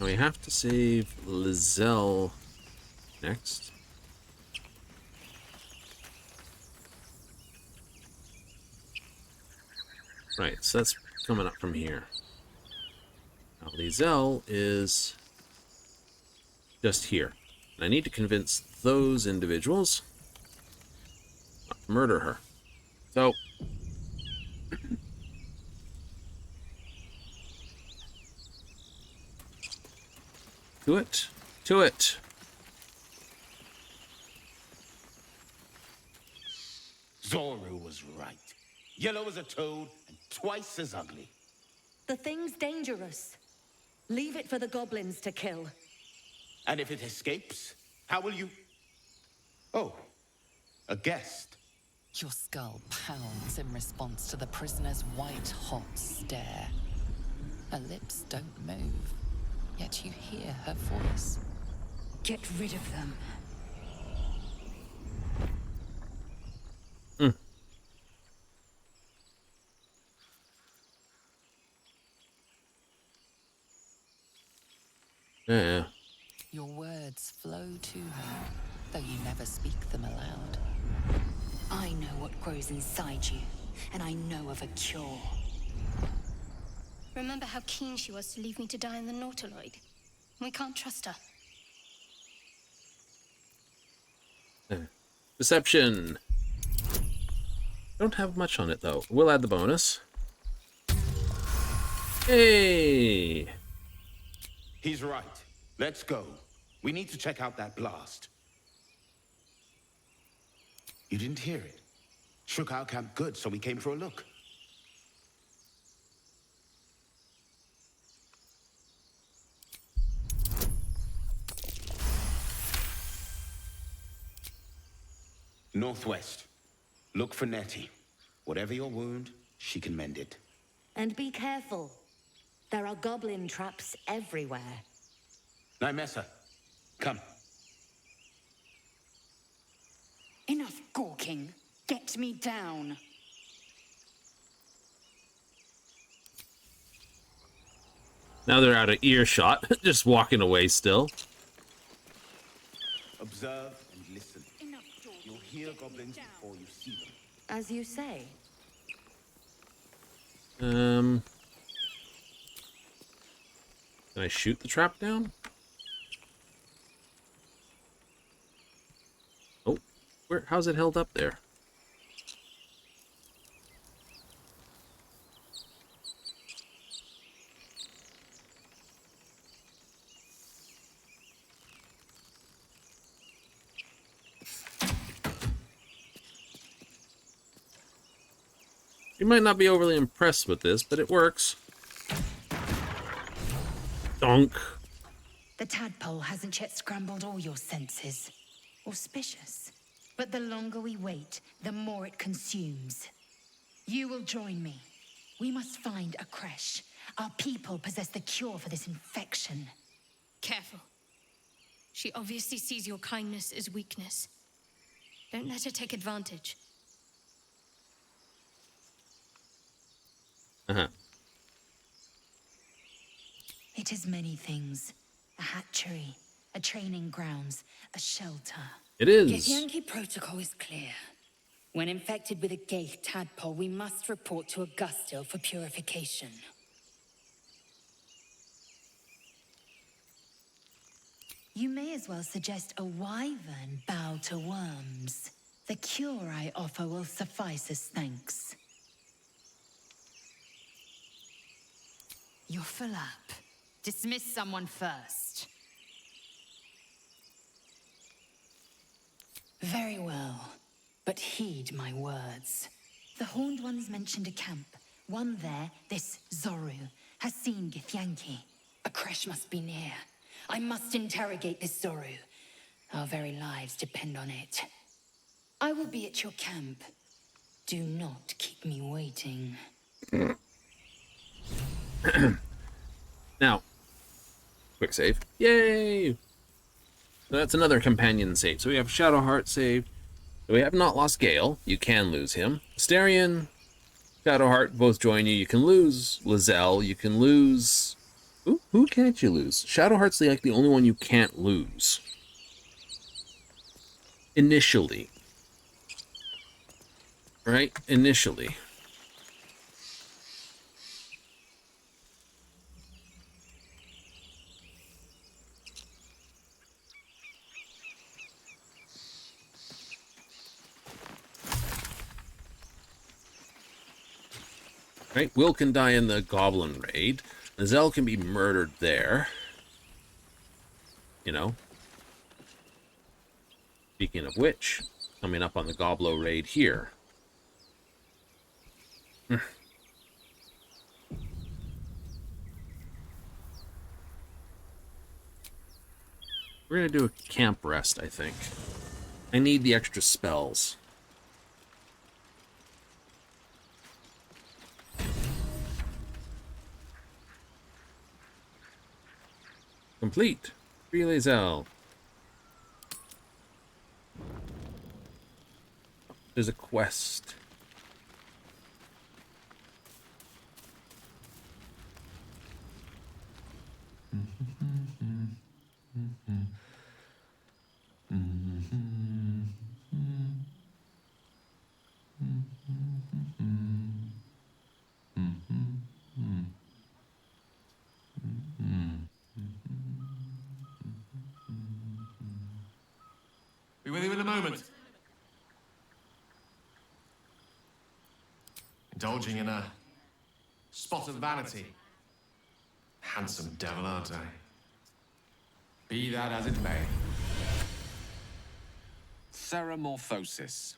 Now we have to save Lizelle next. Right, so that's coming up from here. Now Lizelle is just here. And I need to convince those individuals not to murder her. So to it. To it. Zoru was right. Yellow as a toad and twice as ugly. The thing's dangerous. Leave it for the goblins to kill. And if it escapes, how will you... Oh, a guest. Your skull pounds in response to the prisoner's white-hot stare. Her lips don't move, yet you hear her voice. Get rid of them. Yeah. Your words flow to her, though you never speak them aloud. I know what grows inside you, and I know of a cure. Remember how keen she was to leave me to die in the Nautiloid? We can't trust her. Deception. Don't have much on it though. We'll add the bonus. Hey. He's right. Let's go. We need to check out that blast. You didn't hear it? Shook our camp good, so we came for a look. Northwest. Look for Nettie. Whatever your wound, she can mend it. And be careful. There are goblin traps everywhere. Nymessa, come. Enough gawking. Get me down. Now they're out of earshot, just walking away still. Observe and listen. You'll hear goblins before you see them. As you say. Can I shoot the trap down? Oh, how's it held up there? You might not be overly impressed with this, but it works. Donk. The tadpole hasn't yet scrambled all your senses. Auspicious. But the longer we wait, the more it consumes. You will join me. We must find a creche. Our people possess the cure for this infection. Careful. She obviously sees your kindness as weakness. Don't let her take advantage. Uh-huh. It is many things. A hatchery, a training grounds, a shelter. It is. Githyanki protocol is clear. When infected with a Gaith tadpole, we must report to Augustil for purification. You may as well suggest a wyvern bow to worms. The cure I offer will suffice as thanks. You're full up. Dismiss someone first. Very well, but heed my words. The Horned Ones mentioned a camp. One there, this Zoru, has seen Githyanki. A crash must be near. I must interrogate this Zoru. Our very lives depend on it. I will be at your camp. Do not keep me waiting. Now, quick save. Yay! So that's another companion save. So we have Shadowheart saved. So we have not lost Gale. You can lose him. Astarion, Shadowheart both join you. You can lose Lizelle. You can lose... Ooh, who can't you lose? Shadowheart's like the only one you can't lose. Initially. Right? Initially. Right? Will can die in the Goblin Raid. Lizelle can be murdered there. You know? Speaking of which, coming up on the Goblo Raid here. We're going to do a camp rest, I think. I need the extra spells. Complete. Free Lizelle. There's a quest. Be with you in a moment. Indulging in a spot of vanity. Handsome devil, aren't I? Be that as it may. Ceramorphosis.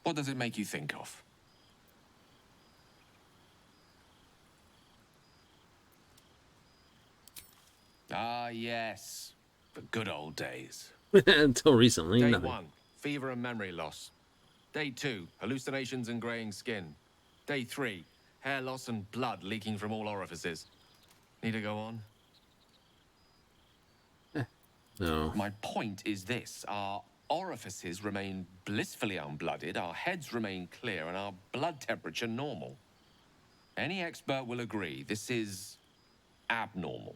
What does it make you think of? Ah, yes. The good old days. Until recently, Day nothing. 1, fever and memory loss. Day 2, hallucinations and graying skin. Day 3, hair loss and blood leaking from all orifices. Need to go on? No. My point is this. Our orifices remain blissfully unblooded, our heads remain clear, and our blood temperature normal. Any expert will agree this is abnormal.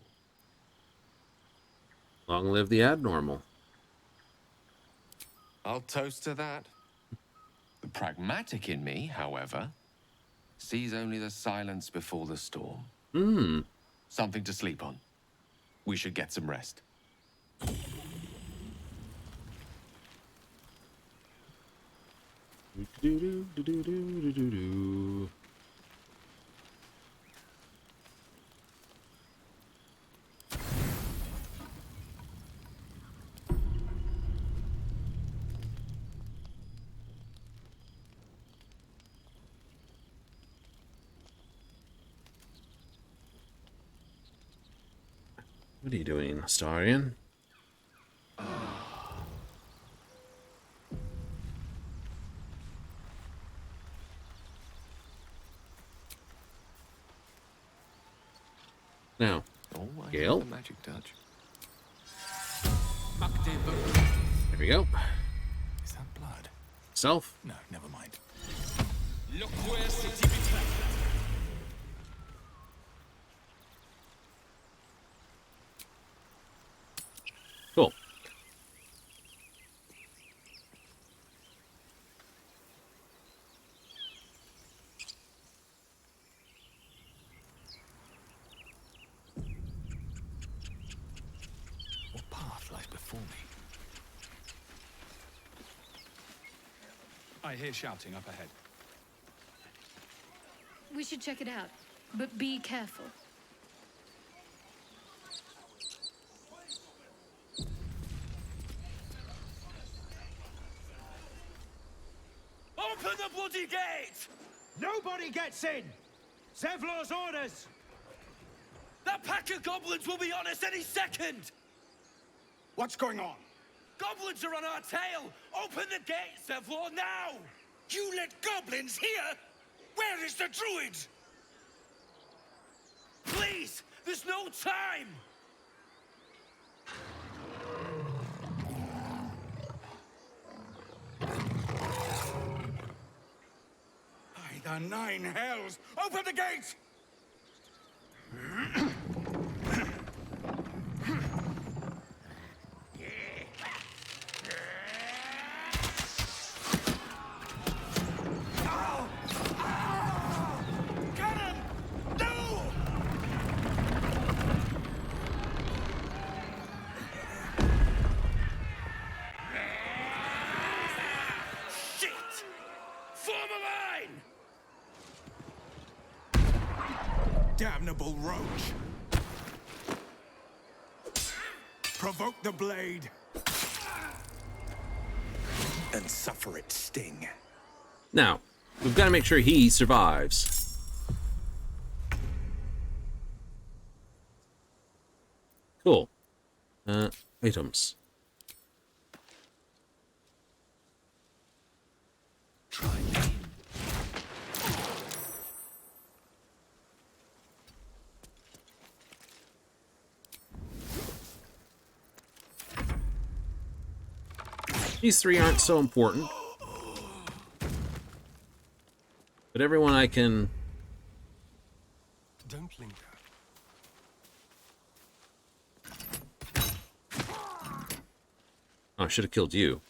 Long live the abnormal. I'll toast to that. The pragmatic in me, however, sees only the silence before the storm. Something to sleep on. We should get some rest. What are you doing, Astarion? Now, Gale. The magic touch. There we go. Is that blood? Self. No, never mind. Cool. What path lies before me? I hear shouting up ahead. We should check it out, but be careful. Open the bloody gate! Nobody gets in! Zevlor's orders! That pack of goblins will be on us any second! What's going on? Goblins are on our tail! Open the gate, Zevlor, now! You let goblins here? Where is the druid? Please! There's no time! By the nine hells! Open the gate! Damnable roach! Provoke the blade and suffer its sting. Now, we've got to make sure he survives. Cool. Items. These three aren't so important. But everyone I can... Don't linger. Oh, I should have killed you.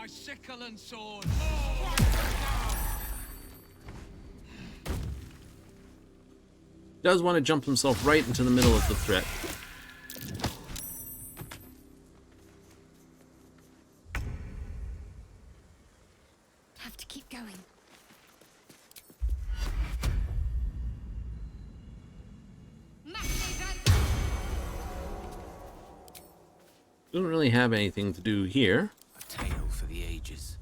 Sickle and sword. Does want to jump himself right into the middle of the threat. Have to keep going. Don't really have anything to do here. For the ages,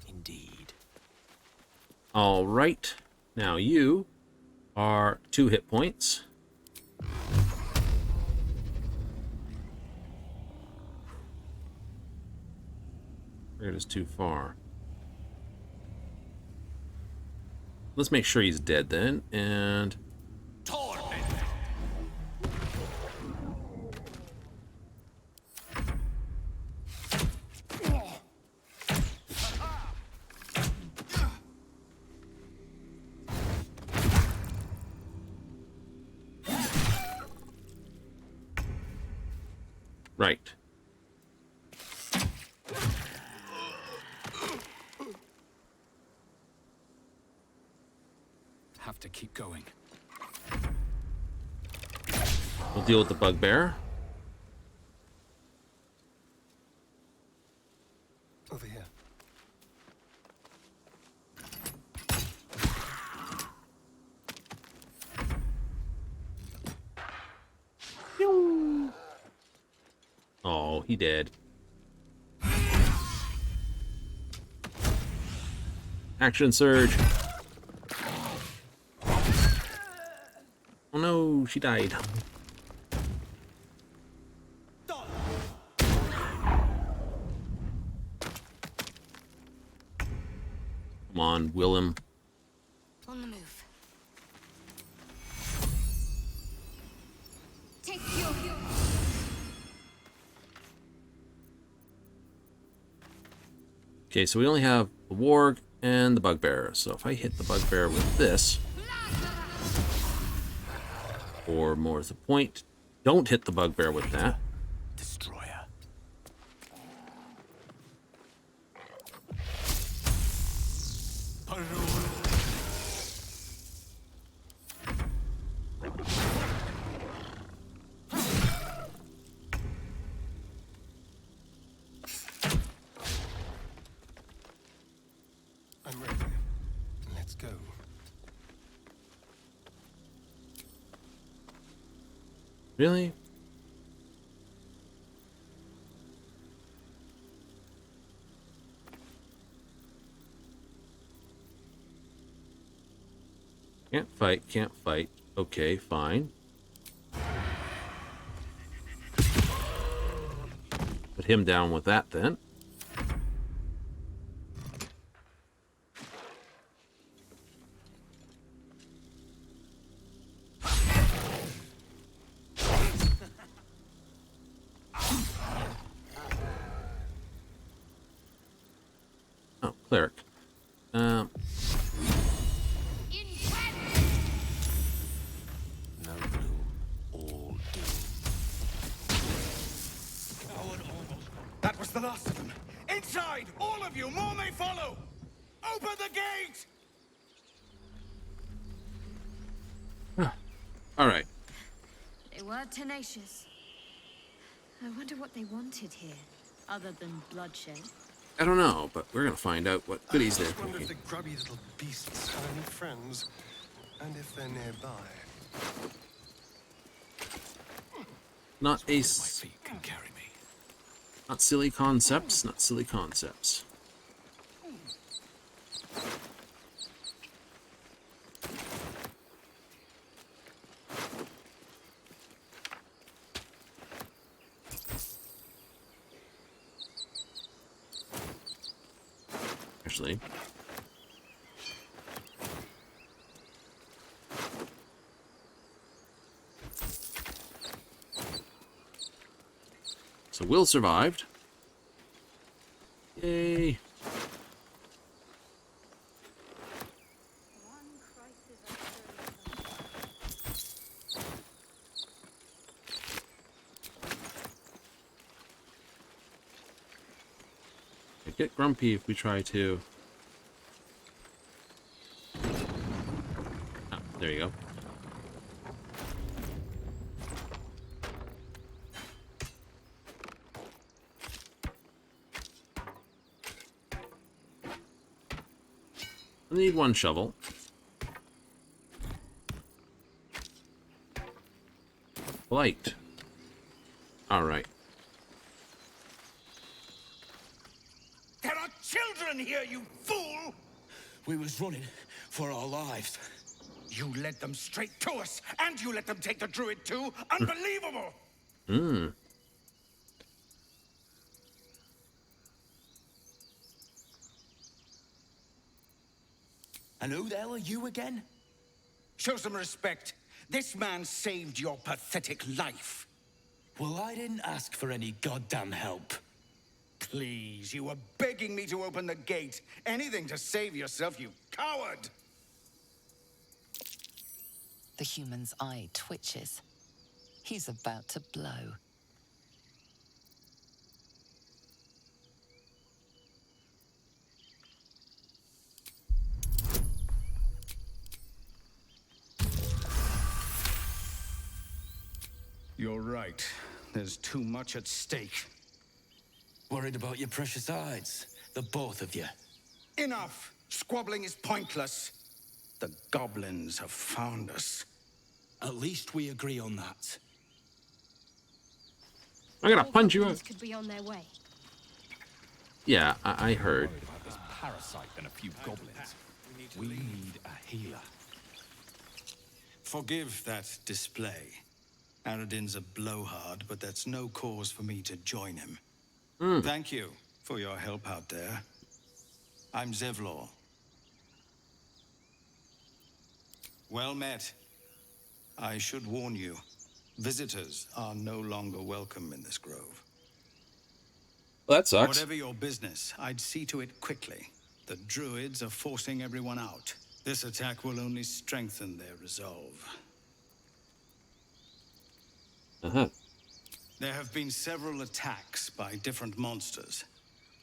indeed. All right. Now you are 2 hit points. It is too far. Let's make sure he's dead then, and... Right. Have to keep going. We'll deal with the bugbear. Over here. Oh, he did. Action surge. Oh no, she died. Come on, Willem. On the move. Take your... Okay, so we only have a warg and the bugbear. So if I hit the bugbear with this, or more to the point, don't hit the bugbear with that. Destroyer. I'm ready. Let's go. Really? Can't fight, can't fight. Okay, fine. Put him down with that then. Oh, cleric. No gloom, all doom. That was the last of them. Inside! All of you! More may follow! Open the gate! All right. They were tenacious. I wonder what they wanted here, other than bloodshed. I don't know, but we're gonna find out what goodies they're I wonder if thinking. the grubby little beasts have any friends, and if they're nearby. Not My ace. feet can carry me. Not silly concepts. Not silly concepts. Actually. So Will survived. Yay. I get grumpy if we try to. Ah, there you go. I need one shovel. Light. All right. There are children here, you fool! We was running for our lives. You led them straight to us, and you let them take the druid too? Unbelievable! Hmm. And who the hell are you again? Show some respect. This man saved your pathetic life. Well, I didn't ask for any goddamn help. Please, you were begging me to open the gate. Anything to save yourself, you coward! The human's eye twitches. He's about to blow. You're right. There's too much at stake. Worried about your precious hides, the both of you. Enough! Squabbling is pointless. The goblins have found us. At least we agree on that. I'm gonna punch you out. Goblins could be on their way. Yeah, I heard. About this parasite and a few goblins. We need a healer. Forgive that display. Aradin's a blowhard, but that's no cause for me to join him. Thank you for your help out there. I'm Zevlor. Well met. I should warn you, visitors are no longer welcome in this grove. Well, that sucks. Whatever your business, I'd see to it quickly. The druids are forcing everyone out. This attack will only strengthen their resolve. Uh-huh. There have been several attacks by different monsters.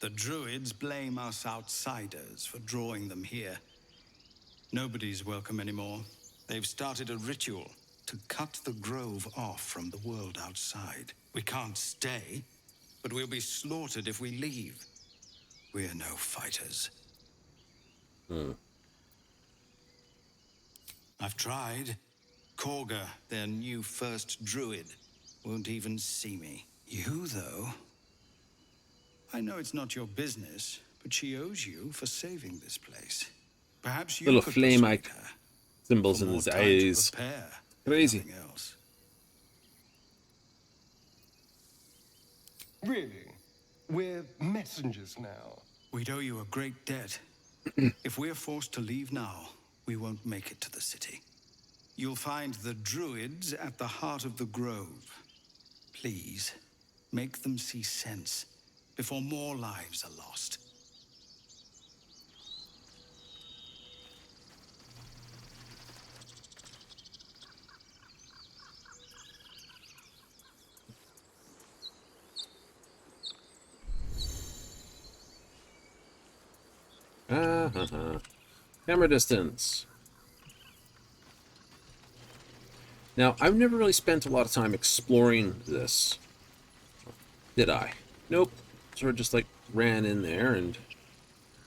The druids blame us outsiders for drawing them here. Nobody's welcome anymore. They've started a ritual to cut the grove off from the world outside. We can't stay, but we'll be slaughtered if we leave. We're no fighters. I've tried. Korga, their new first druid, won't even see me. You, though... I know it's not your business, but she owes you for saving this place. Perhaps you Little could flame persuade like her symbols for in more his time to eyes. prepare, Crazy. nothing else. Really? We're messengers now. We'd owe you a great debt. If we're forced to leave now, we won't make it to the city. You'll find the druids at the heart of the grove. Please, make them see sense before more lives are lost. Camera distance. Now, I've never really spent a lot of time exploring this. Did I? Nope. Sort of just like ran in there and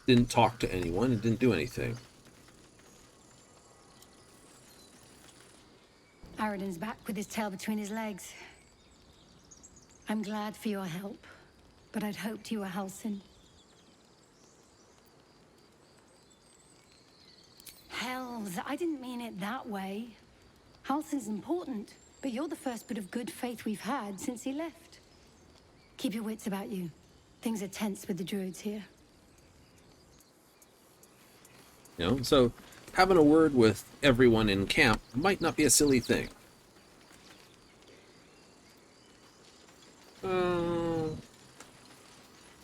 didn't talk to anyone and didn't do anything. Aradin's back with his tail between his legs. I'm glad for your help, but I'd hoped you were Halsin. Hells, I didn't mean it that way. Halsin's important, but you're the first bit of good faith we've had since he left. Keep your wits about you. Things are tense with the druids here. You know, so having a word with everyone in camp might not be a silly thing.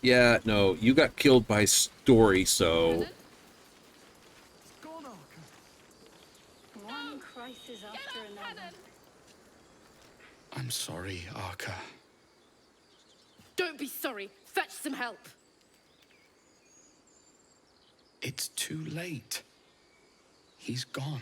Yeah, no, you got killed by Story, so... One crisis after another. I'm sorry, Arca. Don't be sorry. Fetch some help. It's too late. He's gone.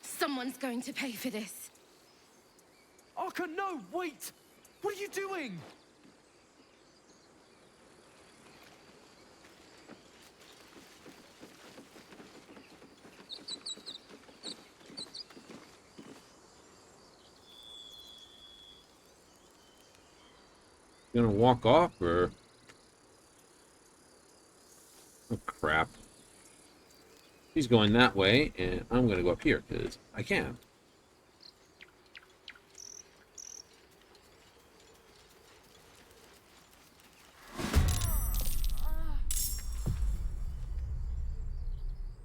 Someone's going to pay for this. Arca, no, wait! What are you doing? You gonna walk off, or... Oh, crap. He's going that way, and I'm gonna go up here, because I can.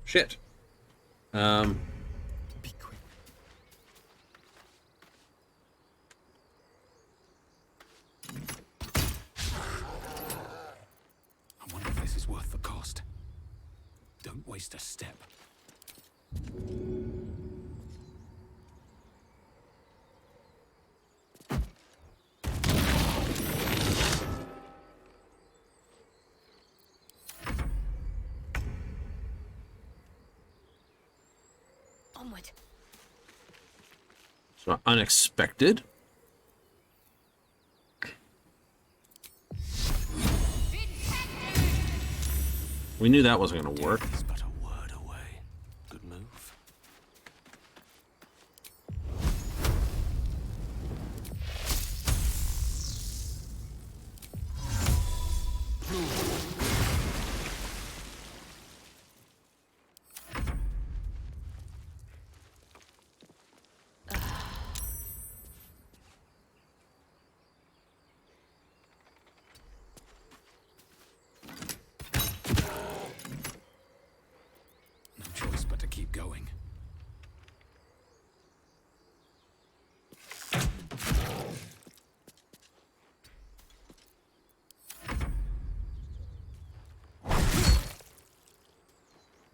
Shit. Be quick. I wonder if this is worth the cost. Don't waste a step. Onward. It's not unexpected. We knew that wasn't going to work. It's but a word away. Good move. going.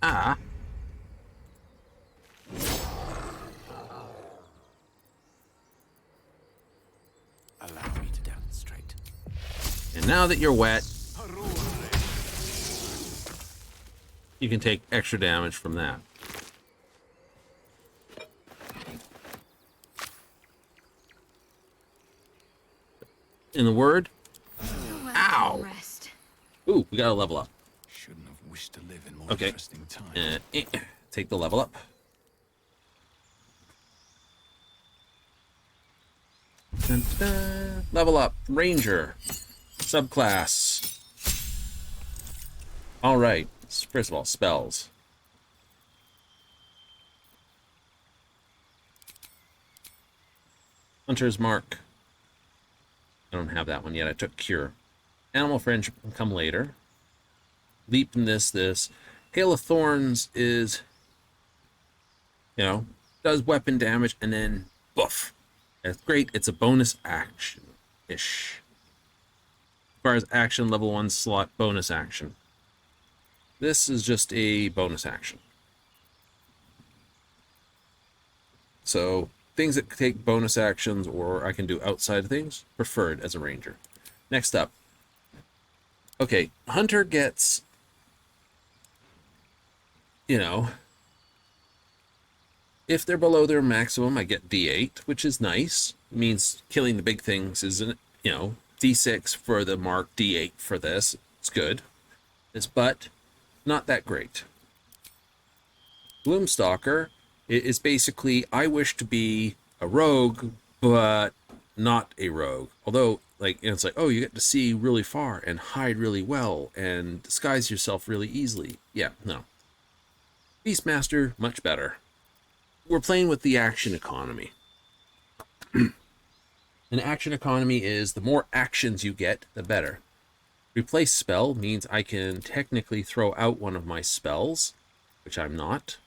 Ah. Allow me to demonstrate. And now that you're wet, you can take extra damage from that. In the word, ow! Ooh, we gotta level up. Shouldn't have wished to live in more Okay. interesting times. Take the level up. Dun, dun. Level up, Ranger, subclass. All right. First of all, spells. Hunter's Mark. I don't have that one yet. I took Cure. Animal Friendship will come later. Leap in this. Hail of Thorns is, you know, does weapon damage and then boof. That's great. It's a bonus action-ish. As far as action, level 1 slot bonus action. This is just a bonus action. So things that take bonus actions or I can do outside things, preferred as a ranger. Next up. Okay, Hunter gets, you know, if they're below their maximum, I get D8, which is nice. It means killing the big things isn't, you know, D6 for the mark, D8 for this. It's good. But not that great. Gloomstalker is basically, I wish to be a rogue, but not a rogue. Although, like, it's like, oh, you get to see really far and hide really well and disguise yourself really easily. Yeah, no. Beastmaster, much better. We're playing with the action economy. An action economy is the more actions you get, the better. Replace spell means I can technically throw out one of my spells, which I'm not.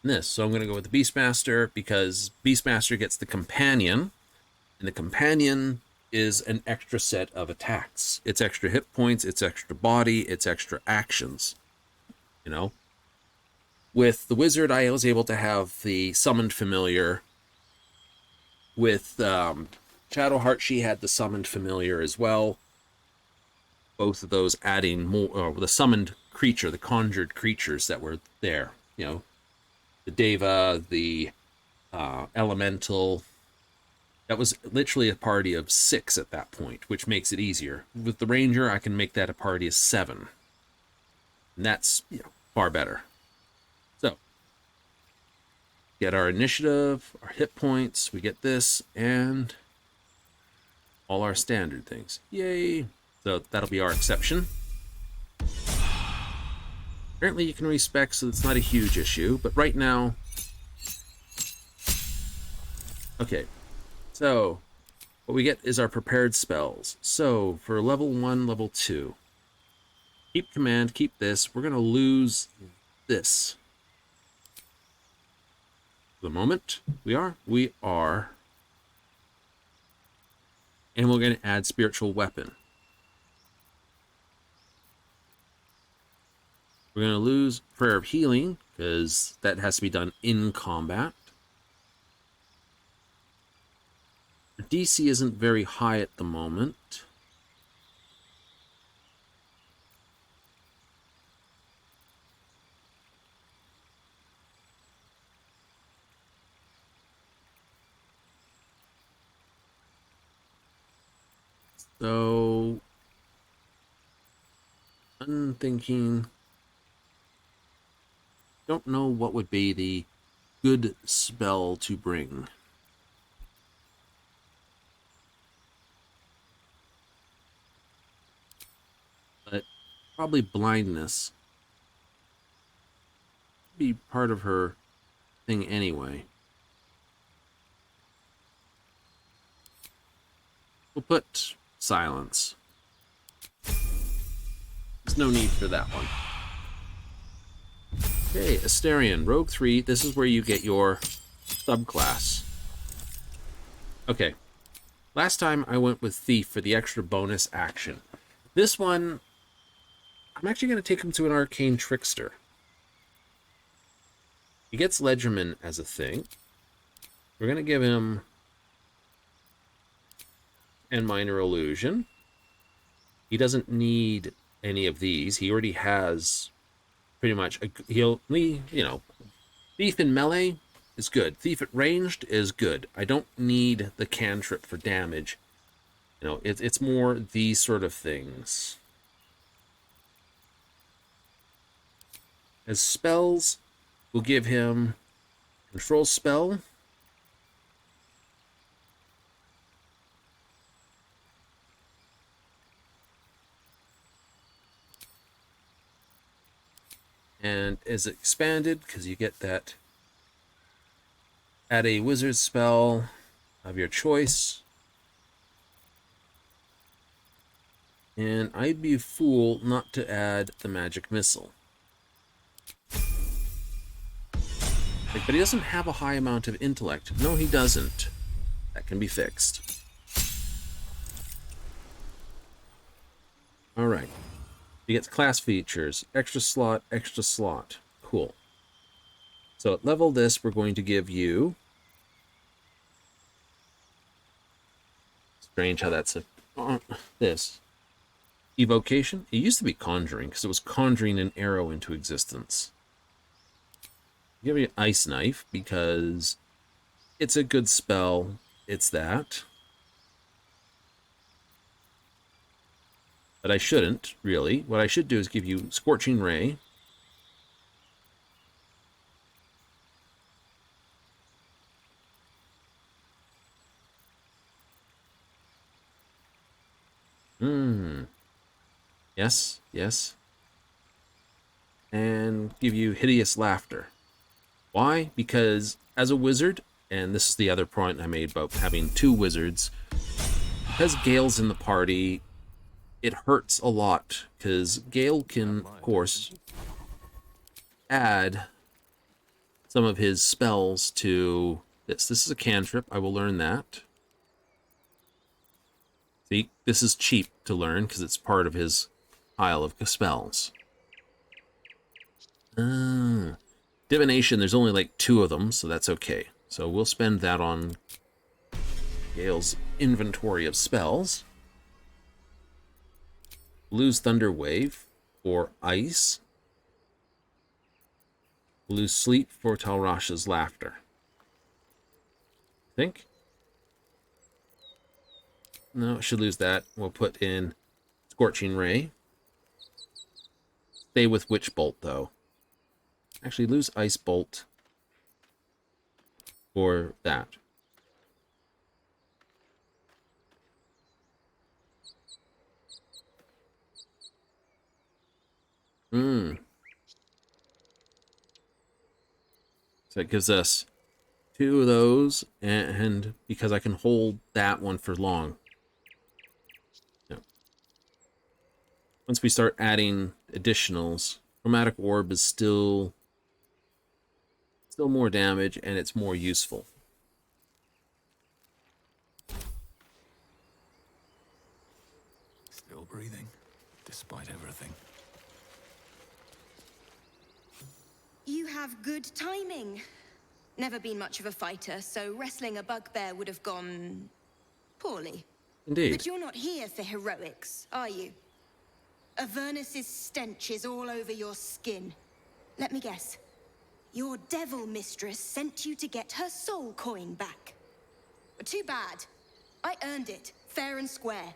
This, so I'm going to go with the Beastmaster because Beastmaster gets the companion, and the companion is an extra set of attacks. It's extra hit points, it's extra body, it's extra actions. You know? With the wizard, I was able to have the summoned familiar. With Shadowheart, she had the summoned familiar as well. Both of those adding more, the summoned creature, the conjured creatures that were there. You know, the Deva, the Elemental. That was literally a party of 6 at that point, which makes it easier. With the Ranger, I can make that a party of 7. And that's, you know, far better. So, get our initiative, our hit points, we get this, and all our standard things. Yay! So that'll be our exception. Apparently you can respec, so it's not a huge issue, but right now... Okay, so what we get is our prepared spells. So for level 1, level 2, keep command, keep this. We're going to lose this. For the moment, we are. And we're going to add spiritual weapon. We're going to lose Prayer of Healing, because that has to be done in combat. The DC isn't very high at the moment. So, I'm thinking, don't know what would be the good spell to bring. But probably blindness. Be part of her thing anyway. We'll put silence. There's no need for that one. Okay, Asterion, Rogue 3. This is where you get your subclass. Okay. Last time I went with Thief for the extra bonus action. This one, I'm actually going to take him to an Arcane Trickster. He gets Ledgerman as a thing. We're going to give him and Minor Illusion. He doesn't need any of these. He already has pretty much, he'll, you know, Thief in melee is good. Thief at ranged is good. I don't need the cantrip for damage. You know, it's more these sort of things. As spells, we'll give him Control Spell. And as expanded, because you get that, add a wizard spell of your choice. And I'd be a fool not to add the magic missile. Like, but he doesn't have a high amount of intellect. No, he doesn't. That can be fixed. All right. He gets class features. Extra slot, extra slot. Cool. So at level this, we're going to give you... Strange how that's this. Evocation. It used to be Conjuring, because it was conjuring an arrow into existence. Give you Ice Knife, because it's a good spell. It's that. But I shouldn't, really. What I should do is give you Scorching Ray. Yes, yes. And give you Hideous Laughter. Why? Because as a wizard, and this is the other point I made about having two wizards, because Gale's in the party, it hurts a lot, because Gale can, of course, add some of his spells to this. This is a cantrip. I will learn that. See, this is cheap to learn, because it's part of his pile of spells. Divination, there's only like 2 of them, so that's okay. So we'll spend that on Gale's inventory of spells. Lose Thunder Wave for Ice. Lose Sleep for Talrasha's Laughter. I think. No, I should lose that. We'll put in Scorching Ray. Stay with Witch Bolt, though. Actually, lose Ice Bolt for that. So it gives us 2 of those, and because I can hold that one for long. Yeah. Once we start adding additionals, Chromatic Orb is still more damage, and it's more useful. Still breathing, despite everything. You have good timing. Never been much of a fighter, so wrestling a bugbear would have gone poorly. Indeed. But you're not here for heroics, are you? Avernus's stench is all over your skin. Let me guess. Your devil mistress sent you to get her soul coin back. Too bad. I earned it, fair and square.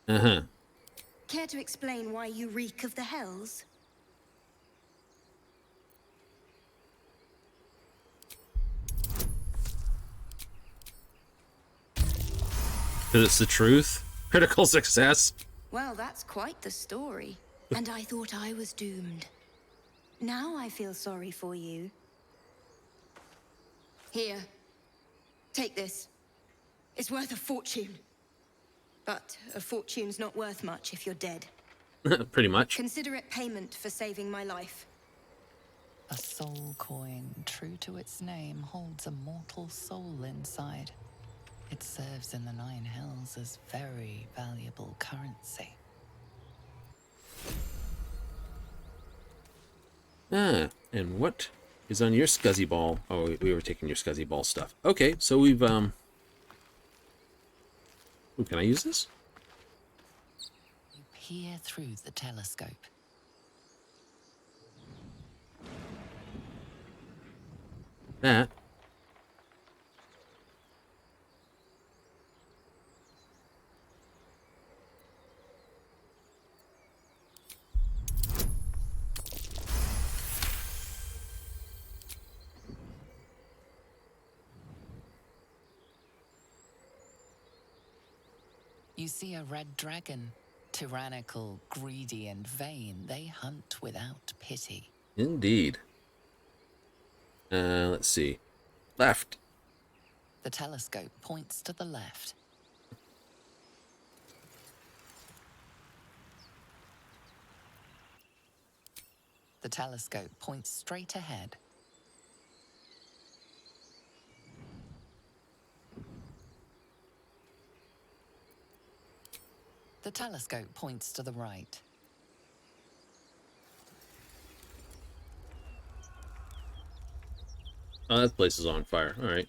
Care to explain why you reek of the hells? Because it's the truth. Critical success. Well, that's quite the story. And I thought I was doomed. Now I feel sorry for you. Here. Take this. It's worth a fortune. But a fortune's not worth much if you're dead. Pretty much. Consider it payment for saving my life. A soul coin, true to its name, holds a mortal soul inside. It serves in the Nine Hells as very valuable currency. Ah, and what is on your scuzzy ball? Oh, we were taking your scuzzy ball stuff. Okay, so we've, Ooh, can I use this? You peer through the telescope. That. You see a red dragon. Tyrannical, greedy, and vain, they hunt without pity. Indeed. Let's see. Left. The telescope points to the left. The telescope points straight ahead. The telescope points to the right. Oh, that place is on fire. All right.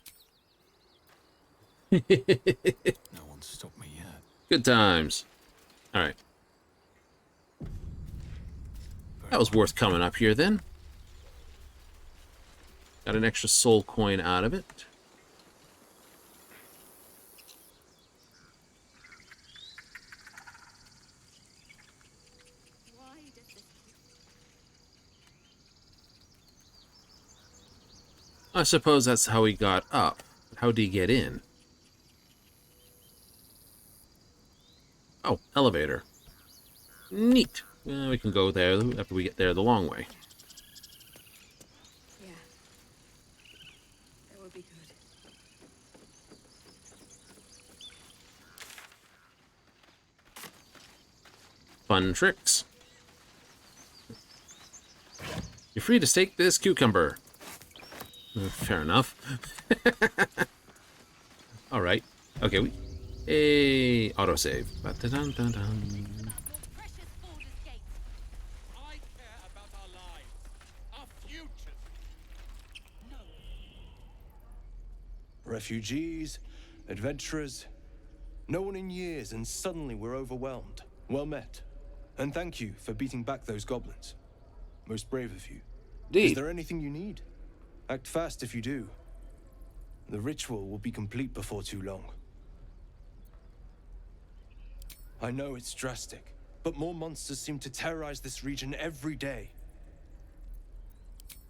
No one's stopped me yet. Good times. All right. That was worth coming up here then. Got an extra soul coin out of it. I suppose that's how he got up. How did he get in? Oh, elevator. Neat. We can go there after we get there the long way. Yeah. That would be good. Fun tricks. You're free to take this cucumber. Fair enough. All right. Okay. Hey, autosave. Ba-da-dun-dun-dun. Refugees, adventurers, no one in years, and suddenly we're overwhelmed. Well met. And thank you for beating back those goblins. Most brave of you. Indeed. Is there anything you need? Act fast if you do. The ritual will be complete before too long. I know it's drastic, but more monsters seem to terrorize this region every day.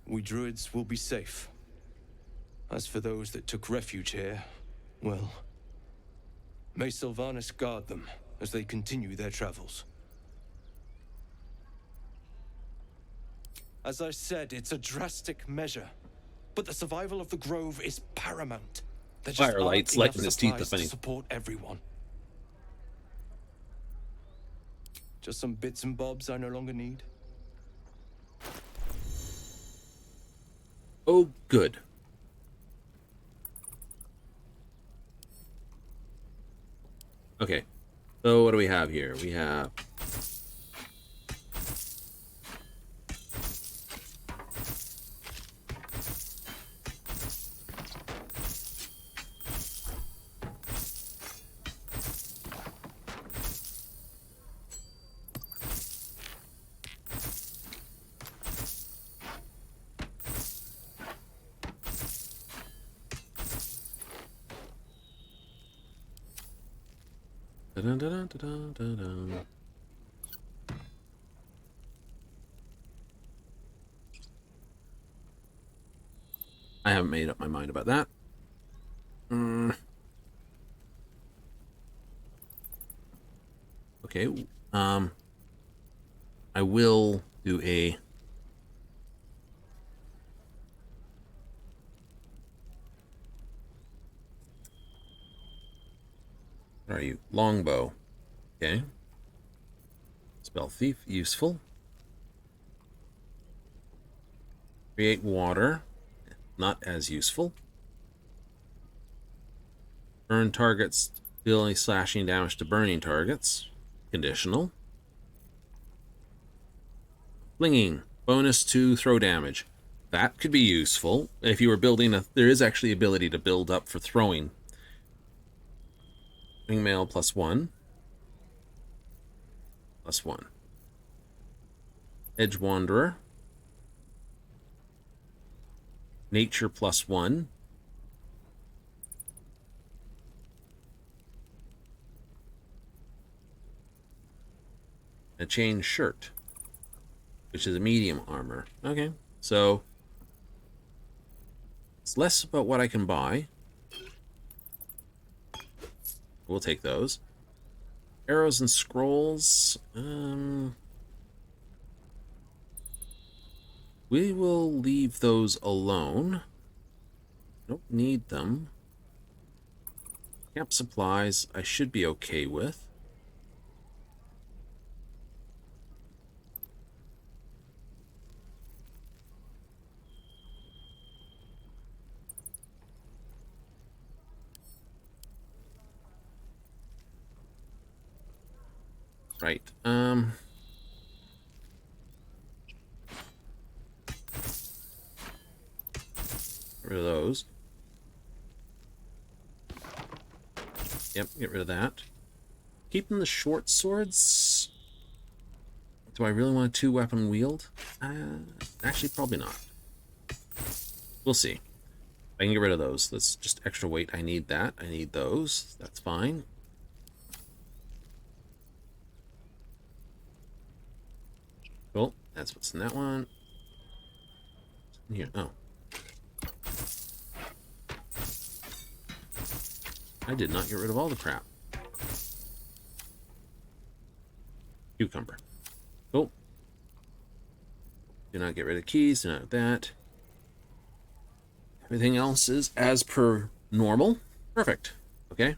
We druids will be safe. As for those that took refuge here, well, may Sylvanas guard them as they continue their travels. As I said, it's a drastic measure, but the survival of the Grove is paramount. There just Firelight's aren't lighting enough his teeth supplies to funny. to support everyone. Just some bits and bobs I no longer need. Oh, good. Okay. So what do we have here? We have... Dun-dun-dun-dun-dun-dun. I haven't made up my mind about that. Okay. I will do a... What are you? Longbow. Okay. Spell Thief, useful. Create water, not as useful. Burn targets, dealing slashing damage to burning targets. Conditional. Flinging, bonus to throw damage. That could be useful if you were building a... There is actually ability to build up for throwing. Wingmail +1. +1. Edge Wanderer. Nature +1. A chain shirt, which is a medium armor. Okay, so it's less about what I can buy. We'll take those. Arrows and scrolls. We will leave those alone. Don't need them. Camp supplies I should be okay with. Right. Get rid of those. Yep, get rid of that. Keeping the short swords. Do I really want a 2-weapon wield? Actually, probably not. We'll see. I can get rid of those. That's just extra weight. I need that. I need those. That's fine. Cool. That's what's in that one. Here. Oh. I did not get rid of all the crap. Cucumber. Cool. Do not get rid of keys. Do not that. Everything else is as per normal. Perfect. Okay.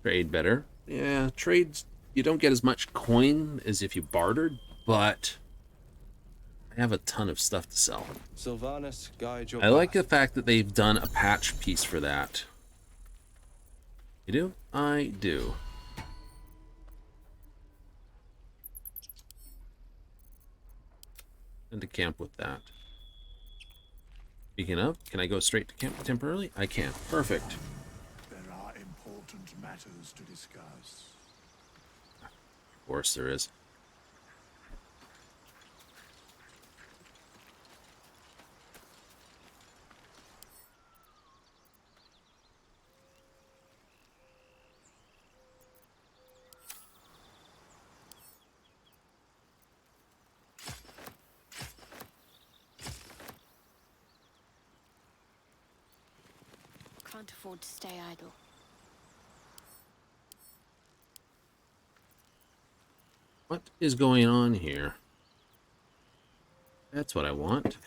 Trade better. Yeah, trades, you don't get as much coin as if you bartered, but I have a ton of stuff to sell. Sylvanus, guide your I like the fact that they've done a patch piece for that. You do? I do. And to camp with that. Speaking of, can I go straight to camp temporarily? I can. Perfect. There are important matters to discuss. Of course there is. Can't afford to stay idle. What is going on here? That's what I want.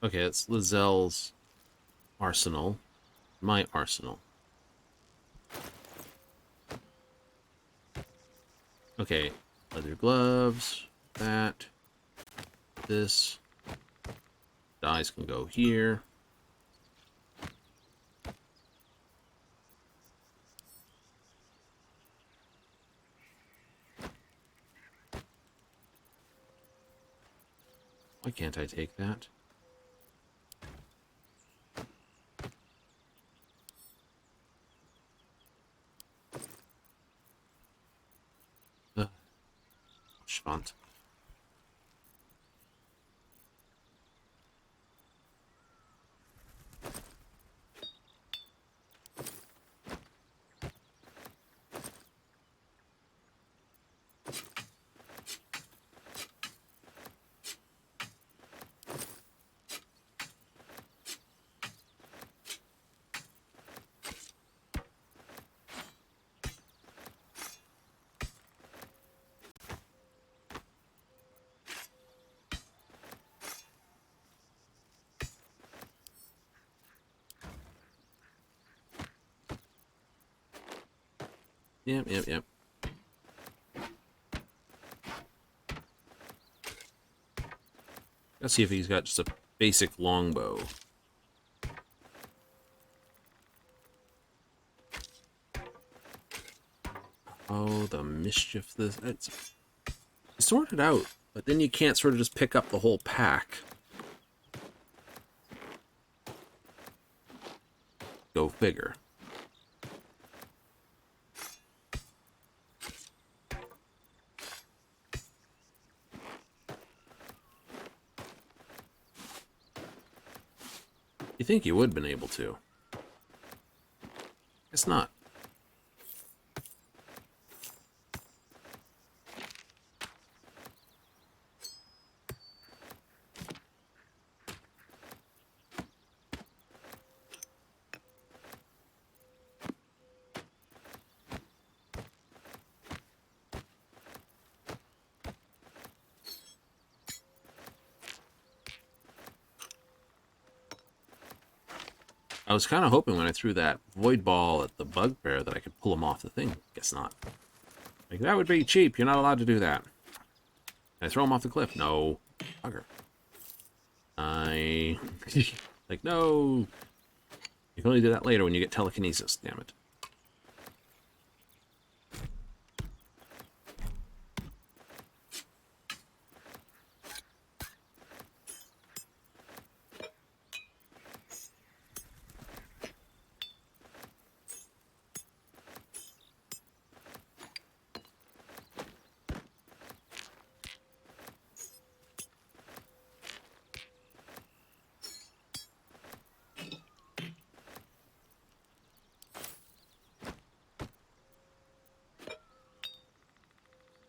Okay, it's Lazelle's arsenal. My arsenal. Okay, leather gloves, that, this. Dyes can go here. Why can't I take that? Schwant. Yep. Let's see if he's got just a basic longbow. Oh, the mischief. It's sorted out, but then you can't sort of just pick up the whole pack. Go figure. You think you would have been able to. It's not. I was kind of hoping when I threw that void ball at the bugbear that I could pull him off the thing. Guess not. Like, that would be cheap. You're not allowed to do that. Can I throw him off the cliff? No. Bugger. Like, no. You can only do that later when you get telekinesis. Damn it.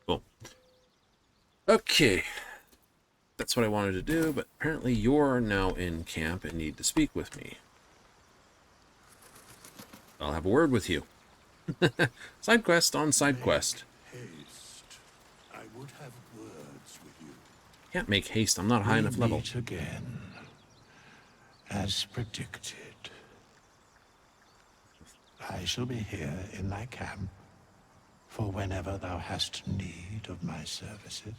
Cool. Okay. That's what I wanted to do, but apparently you're now in camp and need to speak with me. I'll have a word with you. Side quest on side quest. Haste. I would have words with you. Can't make haste. I'm not high enough level. Meet again, as predicted. I shall be here in thy camp for whenever thou hast need of my services.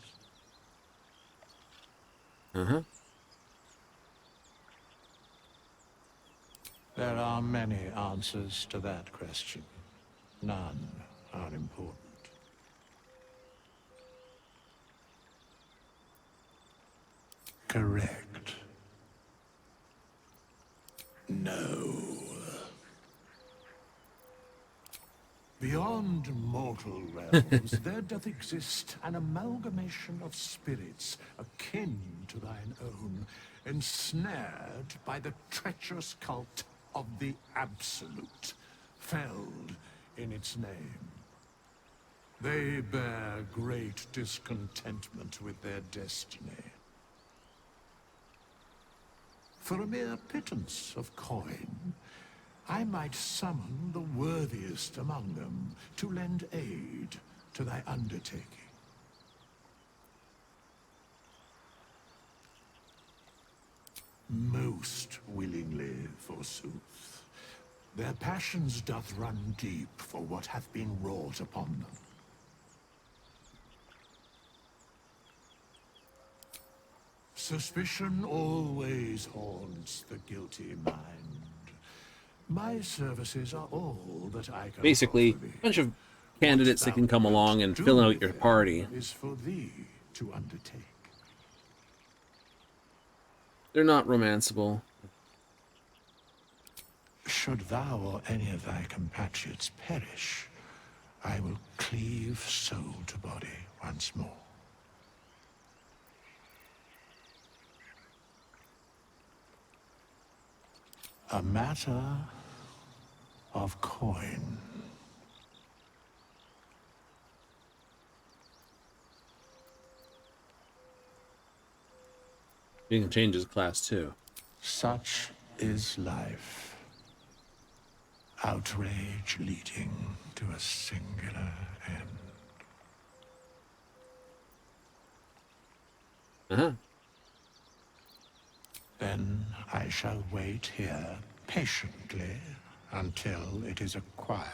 There are many answers to that question. None are important. Correct. No. Beyond mortal realms, there doth exist an amalgamation of spirits akin to thine own, ensnared by the treacherous cult of the Absolute, felled in its name. They bear great discontentment with their destiny. For a mere pittance of coin, I might summon the worthiest among them to lend aid to thy undertaking. Most willingly, forsooth. Their passions doth run deep for what hath been wrought upon them. Suspicion always haunts the guilty mind. My services are all that I can Basically, offer thee. a bunch of candidates that can come along and fill out your party. Is for thee to undertake. They're not romanceable. Should thou or any of thy compatriots perish, I will cleave soul to body once more. A matter of coin. You can change his class too. Such is life. Outrage leading to a singular end. Then I shall wait here patiently until it is acquired.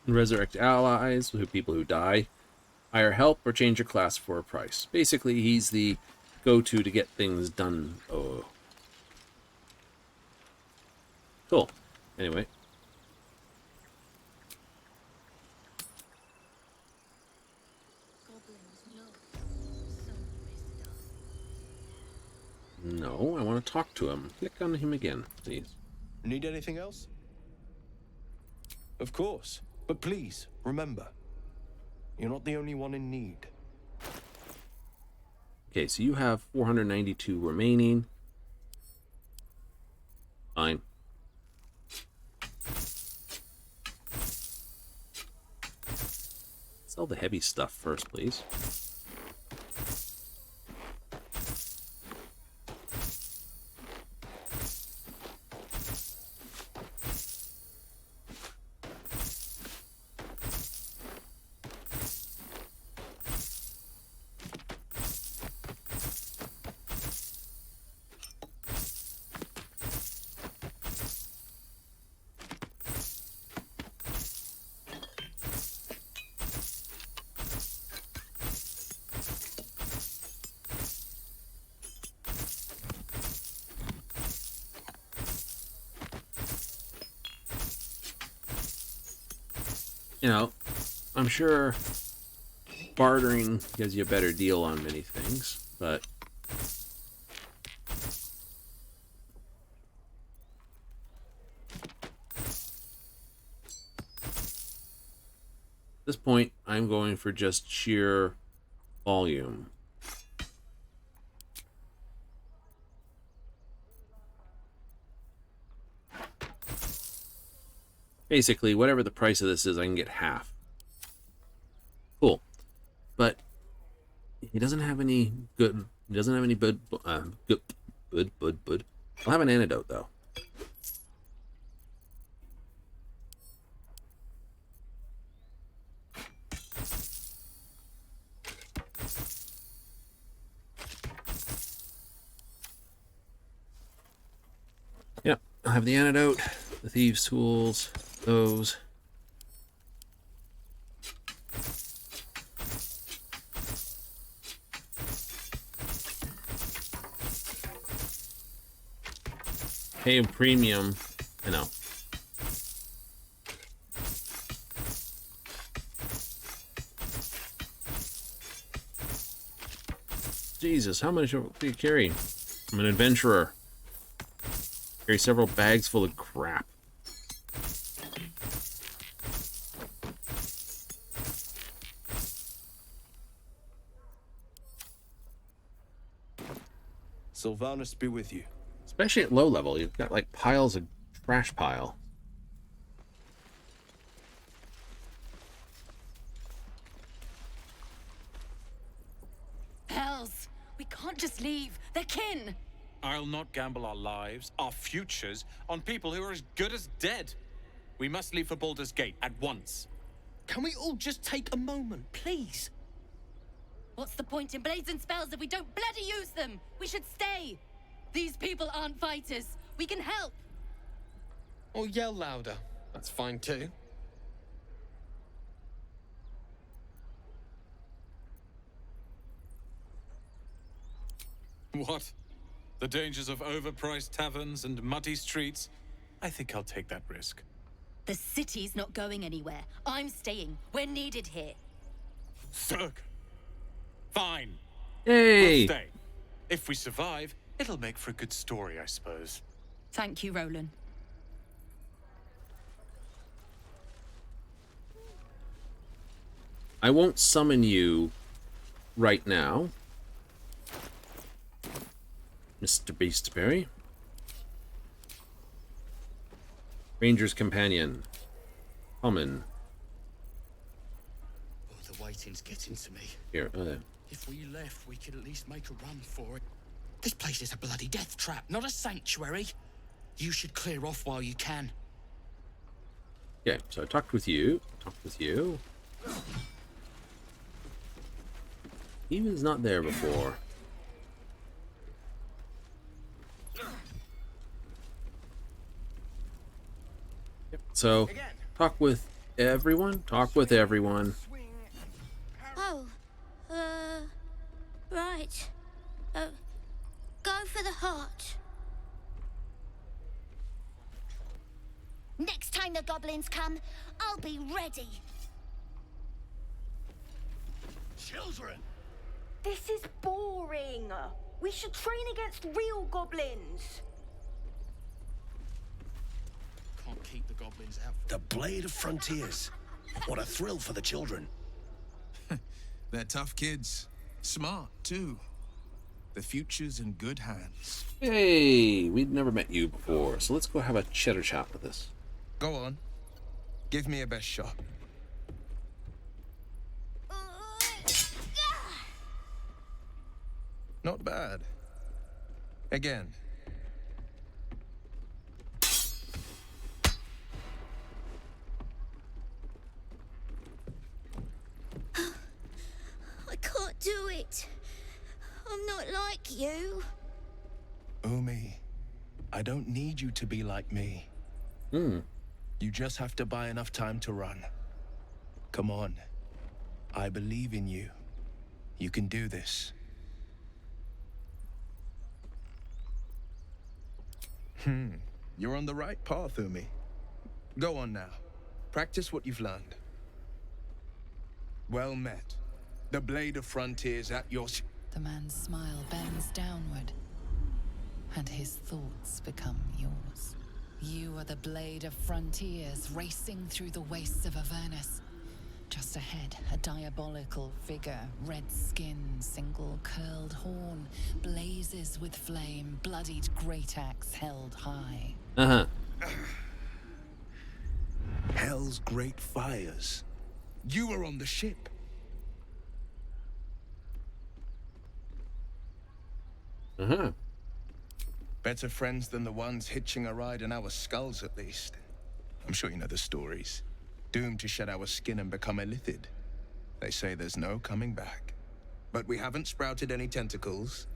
Resurrect allies, people who die. Hire help or change your class for a price. Basically, he's the go-to to get things done. Oh. Cool. Anyway. No, I want to talk to him. Click on him again, please. Need anything else? Of course. But please, remember, you're not the only one in need. Okay, so you have 492 remaining. Fine. Sell the heavy stuff first, please. You know, I'm sure bartering gives you a better deal on many things, but at this point, I'm going for just sheer volume. Basically, whatever the price of this is, I can get half. Cool. But he doesn't have any good... He doesn't have any bud. I'll have an antidote, though. Yep, I'll have the antidote, the thieves' tools, those. Pay a premium. I know. Jesus, how much do you carry? I'm an adventurer. Carry several bags full of crap. Sylvanus be with you. Especially at low level, you've got like piles of trash pile. Hells! We can't just leave. They're kin! I'll not gamble our lives, our futures, on people who are as good as dead. We must leave for Baldur's Gate at once. Can we all just take a moment, please? What's the point in blades and spells if we don't bloody use them? We should stay! These people aren't fighters. We can help! Or yell louder. That's fine too. What? The dangers of overpriced taverns and muddy streets? I think I'll take that risk. The city's not going anywhere. I'm staying. We're needed here. Zerg. Fine. Hey! We'll stay. If we survive, it'll make for a good story, I suppose. Thank you, Roland. I won't summon you right now, Mr. Beastberry. Ranger's Companion. Common. Oh, the waiting's getting to me. Here, If we left, we could at least make a run for it. This place is a bloody death trap, not a sanctuary. You should clear off while you can. Okay, so I talked with you. He was not there before. Yep, so talk with everyone. Talk with everyone. Oh, right. Go for the heart. Next time the goblins come, I'll be ready. Children! This is boring. We should train against real goblins. Can't keep the goblins out. The Blade of Frontiers. What a thrill for the children. They're tough kids. Smart, too. The future's in good hands. Hey, we'd never met you before, so let's go have a chitter chat with us. Go on. Give me a best shot. Not bad. Again. I can't do it. I'm not like you. Umi, I don't need you to be like me. You just have to buy enough time to run. Come on. I believe in you. You can do this. You're on the right path, Umi. Go on now. Practice what you've learned. Well met. The Blade of Frontiers at your... The man's smile bends downward, and his thoughts become yours. You are the Blade of Frontiers, racing through the wastes of Avernus. Just ahead, a diabolical figure, red skin, single curled horn, blazes with flame, bloodied great axe held high. Hell's great fires. You were on the ship. Better friends than the ones hitching a ride in our skulls, at least. I'm sure you know the stories. Doomed to shed our skin and become illithid. They say there's no coming back. But we haven't sprouted any tentacles.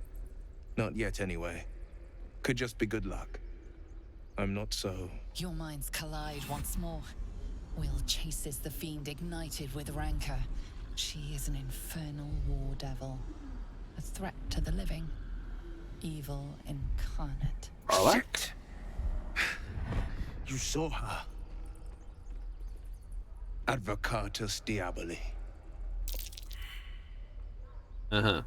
Not yet, anyway. Could just be good luck. I'm not so... Your minds collide once more. Will chases the fiend ignited with rancor. She is an infernal war devil. A threat to the living. Evil incarnate. Shit! You saw her. Advocatus Diaboli. I'm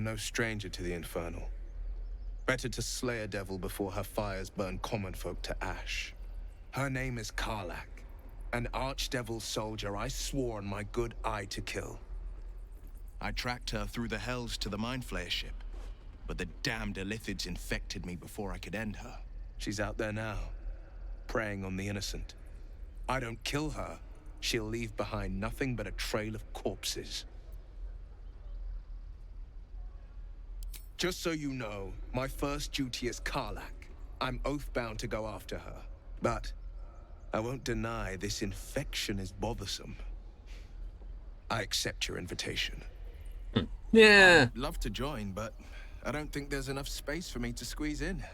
no stranger to the infernal. Better to slay a devil before her fires burn common folk to ash. Her name is Karlak, an archdevil soldier I swore on my good eye to kill. I tracked her through the hells to the Mind Flayer ship, but the damned Illithids infected me before I could end her. She's out there now, preying on the innocent. I don't kill her, she'll leave behind nothing but a trail of corpses. Just so you know, my first duty is Karlak. I'm oath-bound to go after her. But I won't deny this infection is bothersome. I accept your invitation. Yeah. I'd love to join, but I don't think there's enough space for me to squeeze in.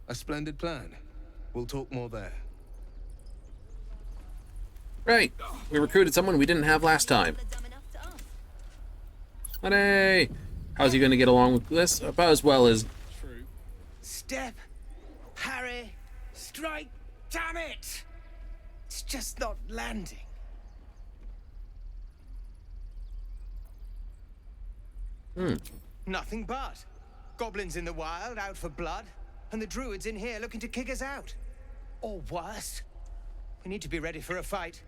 A splendid plan. We'll talk more there. Right. We recruited someone we didn't have last time. Hey! How's he going to get along with this? About as well as... Step, parry, strike, damn it! It's just not landing. Nothing but. Goblins in the wild, out for blood, and the druids in here looking to kick us out. Or worse. We need to be ready for a fight.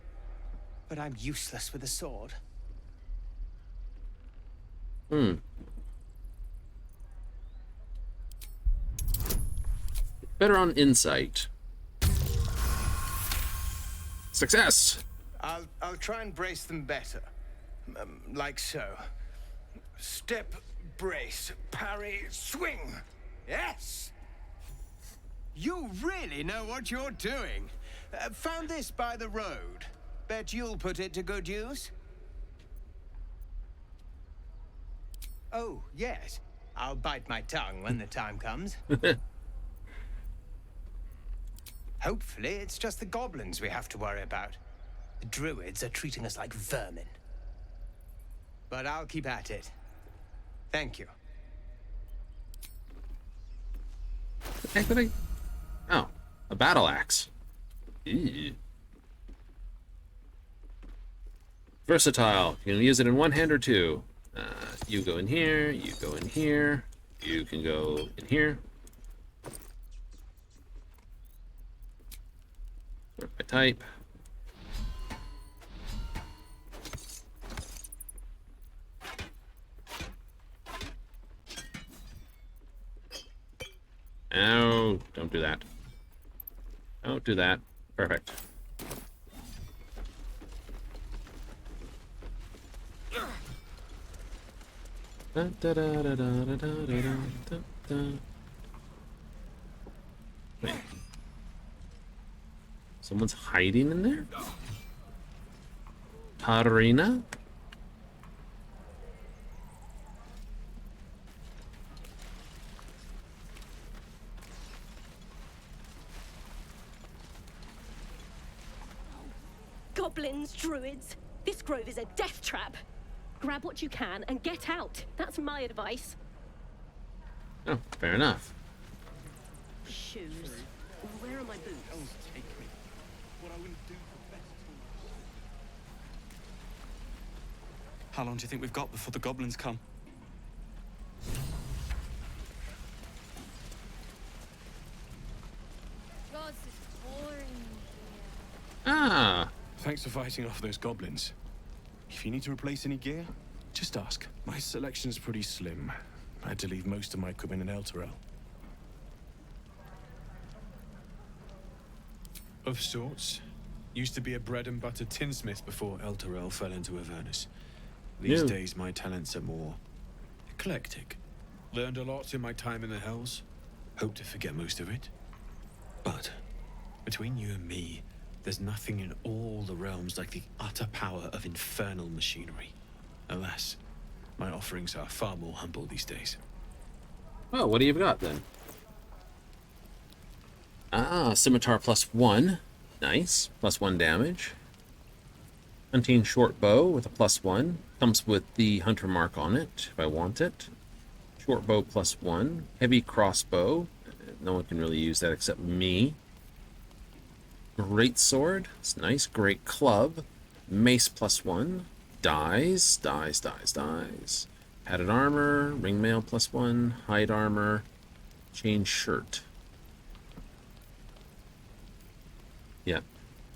But I'm useless with a sword. Better on insight. Success! I'll try and brace them better. Like so. Step, brace, parry, swing. Yes! You really know what you're doing. Found this by the road. Bet you'll put it to good use. Oh, yes. I'll bite my tongue when the time comes. Hopefully, it's just the goblins we have to worry about. The druids are treating us like vermin. But I'll keep at it. Thank you. Heck did I... Oh, a battle axe. Ew. Versatile. You can use it in one hand or two. You go in here, you go in here, you can go in here. Sort by type. Oh, don't do that. Don't do that. Perfect. Da, da, da, da, da, da, da, da, da. Wait. Someone's hiding in there? Tarina? Goblins, druids. This grove is a death trap. Grab what you can and get out. That's my advice. Oh, fair enough. Shoes. Where are my boots? Take me. What I wouldn't do for best. How long do you think we've got before the goblins come? God, this is boring. Ah. Thanks for fighting off those goblins. If you need to replace any gear, just ask. My selection's pretty slim. I had to leave most of my equipment in Elturel. Of sorts. Used to be a bread and butter tinsmith before Elturel fell into Avernus. These days my talents are more eclectic. Learned a lot in my time in the Hells. Hope to forget most of it. But between you and me, there's nothing in all the realms like the utter power of infernal machinery. Alas, my offerings are far more humble these days. Oh, what do you got then? Ah, scimitar +1. Nice. +1 damage. Hunting short bow with a +1. Comes with the hunter mark on it, if I want it. Short bow +1. Heavy crossbow. No one can really use that except me. Great sword. It's nice. Great club. Mace +1. Dies. Padded armor. Ringmail +1. Hide armor. Chain shirt. Yeah.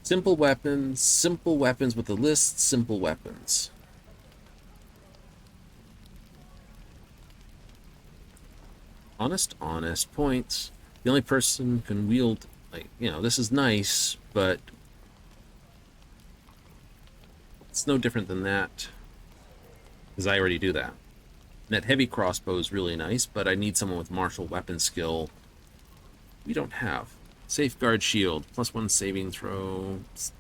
Simple weapons with a list, simple weapons. Honest points. The only person can wield, like, you know, this is nice, but it's no different than that, because I already do that. And that heavy crossbow is really nice, but I need someone with martial weapon skill. We don't have. Safeguard shield, +1 saving throw. At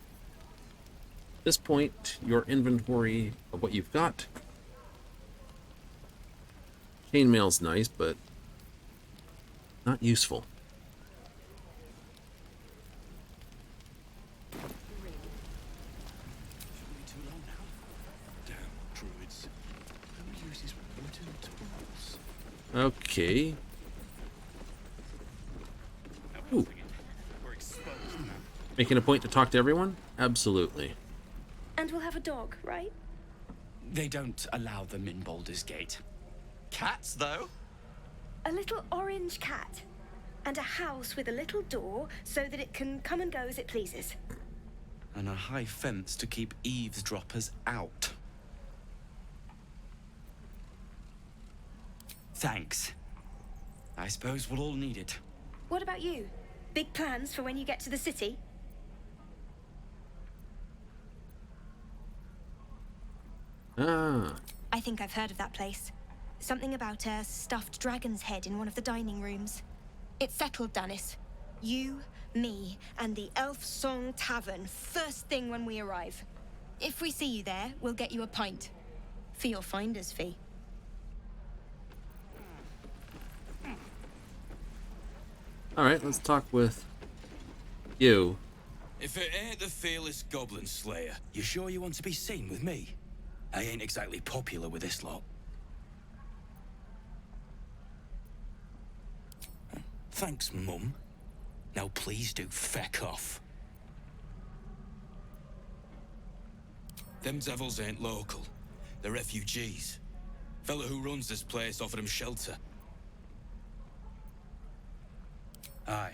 this point, your inventory of what you've got. Chainmail's nice, but not useful. Okay. Ooh. Making a point to talk to everyone? Absolutely. And we'll have a dog, right? They don't allow them in Baldur's Gate. Cats, though? A little orange cat. And a house with a little door so that it can come and go as it pleases. And a high fence to keep eavesdroppers out. Thanks. I suppose we'll all need it. What about you? Big plans for when you get to the city? Ah. I think I've heard of that place. Something about a stuffed dragon's head in one of the dining rooms. It's settled, Danis. You, me, and the Elf Song Tavern first thing when we arrive. If we see you there, we'll get you a pint. For your finder's fee. Alright, let's talk with you. If it ain't the fearless Goblin Slayer, you sure you want to be seen with me? I ain't exactly popular with this lot. Thanks, Mum. Now please do feck off. Them devils ain't local. They're refugees. Fella who runs this place offered them shelter. Aye.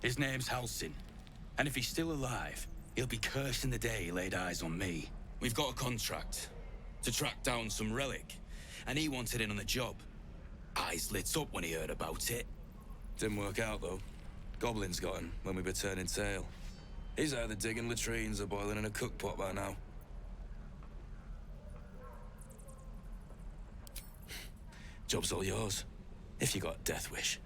His name's Halsin. And if he's still alive, he'll be cursing the day he laid eyes on me. We've got a contract to track down some relic, and he wanted in on the job. Eyes lit up when he heard about it. Didn't work out, though. Goblins got him when we were turning tail. He's either digging latrines or boiling in a cookpot by now. Job's all yours, if you got a death wish.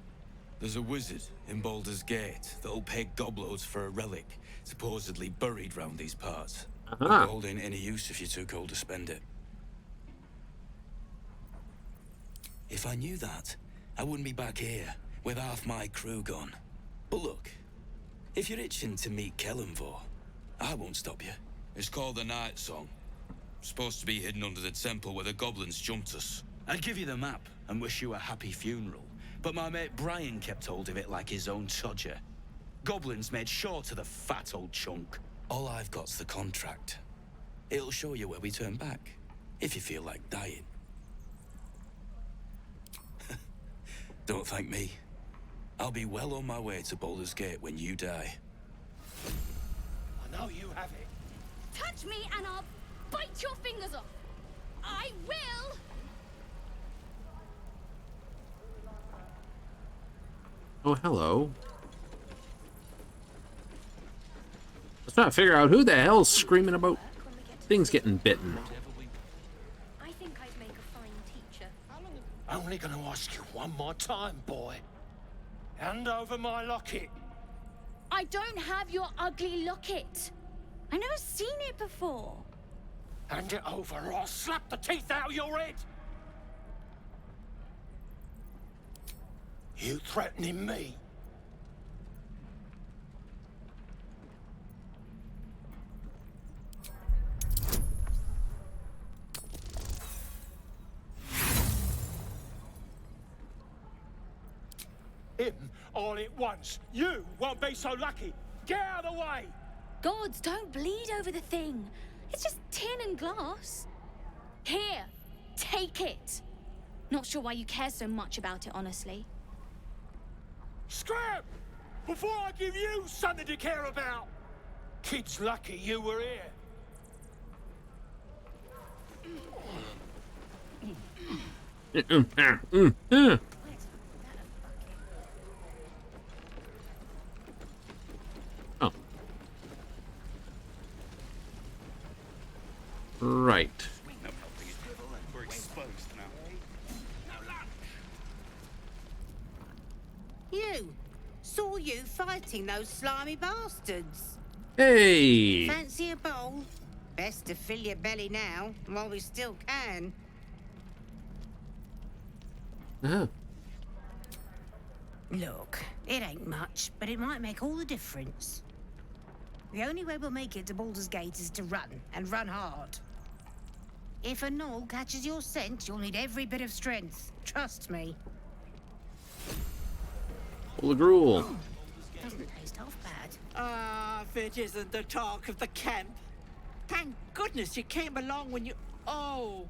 There's a wizard in Baldur's Gate that'll pay gobloads for a relic supposedly buried round these parts. Uh-huh. Gold ain't any use if you're too cold to spend it. If I knew that, I wouldn't be back here with half my crew gone. But look, if you're itching to meet Kellenvor, I won't stop you. It's called the Night Song. Supposed to be hidden under the temple where the goblins jumped us. I'd give you the map and wish you a happy funeral, but my mate Brian kept hold of it like his own todger. Goblins made sure to the fat old chunk. All I've got's the contract. It'll show you where we turn back, if you feel like dying. Don't thank me. I'll be well on my way to Baldur's Gate when you die. I know you have it. Touch me and I'll bite your fingers off. I will. Oh, hello. Let's try to figure out who the hell's screaming about things getting bitten. I think I'd make a fine teacher. Only gonna ask you one more time, boy. Hand over my locket. I don't have your ugly locket. I never seen it before. Hand it over or I'll slap the teeth out of your head. You threatening me? Him all at once. You won't be so lucky. Get out of the way! Gods, don't bleed over the thing. It's just tin and glass. Here, take it. Not sure why you care so much about it, honestly. Scram! Before I give you something to care about! Kid's lucky you were here. Oh. Right. We're exposed now. You! Saw you fighting those slimy bastards. Hey! Fancy a bowl? Best to fill your belly now, while we still can. Uh-huh. Look, it ain't much, but it might make all the difference. The only way we'll make it to Baldur's Gate is to run, and run hard. If a gnoll catches your scent, you'll need every bit of strength. Trust me. Full of gruel. Doesn't taste half bad. Ah, if it isn't the talk of the camp. Thank goodness you came along when you... Oh.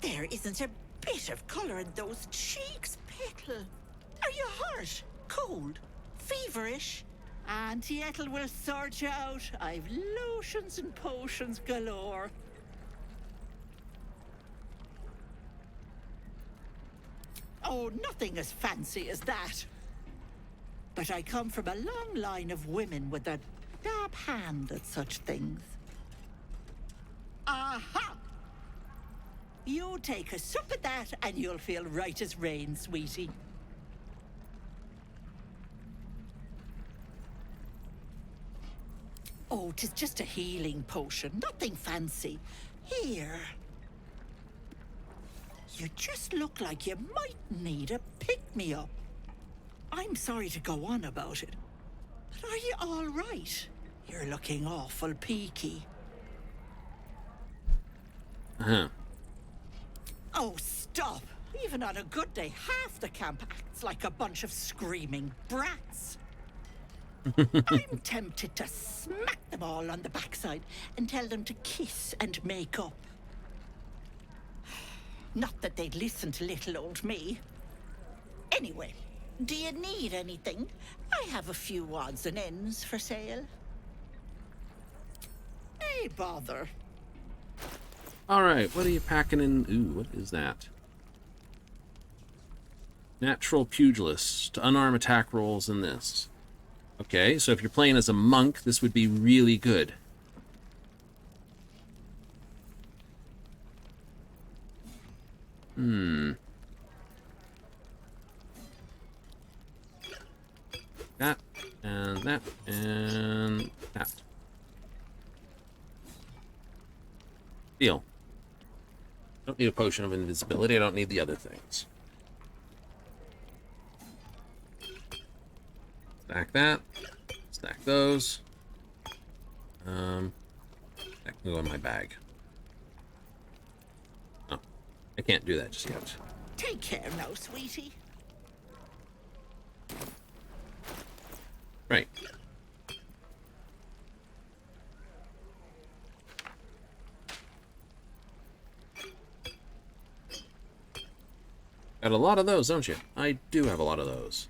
There isn't a bit of colour in those cheeks, Petal. Are you hurt? Cold? Feverish? Auntie Ethel will sort you out. I've lotions and potions galore. Oh, nothing as fancy as that. But I come from a long line of women with a dab hand at such things. Aha! You take a sup at that and you'll feel right as rain, sweetie. Oh, 'tis just a healing potion, nothing fancy. Here. You just look like you might need a pick-me-up. I'm sorry to go on about it, but are you all right? You're looking awful peaky. Uh-huh. Oh, stop! Even on a good day, half the camp acts like a bunch of screaming brats. I'm tempted to smack them all on the backside and tell them to kiss and make up. Not that they'd listen to little old me. Anyway, do you need anything? I have a few odds and ends for sale. Hey, bother. All right, what are you packing in? Ooh, what is that? Natural pugilist. Unarmed attack rolls in this. Okay, so if you're playing as a monk, this would be really good. That, and that, and that. Deal. Don't need a potion of invisibility. I don't need the other things. Stack that. Stack those. That can go in my bag. Oh, I can't do that just yet. Take care now, sweetie. Right. Got a lot of those, don't you? I do have a lot of those.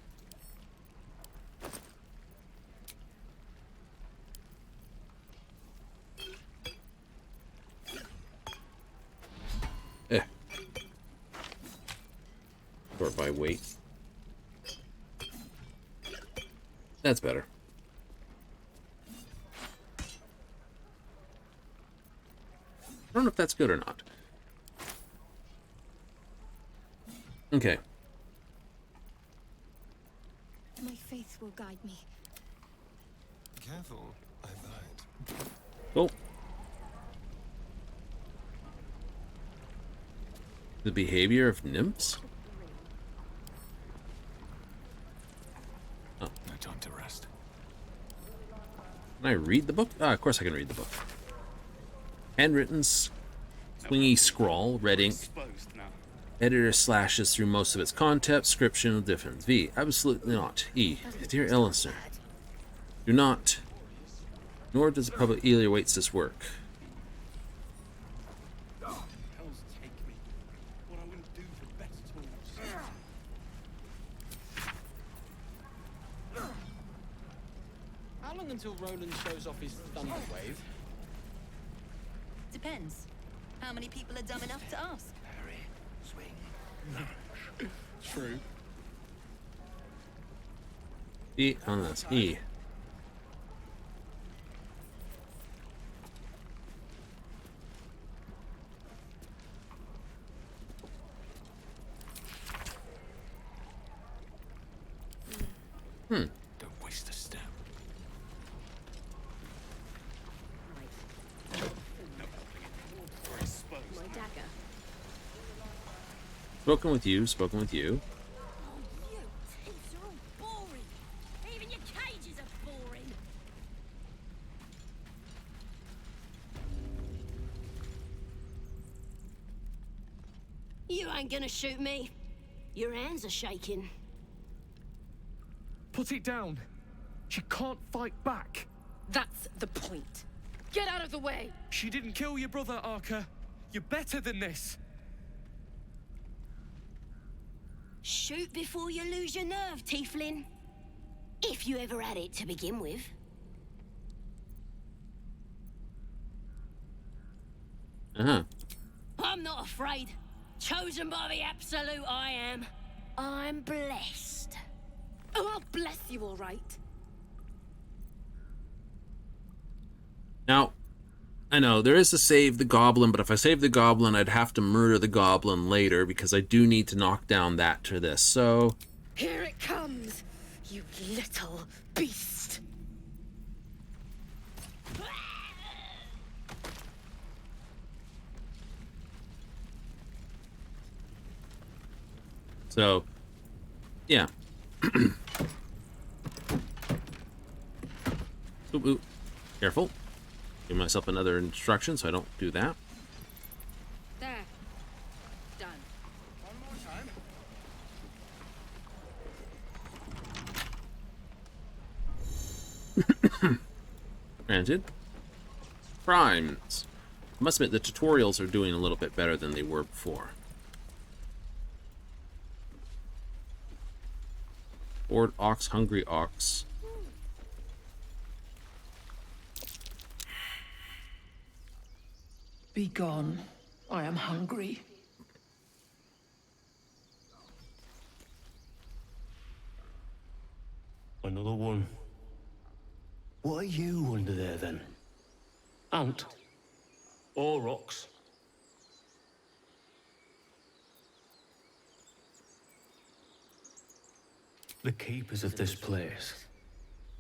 Sort by weight. That's better. I don't know if that's good or not. Okay. My faith will guide me. Careful, I bite. Cool. The behavior of nymphs? Oh. No time to rest. Can I read the book? Ah, of course I can read the book. Handwritten, swingy scrawl, red ink. Editor slashes through most of its content. Description of different. V. Absolutely not. E. Dear Ellister, do not. Nor does the public eagerly awaits this work. How long until Roland shows off his thunder wave? Depends. How many people are dumb enough to ask? True. E on this. E. Don't waste a step. My dagger. Spoken with you. Spoken with you. You tips are all boring. Even your cages are boring. You ain't gonna shoot me. Your hands are shaking. Put it down. She can't fight back. That's the point. Get out of the way! She didn't kill your brother, Arca. You're better than this. Shoot before you lose your nerve, Tieflin. If you ever had it to begin with. Uh-huh. I'm not afraid. Chosen by the Absolute, I am. I'm blessed. Oh, I'll bless you, all right. Now, I know there is to save the goblin, but if I save the goblin, I'd have to murder the goblin later because I do need to knock down that to this. So Here it comes, you little beast. yeah. Oop, oop. Careful. Give myself another instruction so I don't do that. There. Done. One more time. Granted. Primes. I must admit, the tutorials are doing a little bit better than they were before. Bored ox, hungry ox. Be gone. I am hungry. Another one. What are you under there, then? Ant? Or ox? The keepers of this place,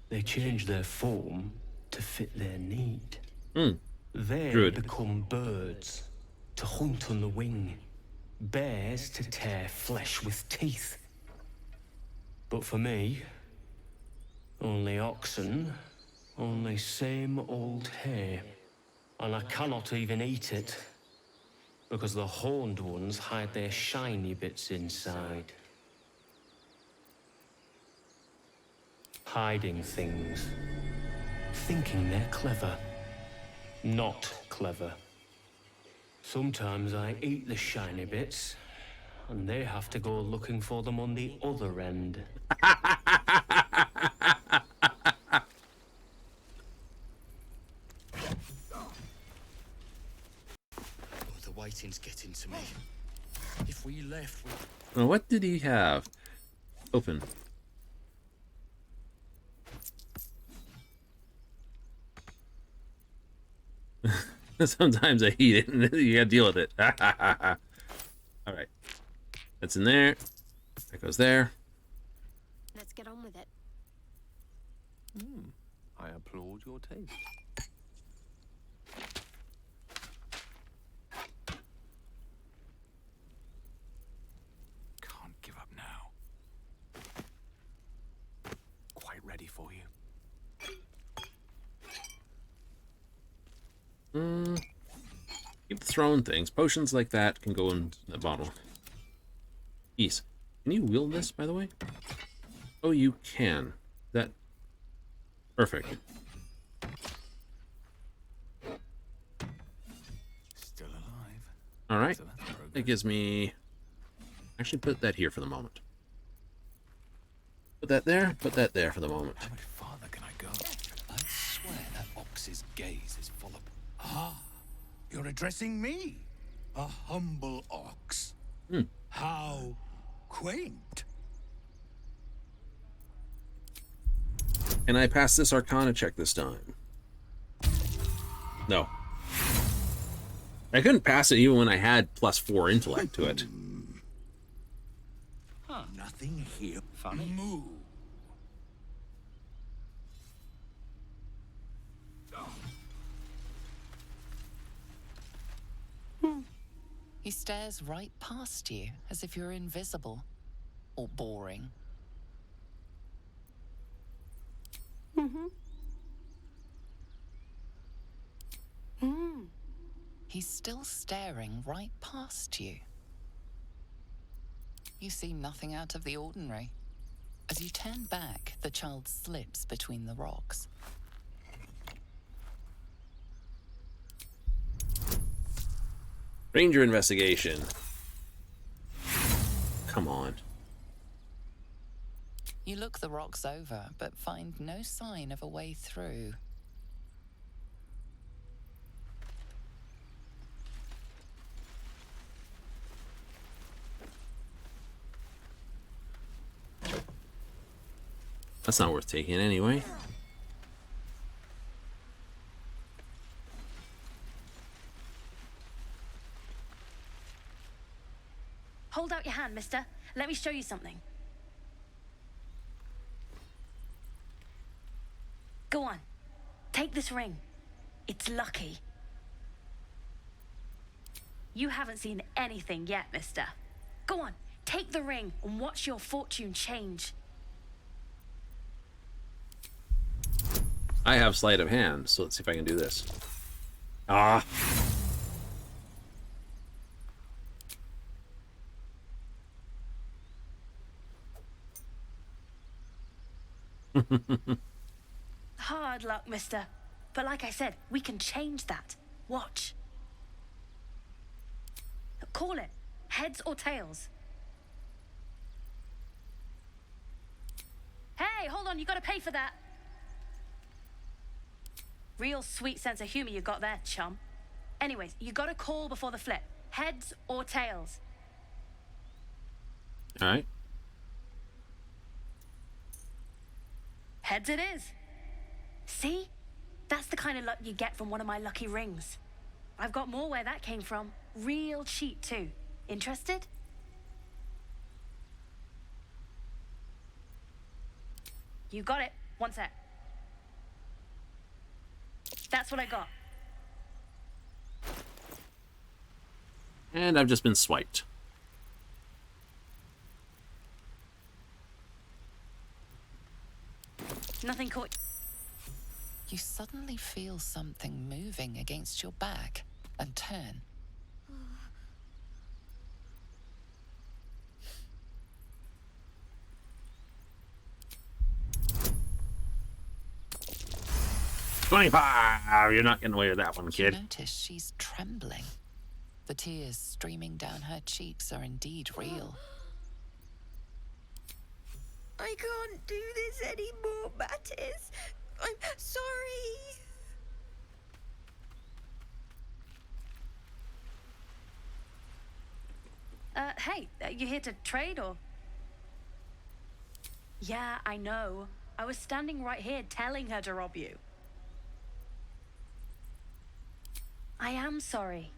they change their form to fit their need. They Druid. become birds to hunt on the wing, bears to tear flesh with teeth. But for me, only oxen, only same old hay. And I cannot even eat it, because the horned ones hide their shiny bits inside. Hiding things, thinking they're clever. Not clever. Sometimes I eat the shiny bits, and they have to go looking for them on the other end. The waiting's getting to me. If we left, Now, what did he have? Open. Sometimes I eat it and you gotta deal with it. Alright. That's in there. That goes there. Let's get on with it. I applaud your taste. Can't give up now. Quite ready for you. Keep throwing things. Potions like that can go in the bottle. Ease. Can you wield this, by the way? Oh, you can. That... Perfect. Still alive. Alright. So that's progress. That gives me... Actually, put that here for the moment. Put that there for the moment. How much farther can I go? I swear that ox's gaze is full of... Ah, you're addressing me, a humble ox. How quaint. Can I pass this Arcana check this time? No. I couldn't pass it even when I had +4 intellect to it. Huh. Nothing here. Funny. Move. He stares right past you, as if you're invisible. Or boring. He's still staring right past you. You see nothing out of the ordinary. As you turn back, the child slips between the rocks. Ranger investigation. Come on. You look the rocks over, but find no sign of a way through. That's not worth taking anyway. Hold out your hand, mister. Let me show you something. Go on. Take this ring. It's lucky. You haven't seen anything yet, mister. Go on. Take the ring and watch your fortune change. I have sleight of hand, so let's see if I can do this. Ah. Hard luck, mister. But like I said, we can change that. Watch. Call it. Heads or tails? Hey, hold on, you gotta pay for that. Real sweet sense of humor you got there, chum. Anyways, you gotta call before the flip. Heads or tails? All right. Heads it is. See? That's the kind of luck you get from one of my lucky rings. I've got more where that came from. Real cheap, too. Interested? You got it. One sec. That's what I got. And I've just been swiped. Nothing caught. You suddenly feel something moving against your back and turn. $25! You're not getting away with that one, You kid. notice she's trembling. The tears streaming down her cheeks are indeed real. I can't do this anymore, Mattis. I'm sorry. Hey, you here to trade or? Yeah, I know. I was standing right here telling her to rob you. I am sorry.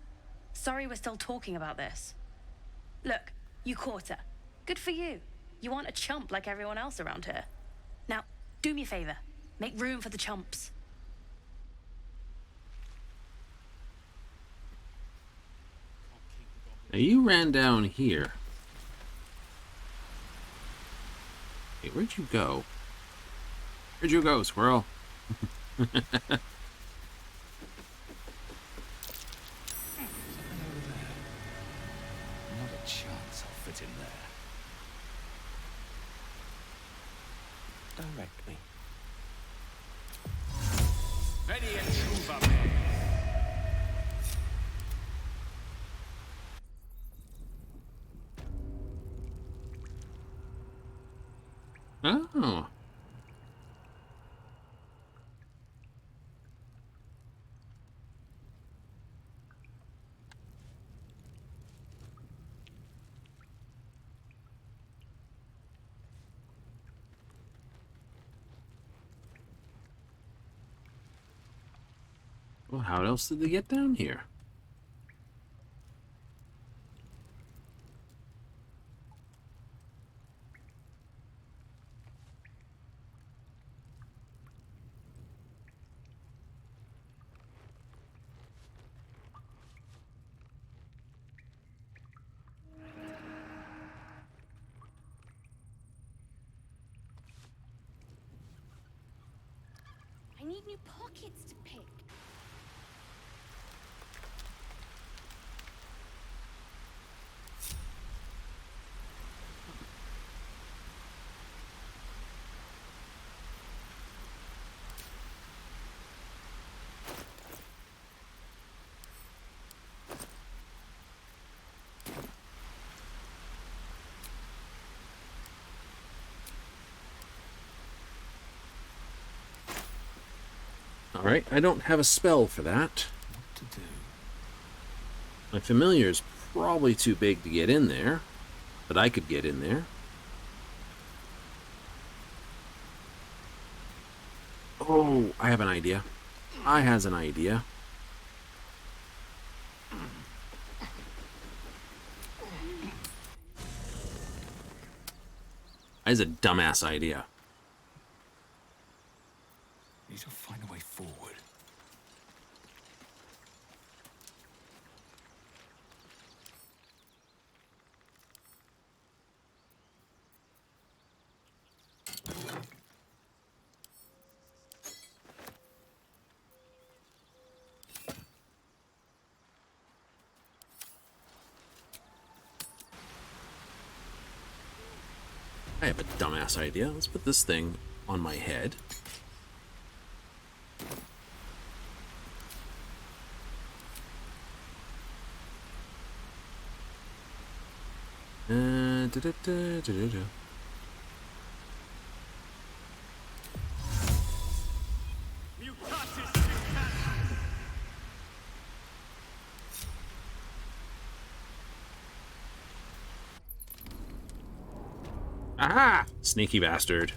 Sorry we're still talking about this. Look, you caught her. Good for you. You aren't a chump like everyone else around here. Now, do me a favor. Make room for the chumps. Now you ran down here. Hey, where'd you go? Where'd you go, squirrel? Not a chance I'll fit in there. Direct me. Oh. Well, how else did they get down here? I need new pockets to pick. Alright, I don't have a spell for that. What to do? My familiar's probably too big to get in there, but I could get in there. Oh, I have an idea. I has an idea. That's a dumbass idea. Need to find a way forward. I have a dumbass idea. Let's put this thing on my head. Aha! Sneaky bastard.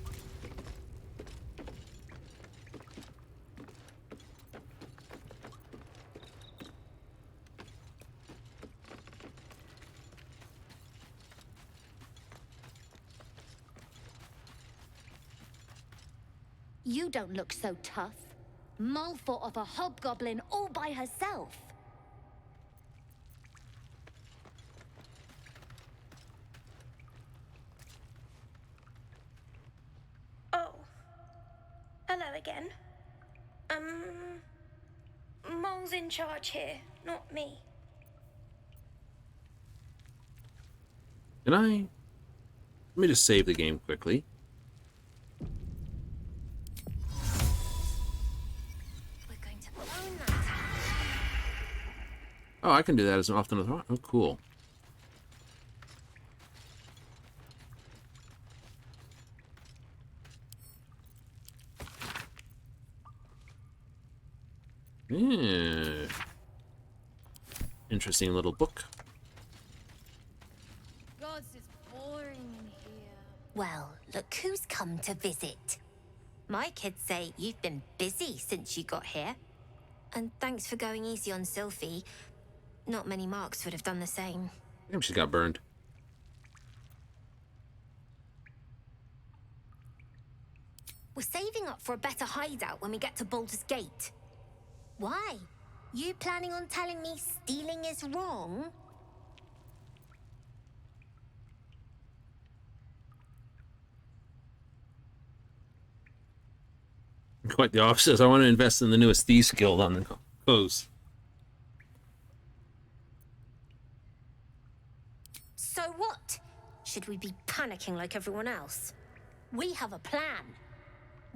You don't look so tough. Mull fought off a hobgoblin all by herself. Oh. Hello again. Mole's in charge here, not me. Can I? Let me just save the game quickly. We're going to own that. Oh, I can do that as often as I want. Oh, cool. Yeah. Interesting little book. God, it's boring in here. Well, look who's come to visit. My kids say you've been busy since you got here. And thanks for going easy on Sylphie. Not many marks would have done the same. Damn, she got burned. We're saving up for a better hideout when we get to Baldur's Gate. Why? You planning on telling me stealing is wrong? Quite the opposite. I want to invest in the newest Thieves Guild on the coast. So what? Should we be panicking like everyone else? We have a plan.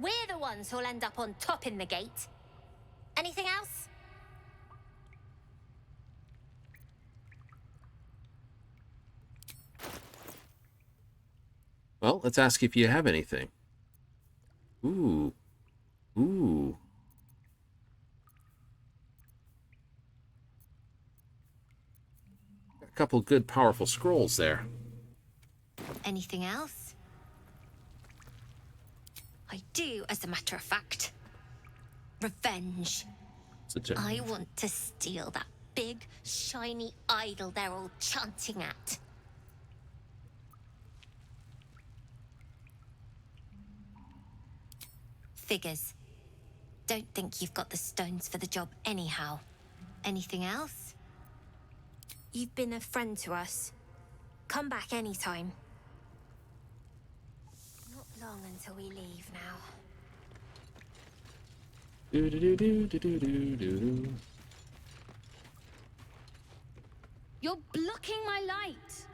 We're the ones who'll end up on top in the gate. Anything else? Well, let's ask if you have anything. Ooh. Ooh. A couple good, powerful scrolls there. Anything else? I do, as a matter of fact. Revenge. I want to steal that big, shiny idol they're all chanting at. Figures. Don't think you've got the stones for the job anyhow. Anything else? You've been a friend to us. Come back anytime. Not long until we leave now. You're blocking my light.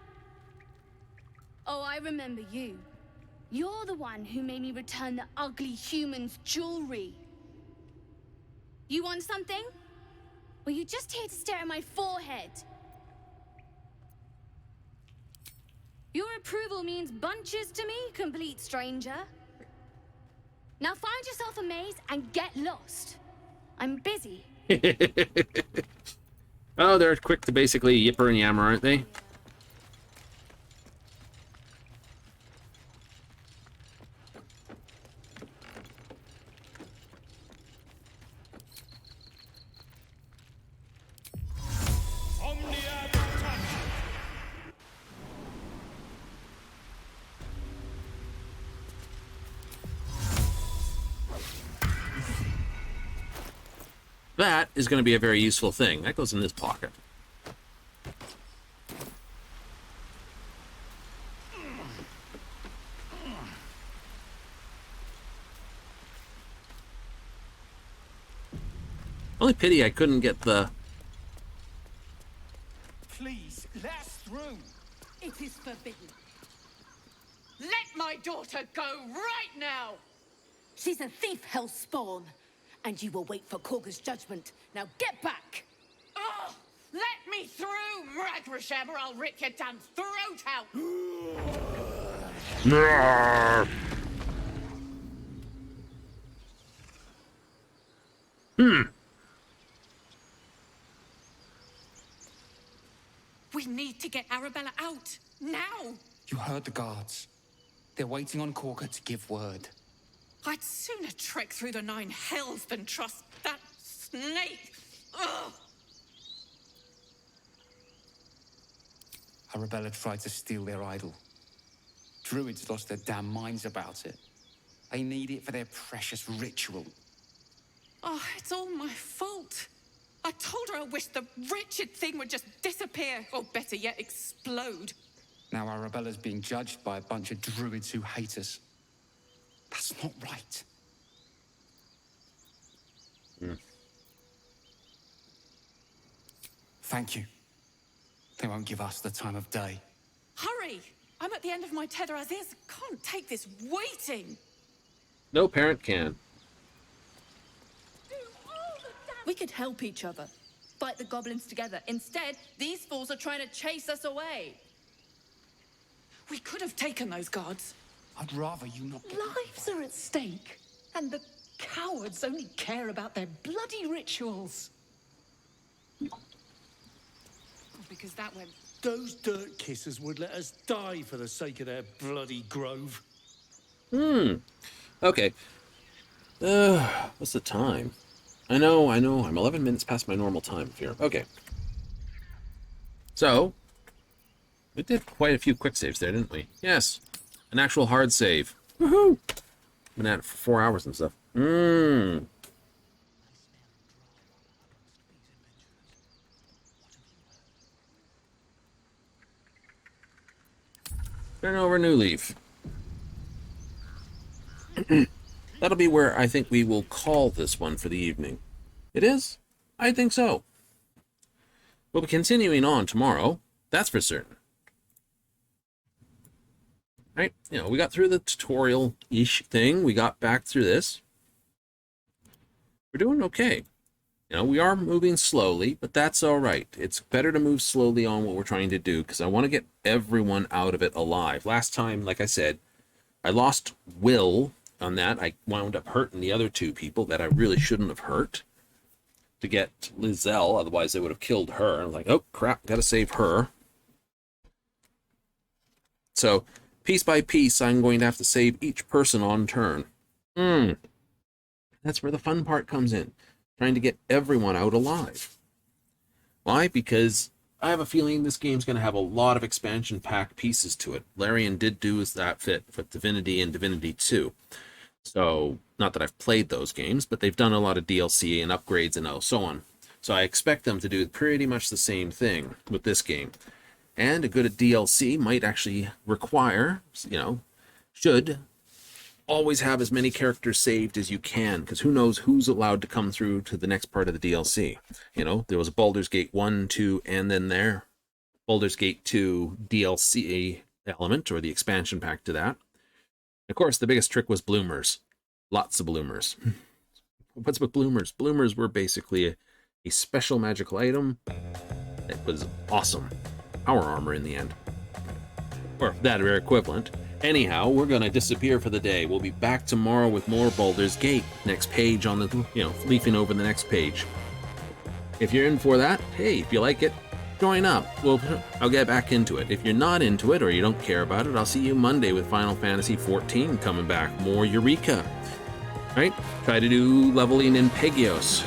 Oh, I remember you. You're the one who made me return the ugly human's jewelry. You want something? Were you just here to stare at my forehead? Your approval means bunches to me, complete stranger. Now find yourself a maze and get lost. I'm busy. Oh, they're quick to basically yipper and yammer, aren't they? That is going to be a very useful thing. That goes in this pocket. Only pity I couldn't get the... Please, last room. It is forbidden. Let my daughter go right now! She's a thief, hellspawn. And you will wait for Korga's judgment. Now get back! Oh, let me through, Mragrasham, or I'll rip your damn throat out! We need to get Arabella out. Now! You heard the guards. They're waiting on Korga to give word. I'd sooner trek through the 9 hells than trust that snake. Ugh! Arabella tried to steal their idol. Druids lost their damn minds about it. They need it for their precious ritual. Oh, it's all my fault. I told her I wished the wretched thing would just disappear, or better yet, explode. Now Arabella's being judged by a bunch of druids who hate us. That's not right. Thank you. They won't give us the time of day. Hurry! I'm at the end of my tether as is. Can't take this waiting. No parent can. We could help each other. Fight the goblins together. Instead, these fools are trying to chase us away. We could have taken those guards. I'd rather you not get... Lives are at stake. And the cowards only care about their bloody rituals. Because that went... Those dirt kissers would let us die for the sake of their bloody grove. Okay. What's the time? I know, I'm 11 minutes past my normal time here. Okay. So, we did quite a few quick saves there, didn't we? Yes. An actual hard save. Woohoo! Been at it for 4 hours and stuff. Turn over a new leaf. That'll be where I think we will call this one for the evening. It is? I think so. We'll be continuing on tomorrow. That's for certain. Right? You know, we got through the tutorial-ish thing. We got back through this. We're doing okay. You know, we are moving slowly, but that's all right. It's better to move slowly on what we're trying to do because I want to get everyone out of it alive. Last time, like I said, I lost Will on that. I wound up hurting the other 2 people that I really shouldn't have hurt to get Lizelle. Otherwise, they would have killed her. I was like, oh, crap, got to save her. So, piece by piece, I'm going to have to save each person on turn. That's where the fun part comes in. Trying to get everyone out alive. Why? Because I have a feeling this game's going to have a lot of expansion pack pieces to it. Larian did do that fit for Divinity and Divinity 2. So, not that I've played those games, but they've done a lot of DLC and upgrades and so on. So I expect them to do pretty much the same thing with this game. And a good DLC might actually require, should always have as many characters saved as you can, because who knows who's allowed to come through to the next part of the DLC. You know, there was a Baldur's Gate 1, 2, and then there. Baldur's Gate 2 DLC element, or the expansion pack to that. Of course, the biggest trick was bloomers. Lots of bloomers. What's with bloomers? Bloomers were basically a special magical item that was awesome. Power armor in the end. Or that or equivalent. Anyhow, we're going to disappear for the day. We'll be back tomorrow with more Baldur's Gate. Next page on the, leafing over the next page. If you're in for that, hey, if you like it, join up. I'll get back into it. If you're not into it or you don't care about it, I'll see you Monday with Final Fantasy XIV coming back. More Eureka. Right? Try to do leveling in Pegios.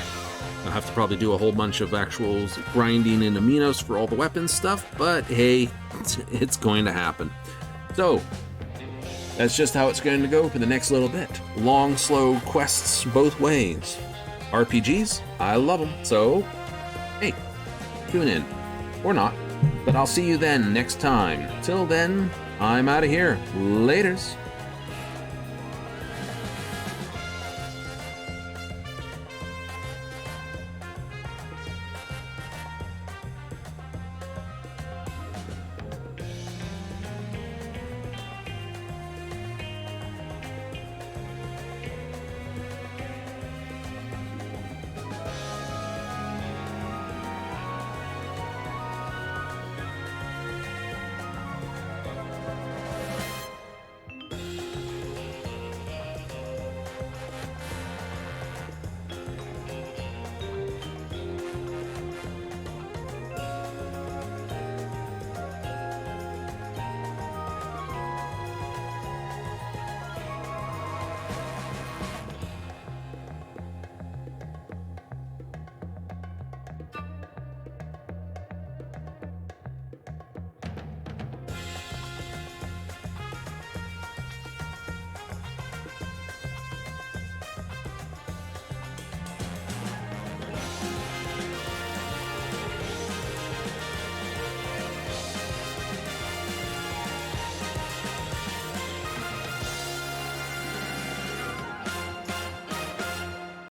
I'll have to probably do a whole bunch of actual grinding in Aminos for all the weapons stuff, but hey, it's going to happen. So, that's just how it's going to go for the next little bit. Long, slow quests both ways. RPGs, I love them. So, hey, tune in. Or not. But I'll see you then next time. Till then, I'm out of here. Laters.